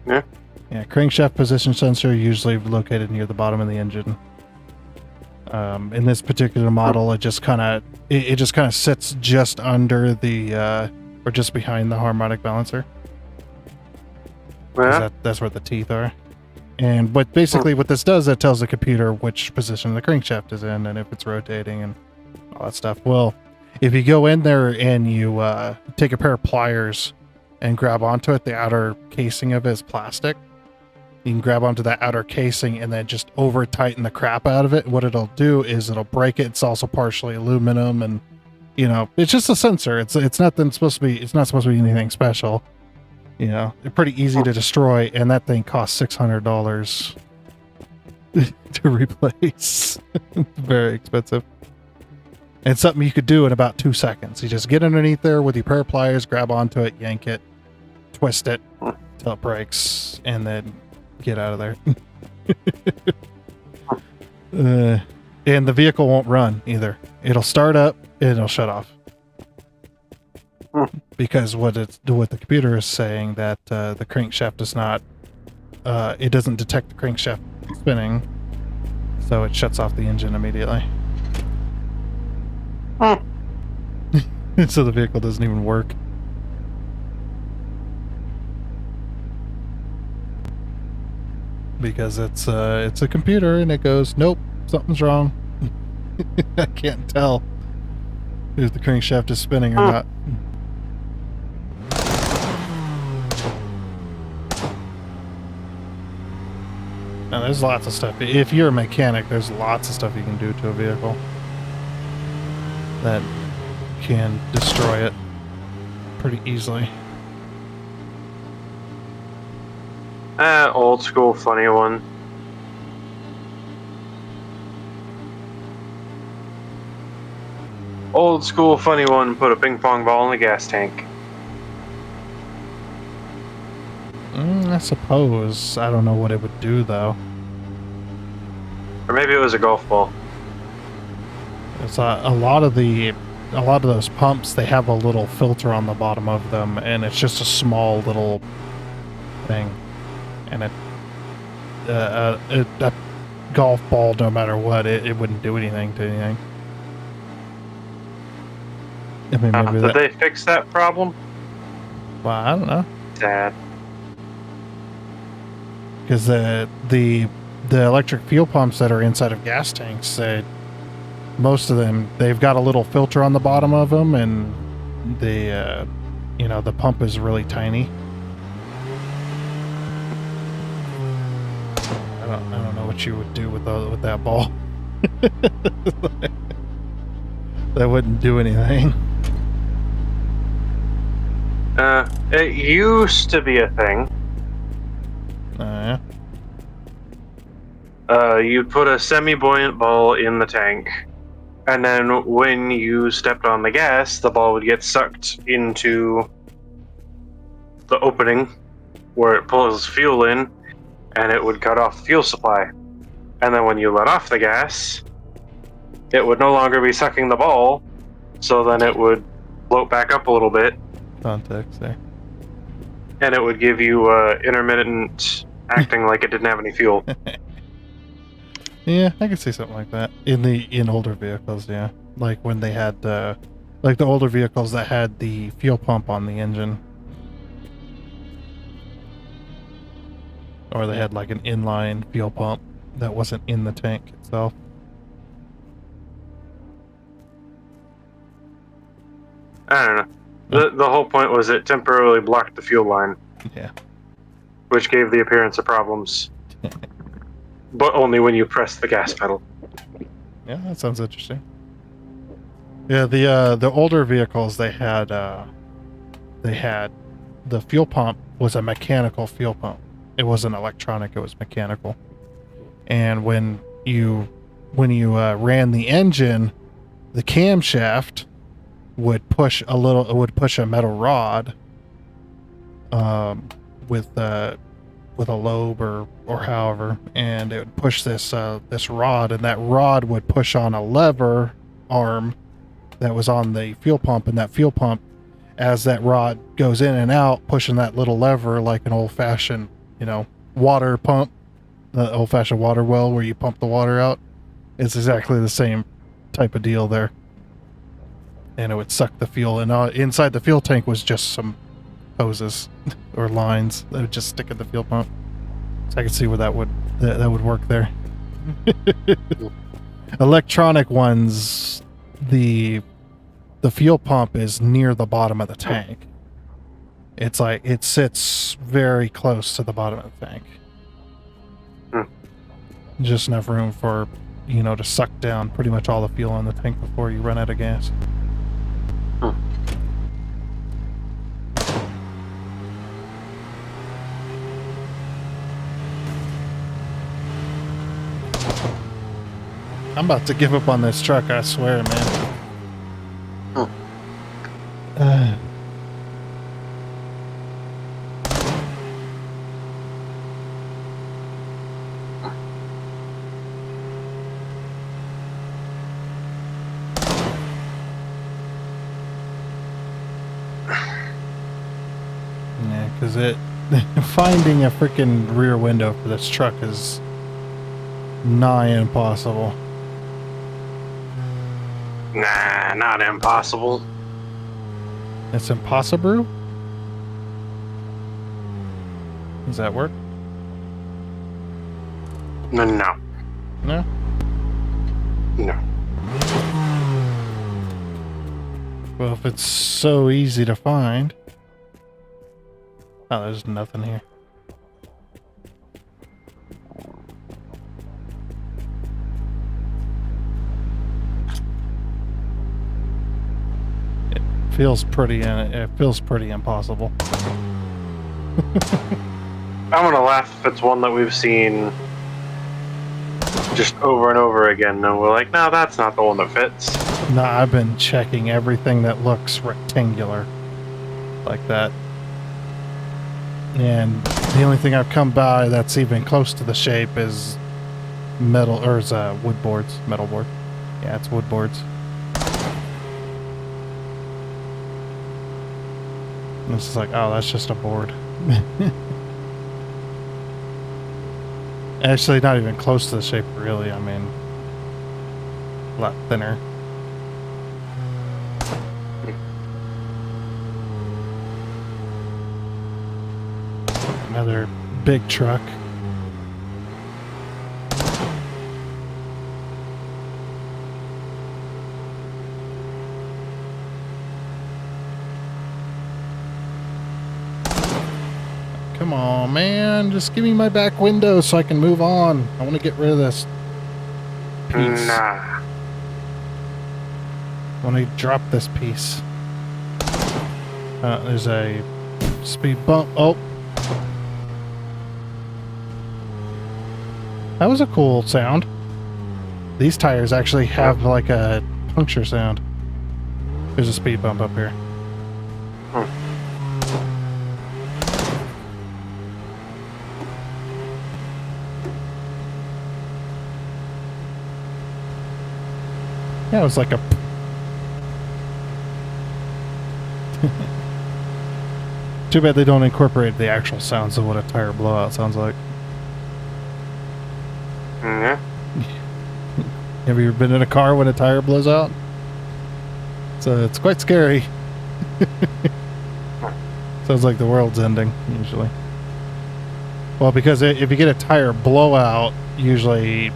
Yeah. Yeah, crankshaft position sensor usually located near the bottom of the engine. In this particular model, it just kind of sits just under the or just behind the harmonic balancer. Yeah. That's where the teeth are. And what this does, it tells the computer which position the crankshaft is in and if it's rotating and all that stuff. Well, if you go in there and you take a pair of pliers and grab onto it, the outer casing of it is plastic. You can grab onto that outer casing and then just over tighten the crap out of it. What it'll do is it'll break it. It's also partially aluminum, and it's just a sensor. It's not supposed to be anything special. They're pretty easy to destroy, and that thing costs $600 to replace. It's very expensive. And it's something you could do in about 2 seconds. You just get underneath there with your pair of pliers, grab onto it, yank it, twist it till it breaks, and then get out of there. And the vehicle won't run either. It'll start up and it'll shut off. Because what the computer is saying that the crankshaft does not, it doesn't detect the crankshaft spinning, so it shuts off the engine immediately. So the vehicle doesn't even work. Because it's a computer and it goes, nope, something's wrong. I can't tell if the crankshaft is spinning or not. Now, there's lots of stuff. If you're a mechanic, there's lots of stuff you can do to a vehicle that can destroy it pretty easily. Old school funny one. Old school funny one, put a ping pong ball in the gas tank. I suppose. I don't know what it would do, though. Or maybe it was a golf ball. It's a lot of those pumps, they have a little filter on the bottom of them, and it's just a small little thing. And a golf ball, no matter what, it wouldn't do anything to anything. I mean, maybe Did they fix that problem? Well, I don't know. Sad. Because the electric fuel pumps that are inside of gas tanks, most of them, they've got a little filter on the bottom of them, and the pump is really tiny. I don't know what you would do with that ball. That wouldn't do anything. It used to be a thing. Yeah. You put a semi-buoyant ball in the tank, and then when you stepped on the gas, the ball would get sucked into the opening where it pulls fuel in, and it would cut off the fuel supply. And then when you let off the gas, it would no longer be sucking the ball, so then it would float back up a little bit. Context there. And it would give you intermittent acting like it didn't have any fuel. Yeah, I could see something like that in older vehicles. Yeah, like when they had like the older vehicles that had the fuel pump on the engine, or they had like an inline fuel pump that wasn't in the tank itself. I don't know. The whole point was it temporarily blocked the fuel line. Yeah. Which gave the appearance of problems. But only when you press the gas pedal. Yeah, that sounds interesting. Yeah, the older vehicles, they had the fuel pump was a mechanical fuel pump. It wasn't electronic, it was mechanical. And when you ran the engine, the camshaft would push a metal rod with a lobe or however, and it would push this rod, and that rod would push on a lever arm that was on the fuel pump, and that fuel pump, as that rod goes in and out, pushing that little lever like an old-fashioned, water pump, the old-fashioned water well where you pump the water out. It's exactly the same type of deal there. And it would suck the fuel, and inside the fuel tank was just some hoses or lines that would just stick in the fuel pump. So I could see where that would work there. Electronic ones, the fuel pump is near the bottom of the tank. It's like it sits very close to the bottom of the tank. Just enough room for to suck down pretty much all the fuel in the tank before you run out of gas. I'm about to give up on this truck, I swear, man. Yeah, because finding a freaking rear window for this truck is nigh impossible. Nah, not impossible. It's impossible? Does that work? No. No? No. Well, if it's so easy to find. Oh, there's nothing here. feels pretty impossible. I'm gonna laugh if it's one that we've seen just over and over again, and we're like, no, that's not the one that fits. No, I've been checking everything that looks rectangular like that. And the only thing I've come by that's even close to the shape is metal, or is wood boards, metal board. Yeah, it's wood boards. And it's just like, oh, that's just a board. Actually, not even close to the shape, really. I mean, a lot thinner. Another big truck. Come on, man. Just give me my back window so I can move on. I want to get rid of this piece. Nah. I want to drop this piece. There's a speed bump. Oh. That was a cool sound. These tires actually have like a puncture sound. There's a speed bump up here. Yeah, it was like a... Too bad they don't incorporate the actual sounds of what a tire blowout sounds like. Yeah. Have you ever been in a car when a tire blows out? So it's quite scary. Sounds like the world's ending, usually. Well, because if you get a tire blowout, usually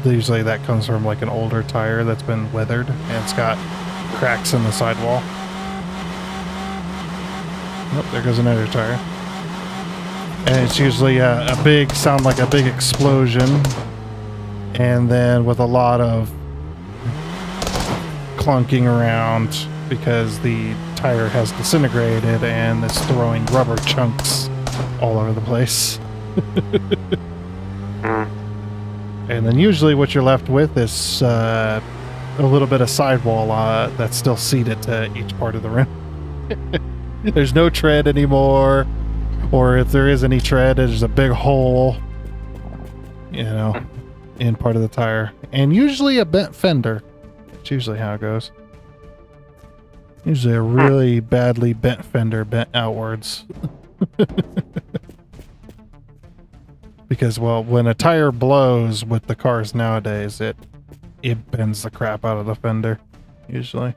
that comes from like an older tire that's been weathered and it's got cracks in the sidewall. Oh, there goes another tire. And it's usually a big sound, like a big explosion, and then with a lot of clunking around because the tire has disintegrated and it's throwing rubber chunks all over the place. And then usually what you're left with is a little bit of sidewall that's still seated to each part of the rim. There's no tread anymore. Or if there is any tread, there's a big hole, you know, in part of the tire. And usually a bent fender. That's usually how it goes. Usually a really badly bent fender bent outwards. Because, well, when a tire blows with the cars nowadays, it bends the crap out of the fender, usually.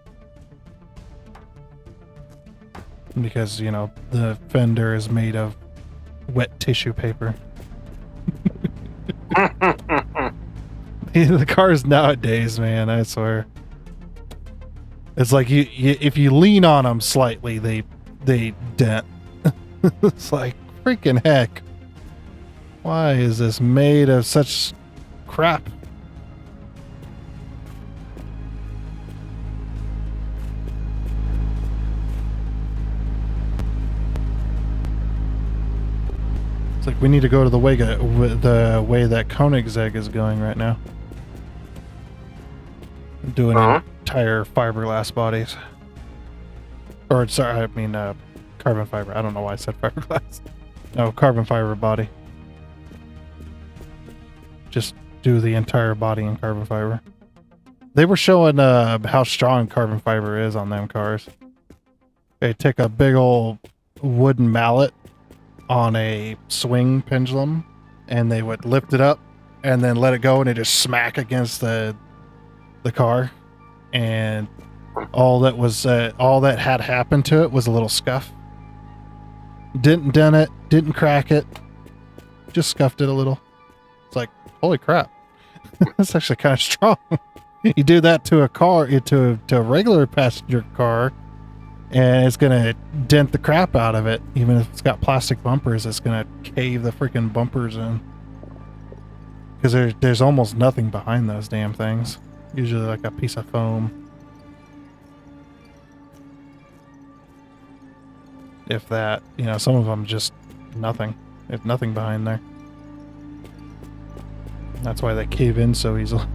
Because, you know, the fender is made of wet tissue paper. The cars nowadays, man, I swear. It's like you if you lean on them slightly, they dent. It's like, freaking heck. Why is this made of such crap? It's like we need to go to the way that Koenigsegg is going right now. Doing entire fiberglass bodies. Or, sorry, I mean carbon fiber. I don't know why I said fiberglass. No, carbon fiber body. Just do the entire body in carbon fiber. They were showing how strong carbon fiber is on them cars. They take a big old wooden mallet on a swing pendulum and they would lift it up and then let it go and it just smack against the car, and all that had happened to it was a little scuff. Didn't dent it, didn't crack it, just scuffed it a little. It's like, holy crap. That's actually kind of strong. You do that to a car, to a regular passenger car, and it's gonna dent the crap out of it. Even if it's got plastic bumpers, it's gonna cave the freaking bumpers in. Because there's almost nothing behind those damn things. Usually like a piece of foam. if that. You know, some of them just nothing. There's nothing behind there. That's why they cave in so easily.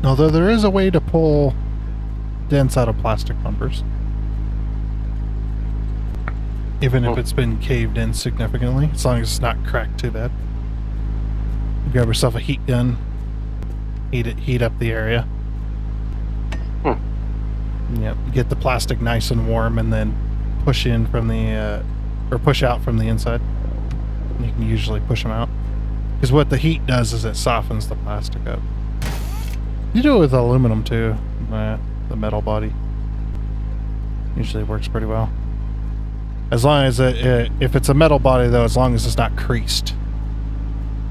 Although there is a way to pull dents out of plastic bumpers. Even if it's been caved in significantly, as long as it's not cracked too bad. Grab yourself a heat gun, heat up the area. Yep, get the plastic nice and warm, and then push in from the, or push out from the inside. You can usually push them out. Because what the heat does is it softens the plastic up. You do it with aluminum too, the metal body. Usually works pretty well. As long as if it's a metal body though, as long as it's not creased.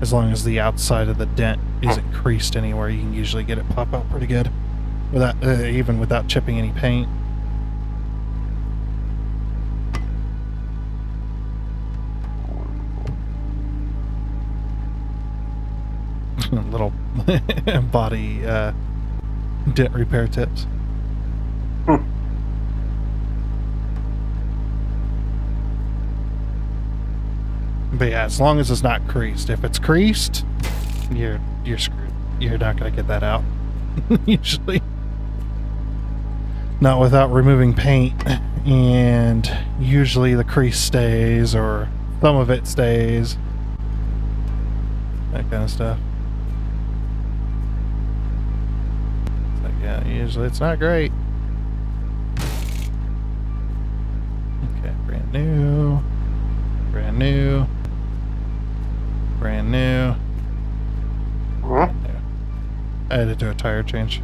As long as the outside of the dent isn't creased anywhere, you can usually get it pop out pretty good. Without, even without chipping any paint. Little body dent repair tips. But yeah, as long as it's not creased. If it's creased, you're screwed. You're not gonna get that out. Usually. Not without removing paint, and usually the crease stays, or some of it stays. That kind of stuff. It's like, yeah, usually it's not great. Okay, brand new. Brand new. Brand new. Brand new. I had to do a tire change.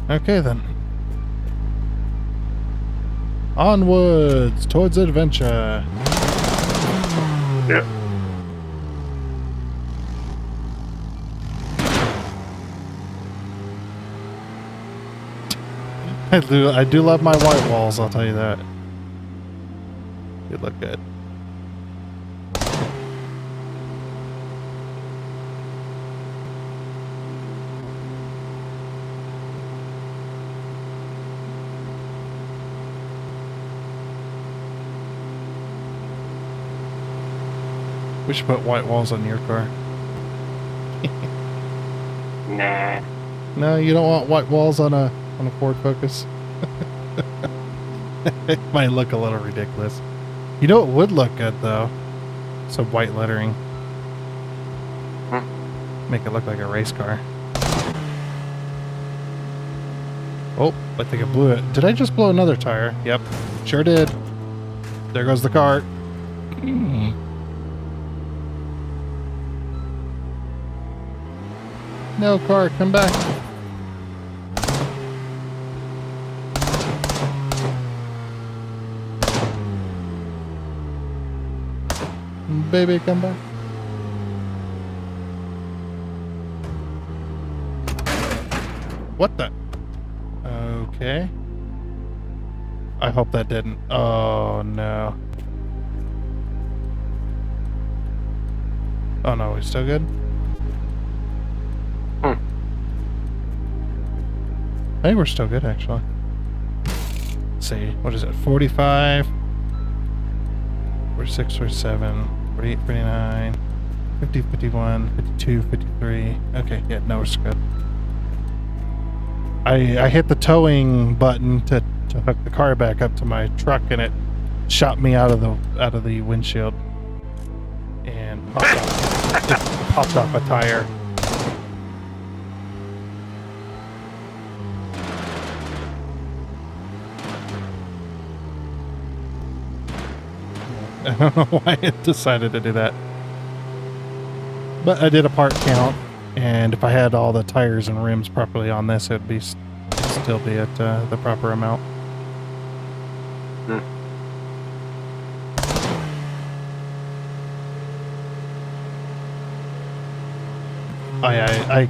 Okay then. Onwards towards adventure. Yep. I do love my white walls, I'll tell you that. They look good. We should put white walls on your car. Nah. No, you don't want white walls on a Ford Focus. It might look a little ridiculous. You know what would look good though? Some white lettering. Make it look like a race car. Oh, I think I blew it. Did I just blow another tire? Yep, sure did. There goes the cart. No, car, come back. Baby, come back. What the? Okay. I hope that didn't. Oh, no. Oh, no, we still good? I think we're still good, actually. Let's see. What is it? 45, 46, 47, 48, 49, 50, 51, 52, 53. Okay, yeah, no, we're good. I hit the towing button to hook the car back up to my truck, and it shot me out of the windshield and popped off a tire. I don't know why it decided to do that. But I did a part count, and if I had all the tires and rims properly on this, it'd still be at the proper amount. Oh yeah, I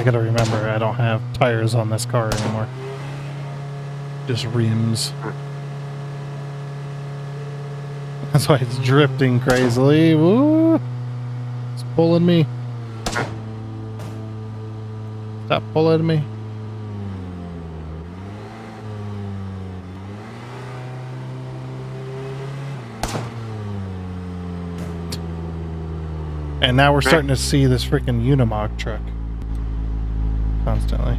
gotta remember I don't have tires on this car anymore. Just rims. That's why it's drifting crazily. Woo! It's pulling me. Stop pulling me. And now we're starting to see this freaking Unimog truck constantly.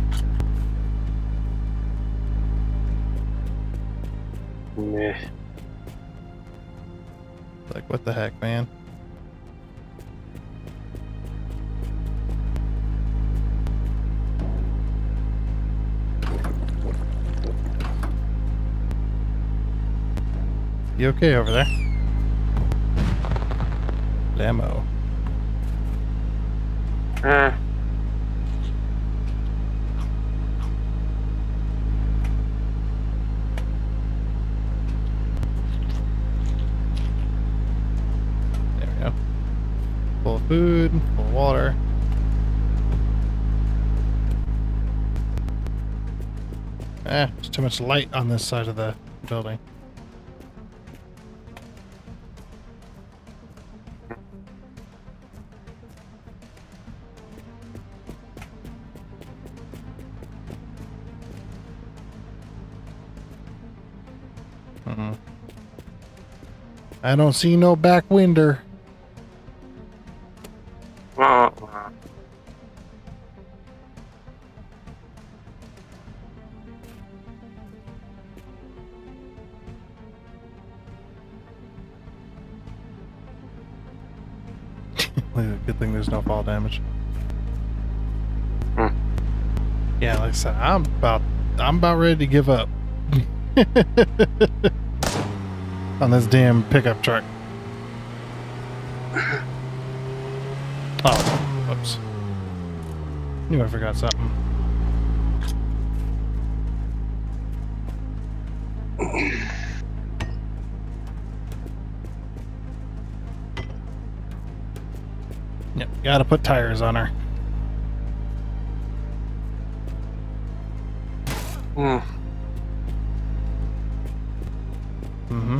Meh. Like, what the heck, man? You okay over there? Demo. There we go. Full of food, full of water. There's too much light on this side of the building. I don't see no back window. Good thing there's no fall damage. Yeah, like I said, I'm about ready to give up on this damn pickup truck. Oh, whoops. Knew I forgot something. Yep, gotta put tires on her. Mm-hmm.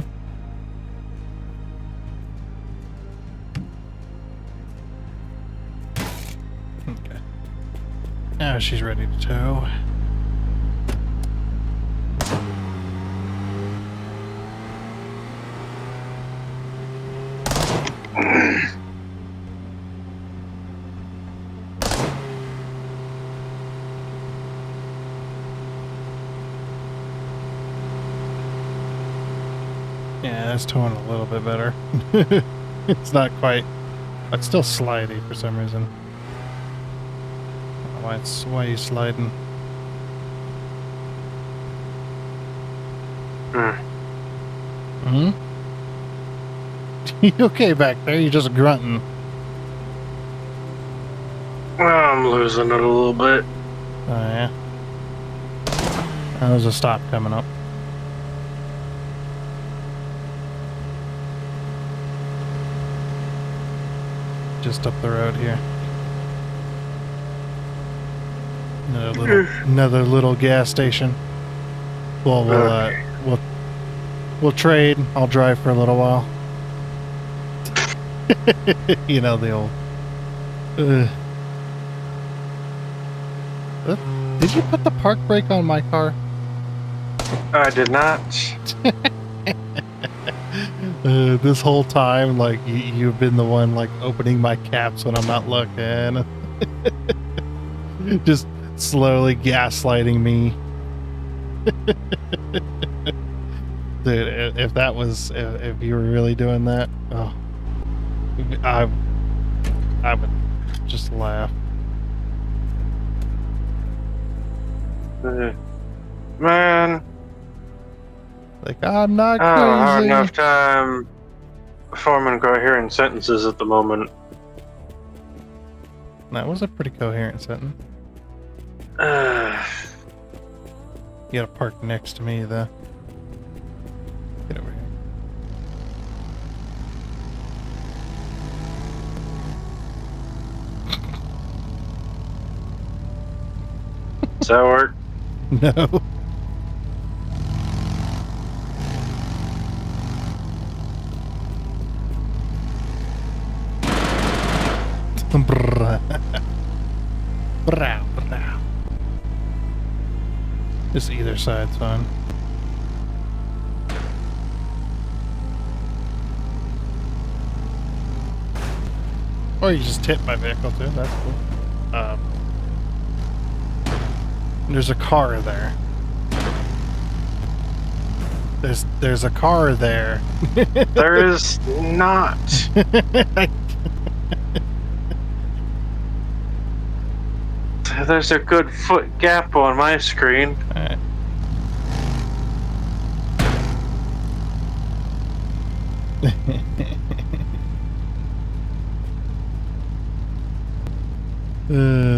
Okay. Now she's ready to tow. Yeah, that's towing a little bit better. It's not quite, but still slidey for some reason. I don't know why are you sliding? Hmm? You okay back there? You just grunting. I'm losing it a little bit. Oh yeah. There's a stop coming up. Just up the road here. Another little gas station. Well, we'll trade. I'll drive for a little while. You know the old. Did you put the park brake on my car? I did not. This whole time, like, you've been the one, like, opening my caps when I'm not looking. Just slowly gaslighting me. Dude, if you were really doing that, oh, I would just laugh. Man. Like, I'm not I don't have crazy. enough time forming coherent sentences at the moment. That was a pretty coherent sentence. You gotta park next to me, though. Get over here. Does that work? No. Brrrr. Brow, brow. Just either side's fine. Or you just hit my vehicle too, that's cool. There's a car there. There's a car there. There is not. There's a good foot gap on my screen. Alright.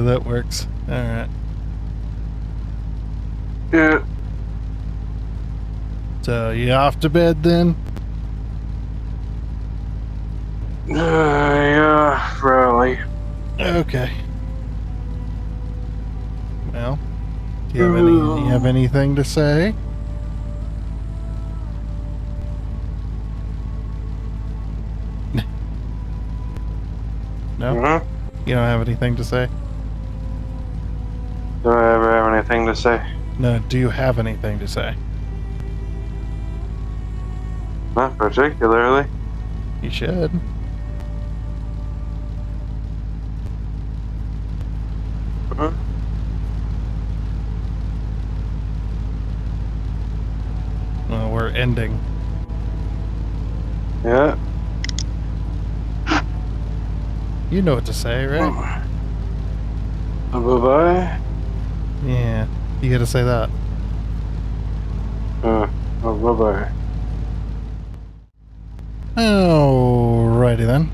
That works. Alright. Yeah. So, you off to bed then? Yeah, really. Okay. Well, do you have anything to say? No? Mm-hmm. You don't have anything to say? Do I ever have anything to say? No, do you have anything to say? Not particularly. You should. Mhm. Well, we're ending. Yeah. You know what to say, right? Bye-bye. Yeah, you gotta say that. Bye-bye. Alrighty then.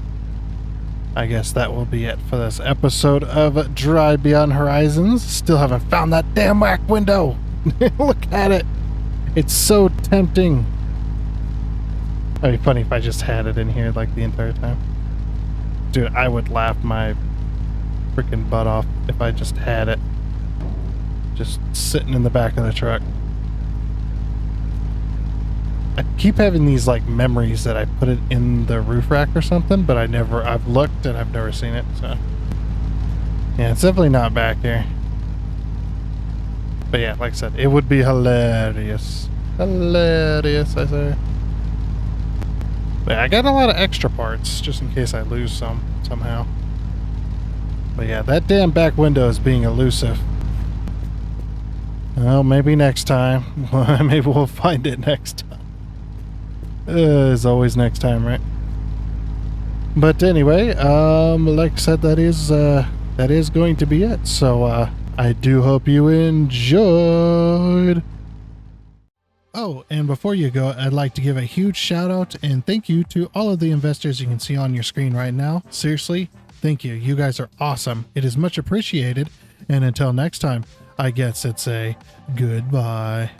I guess that will be it for this episode of Drive Beyond Horizons. Still haven't found that damn whack window. Look at it. It's so tempting. That'd be funny if I just had it in here like the entire time. Dude, I would laugh my freaking butt off if I just had it. Just sitting in the back of the truck. I keep having these like memories that I put it in the roof rack or something, but I've looked and I've never seen it, so. Yeah, it's definitely not back here. But yeah, like I said, it would be hilarious. Hilarious, I say. But yeah, I got a lot of extra parts, just in case I lose some, somehow. But yeah, that damn back window is being elusive. Well, maybe next time. Maybe we'll find it next time. As always next time, right? But anyway, like I said, that is going to be it. So, I do hope you enjoyed. Oh, and before you go, I'd like to give a huge shout out and thank you to all of the investors you can see on your screen right now. Seriously, thank you. You guys are awesome. It is much appreciated. And until next time, I guess it's a goodbye.